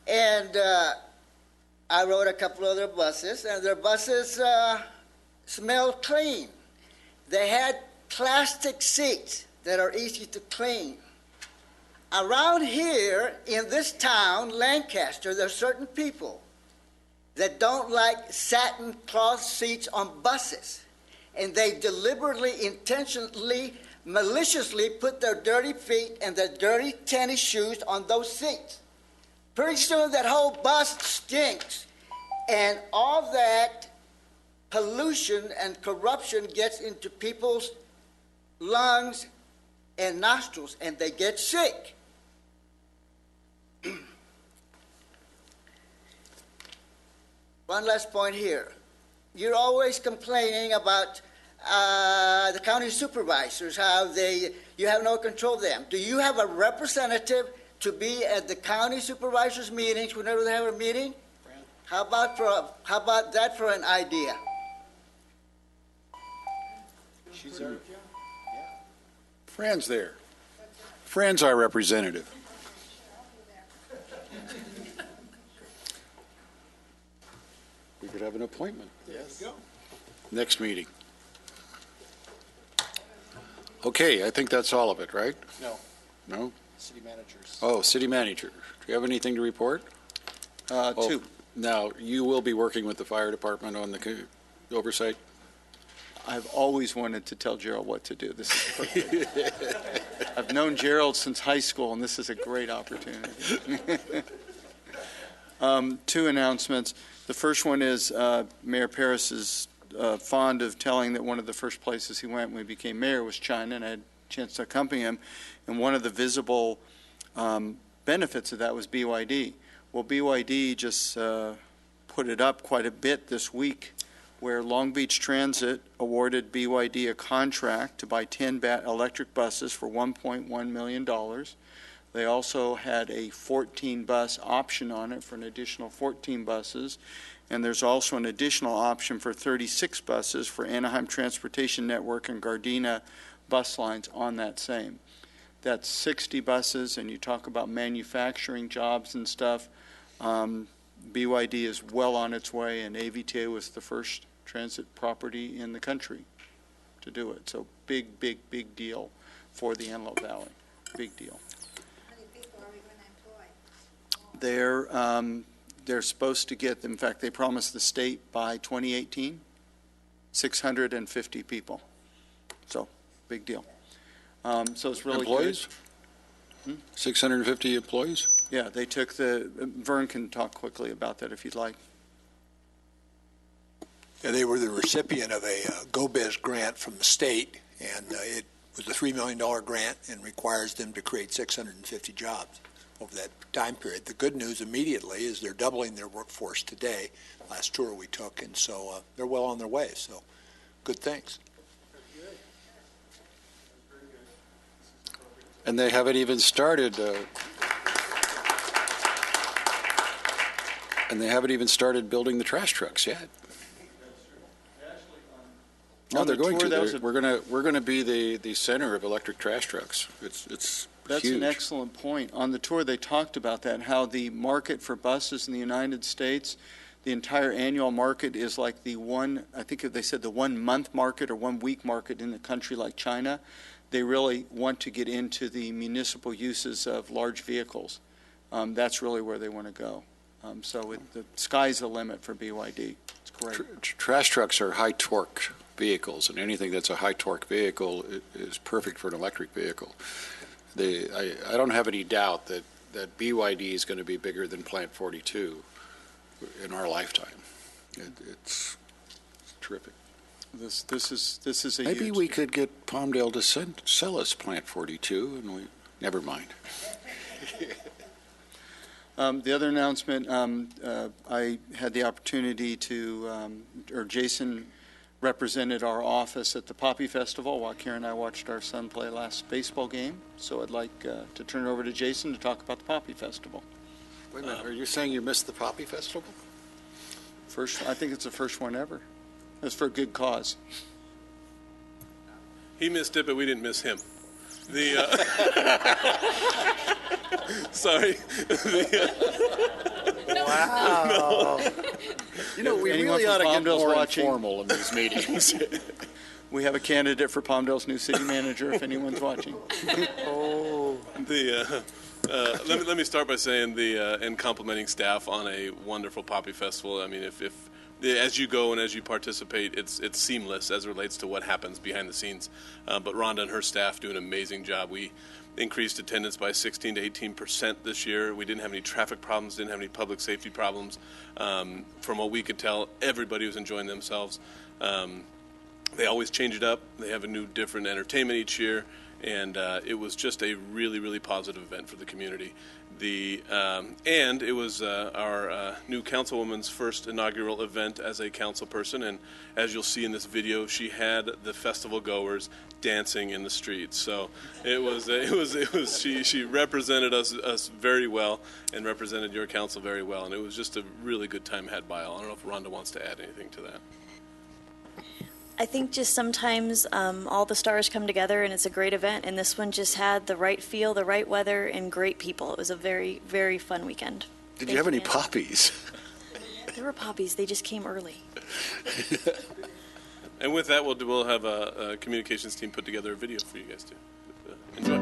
and I rode a couple other buses, and their buses smelled clean. They had plastic seats that are easy to clean. Around here in this town, Lancaster, there are certain people that don't like satin cloth seats on buses, and they deliberately, intentionally, maliciously put their dirty feet and their dirty tennis shoes on those seats. Pretty soon that whole bus stinks, and all that pollution and corruption gets into people's lungs and nostrils, and they get sick. One last point here. You're always complaining about the county supervisors, how you have no control of them. Do you have a representative to be at the county supervisors' meetings whenever they have a meeting? How about that for an idea? She's there. Fran's there. Fran's our representative. We could have an appointment. Yes. There you go. next meeting. Okay, I think that's all of it, right? No. No? City managers. Oh, city manager. Do you have anything to report? Two. Now, you will be working with the fire department on the oversight? I've always wanted to tell Gerald what to do. This is perfect. I've known Gerald since high school, and this is a great opportunity. Two announcements. The first one is Mayor Paris is fond of telling that one of the first places he went when he became mayor was China, and I had a chance to accompany him. And one of the visible benefits of that was BYD. Well, BYD just put it up quite a bit this week, where Long Beach Transit awarded BYD a contract to buy 10 electric buses for $1.1 million. They also had a 14-bus option on it for an additional 14 buses. And there's also an additional option for 36 buses for Anaheim Transportation Network and Gardena bus lines on that same. That's 60 buses, and you talk about manufacturing jobs and stuff. BYD is well on its way, and AVTA was the first transit property in the country to do it. So big, big, big deal for the Antelope Valley. Big deal. How many people are we going to employ? They're supposed to get, in fact, they promised the state by 2018, 650 people. So, big deal. So it's really employees? Good. 650 employees? Yeah, they took Vern can talk quickly about that if you'd like. Yeah, they were the recipient of a GoBiz grant from the state, and it was a $3 million grant and requires them to create 650 jobs over that time period. The good news immediately is they're doubling their workforce today, last tour we took, and so they're well on their way, so good things. And they haven't even started building the trash trucks yet. No, they're going to. We're going to be the center of electric trash trucks. It's That's huge. an excellent point. On the tour, they talked about that, how the market for buses in the United States, the entire annual market is like the one, I think they said the 1 month market or 1 week market in a country like China. They really want to get into the municipal uses of large vehicles. That's really where they want to go. So the sky's the limit for BYD. It's great. Trash trucks are high torque vehicles, and anything that's a high torque vehicle is perfect for an electric vehicle. I don't have any doubt that BYD is going to be bigger than Plant 42 in our lifetime. It's terrific. This is a Maybe huge... we could get Palmdale to sell us Plant 42, and we never mind. The other announcement, I had the opportunity to, or Jason represented our office at the Poppy Festival while Karen and I watched our son play last baseball game. So I'd like to turn it over to Jason to talk about the Poppy Festival. Wait a minute, are you saying you missed the Poppy Festival? I think it's the first one ever. It's for a good cause. He missed it, but we didn't miss him. Sorry. Wow. You know, we really ought to get more informal in these meetings. We have a candidate for Palmdale's new city manager, if anyone's watching. Let me start by saying and complimenting staff on a wonderful Poppy Festival. I mean, if as you go and as you participate, it's seamless as it relates to what happens behind the scenes. But Rhonda and her staff do an amazing job. We increased attendance by 16 to 18% this year. We didn't have any traffic problems, didn't have any public safety problems. From what we could tell, everybody was enjoying themselves. They always change it up. They have a new, different entertainment each year, and it was just a really, really positive event for the community. And it was our new councilwoman's first inaugural event as a council person, and as you'll see in this video, she had the festival goers dancing in the streets. So she represented us very well and represented your council very well, and it was just a really good time had by all. I don't know if Rhonda wants to add anything to that. I think just sometimes all the stars come together and it's a great event, and this one just had the right feel, the right weather, and great people. It was a very, very fun weekend. Did you have any poppies? There were poppies. They just came early. And with that, we'll have a communications team put together a video for you guys to enjoy.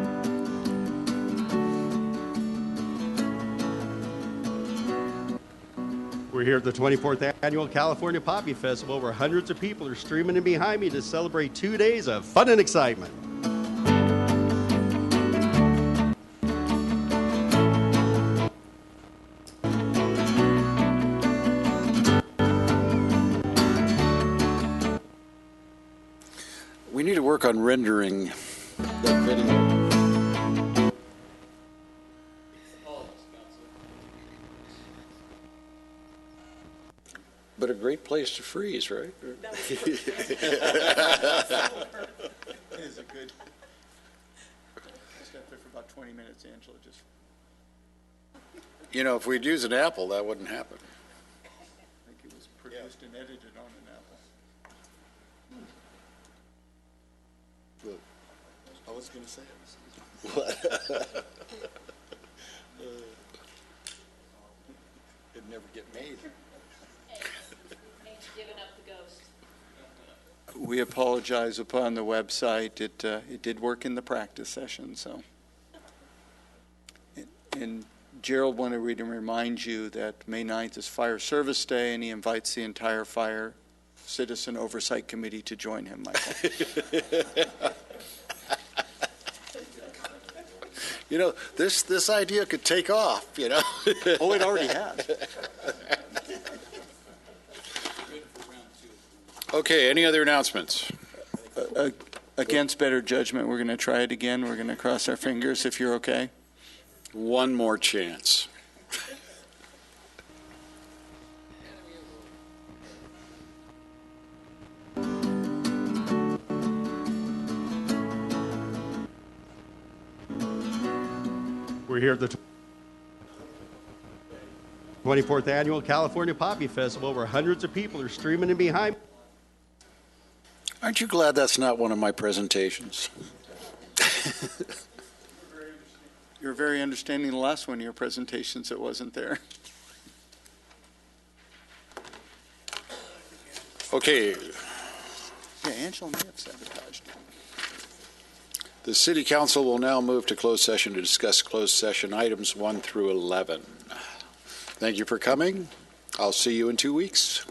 We're here at the 24th Annual California Poppy Festival, where hundreds of people are streaming in behind me to celebrate 2 days of fun and excitement. We need to work on rendering that video. But a great place to freeze, right? It is a good. Just got there for about 20 minutes, Angela. Just. You know, if we'd used an apple, that wouldn't happen. I think it was produced and edited on an apple. I was going to say it. It'd never get made. We apologize upon the website. It did work in the practice session, so. And Gerald wanted me to remind you that May 9th is Fire Service Day, and he invites the entire Fire Citizen Oversight Committee to join him, Michael. You know, this idea could take off, you know. Oh, it already has. Okay, any other announcements? Against better judgment, we're going to try it again. We're going to cross our fingers if you're okay. One more chance. We're here at the 24th Annual California Poppy Festival, where hundreds of people are streaming in behind. Aren't you glad that's not one of my presentations? You're very understanding. The last one of your presentations, it wasn't there. Okay. Yeah, Angela may have sabotaged it. The City Council will now move to closed session to discuss closed session items 1 through 11. Thank you for coming. I'll see you in 2 weeks.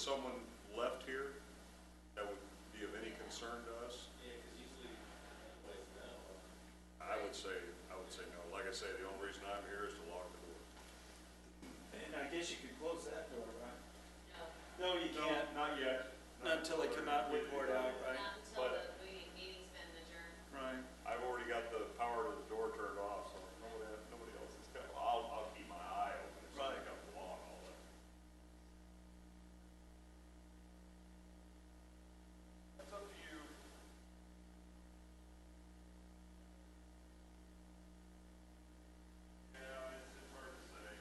someone left here that would be of any concern to us? I would say no. Like I say, the only reason I'm here is to lock the door. And I guess you could close that door, right? No, you can't. Not yet. Not until they come out and report out, right? Not until the meeting's been adjourned. Right. I've already got the power to the door turned off, so nobody else is coming. I'll keep my eye open if somebody comes along, all that. That's up to you. Yeah, it's hard to say.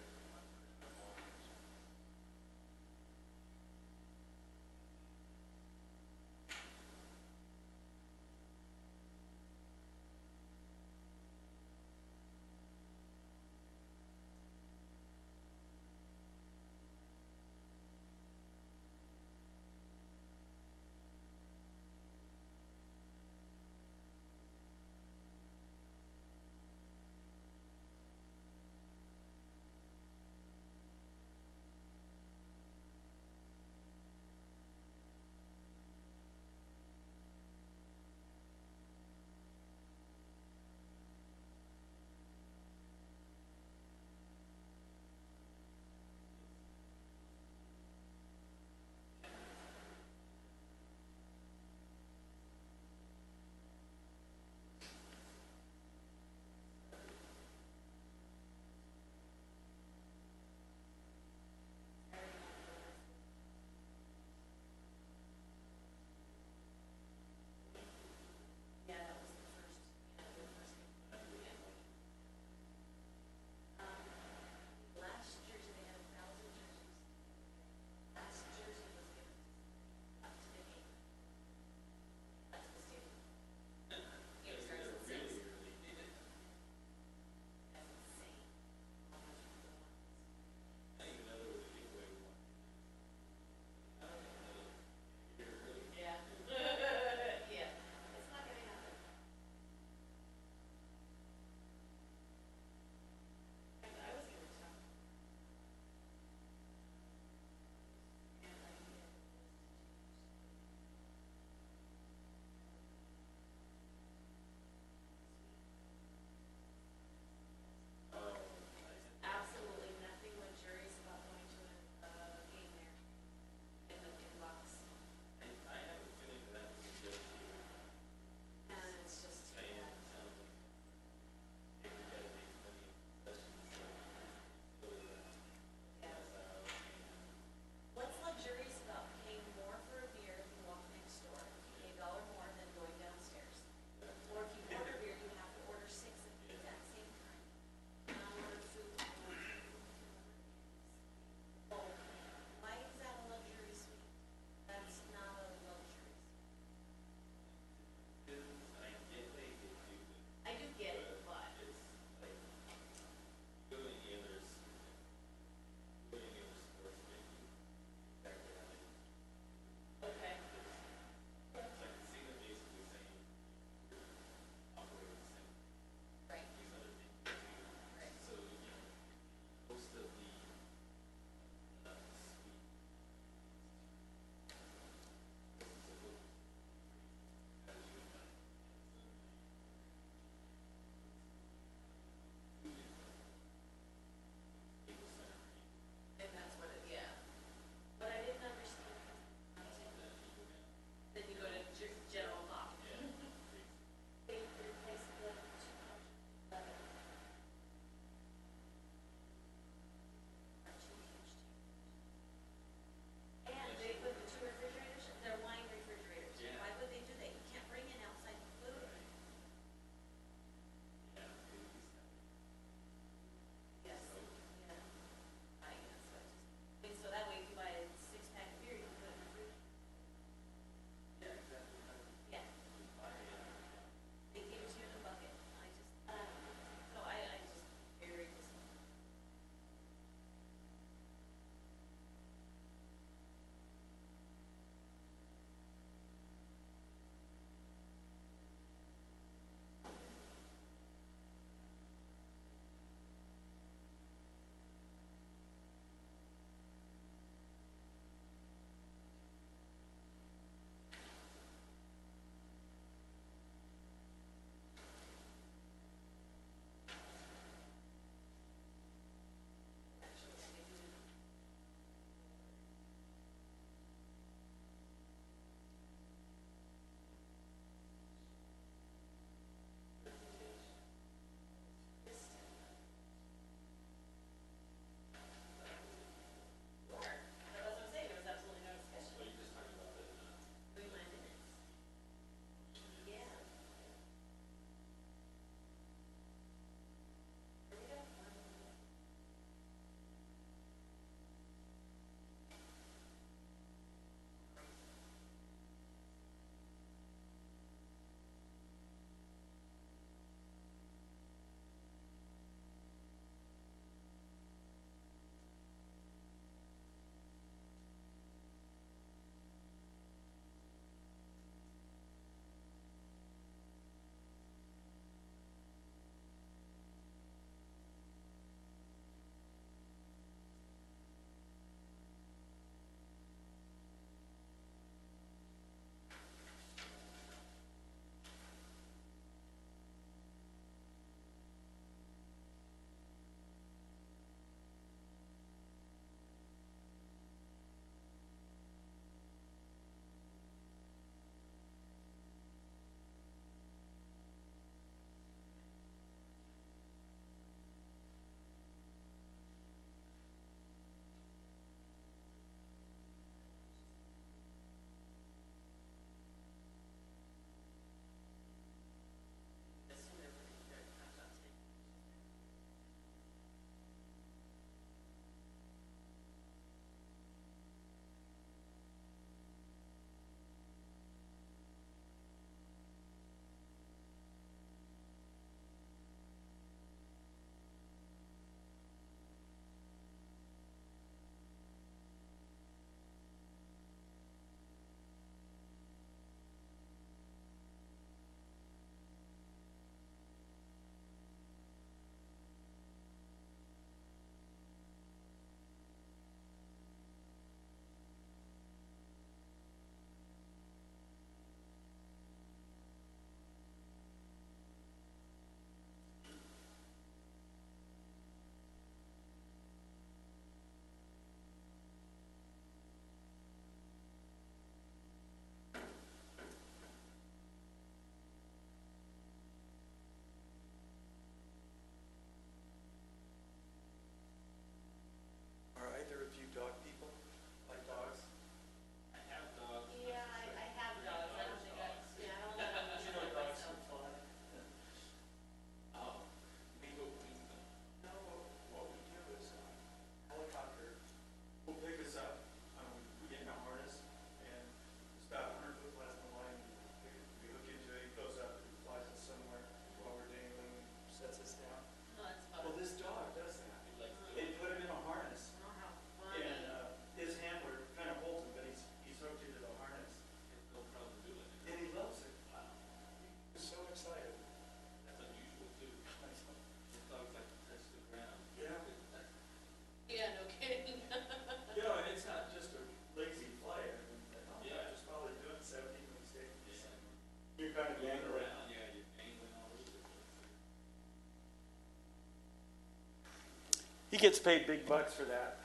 He gets paid big bucks for that.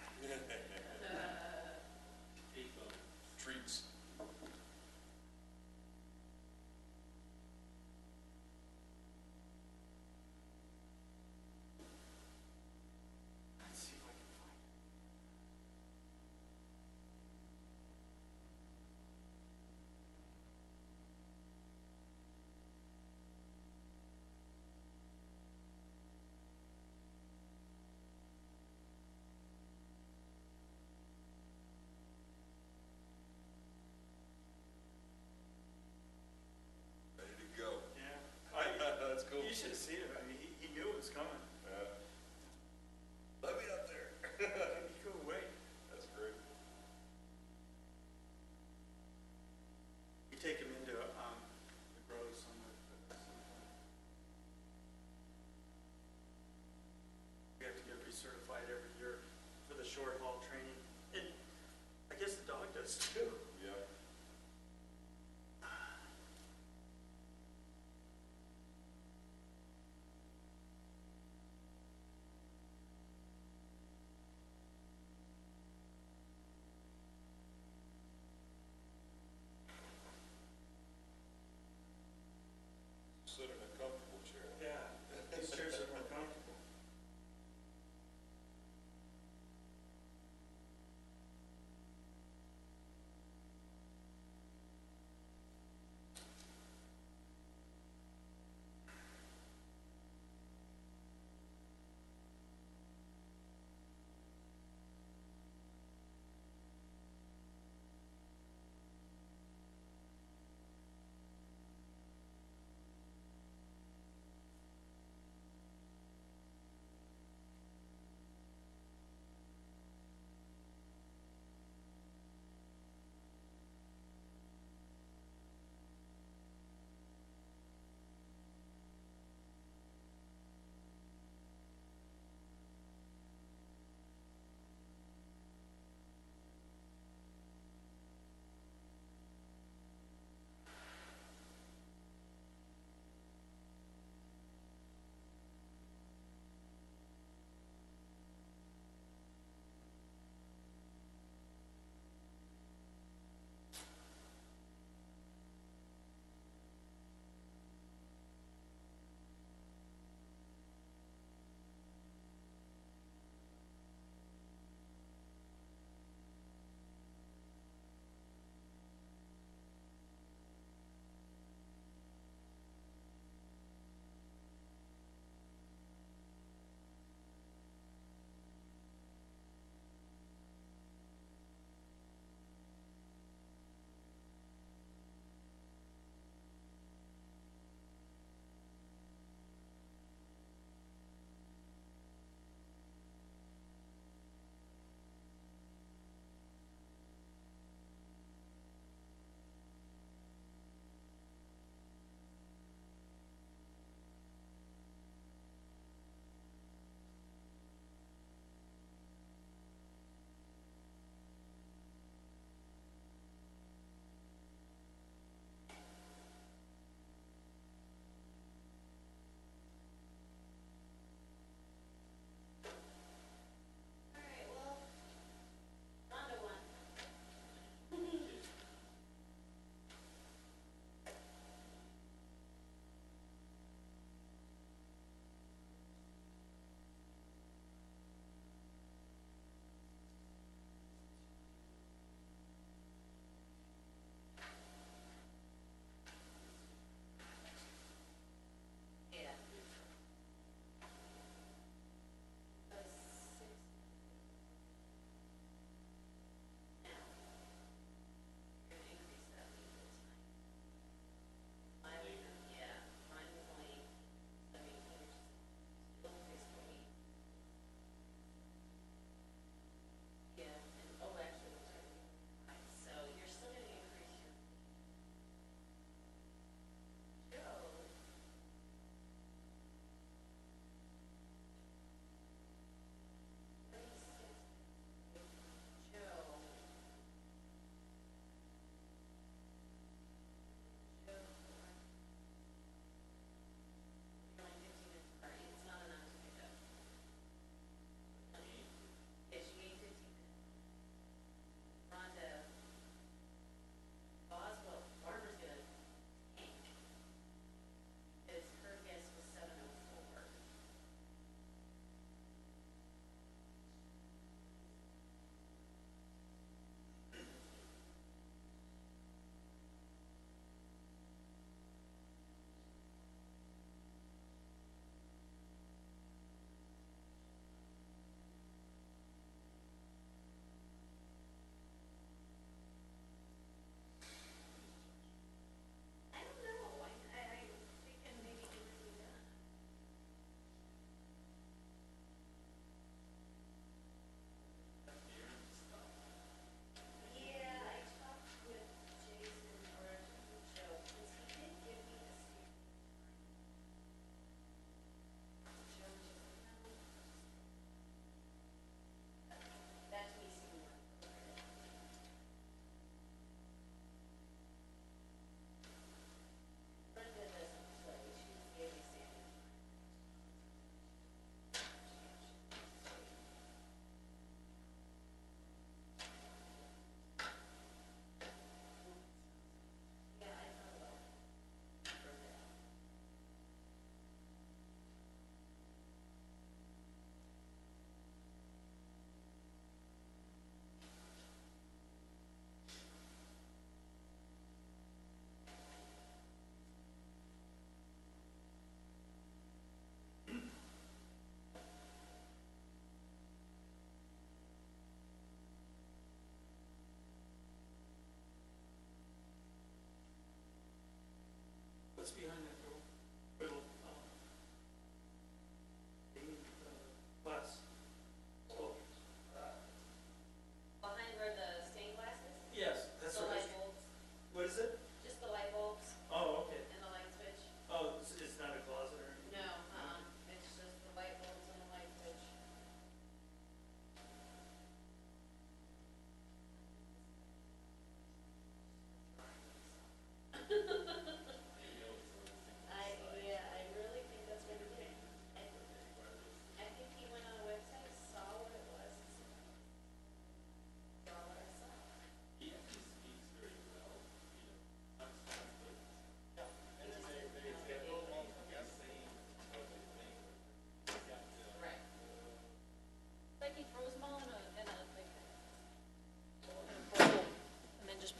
Treats. You should have seen him. I mean, he knew it was coming. Let me up there. He couldn't wait. That's great. You take him into the grows somewhere. We have to get recertified every year for the short haul training. And I guess the dog does too. Yeah. Sit in a comfortable chair. Yeah, these chairs are more comfortable.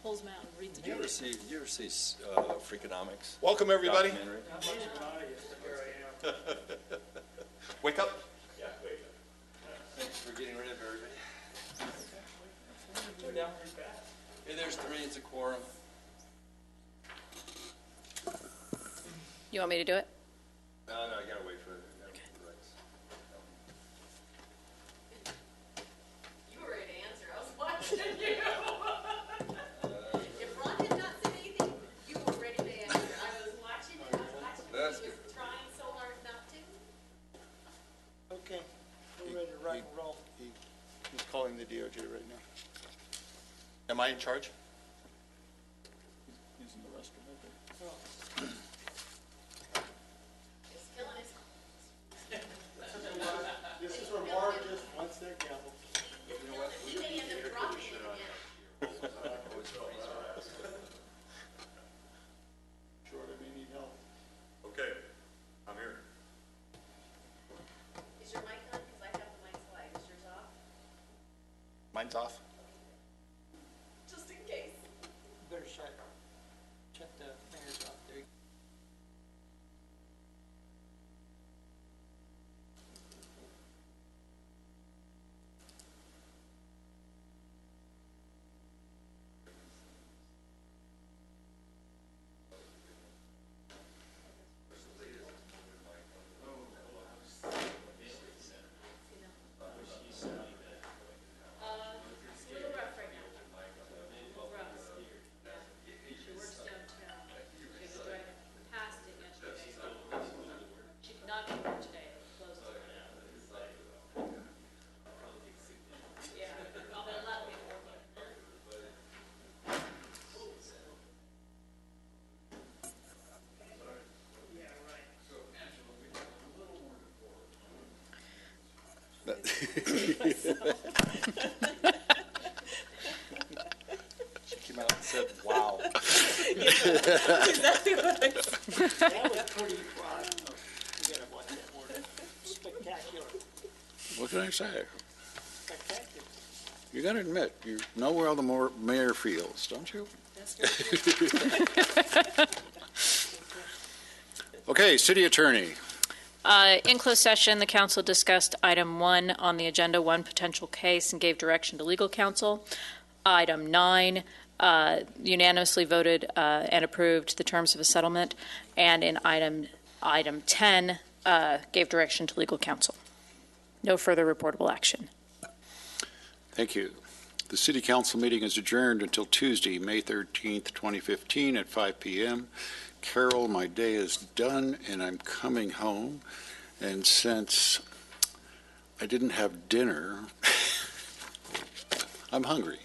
Pulls them out and reads Did you ever see Freakonomics? Welcome, everybody. Documentary? Wake up. Yeah, wake up. Thanks for getting rid of everybody. Hey, there's three, it's a quorum. You want me to do it? No, I gotta wait for it. You were ready to answer. I was watching you. If Ron did not say anything, you were ready to answer. I was watching and I was watching. That's He was trying so hard not to. Okay, we're ready to rock and roll. He's calling the DOJ right now. Am I in charge? Using the restroom, I think. It's killing us. This is where Mark just wants their gavel. He may end up dropping it again. Jordan may need help. Okay, I'm here. Is your mic on? Because I have the mic slide. Is yours off? Mine's off. Just in case. Better shut the mayor's off there. It's a little rough right now. A little rough. She works downtown. She had to drive past it yesterday. She could not be here today. It was closed. Yeah, I'll bet a lot of people working. She came out and said, wow. Exactly what I said. That was pretty, you gotta watch that word. Spectacular, What can I say? spectacular. You got to admit, you know where the mayor feels, don't you? Okay, city attorney. In closed session, the council discussed item 1 on the agenda, 1 potential case, and gave direction to legal counsel. Item 9 unanimously voted and approved the terms of a settlement, and in item 10 gave direction to legal counsel. No further reportable action. Thank you. The city council meeting is adjourned until Tuesday, May 13th, 2015 at 5 p.m. Carol, my day is done and I'm coming home. And since I didn't have dinner, I'm hungry.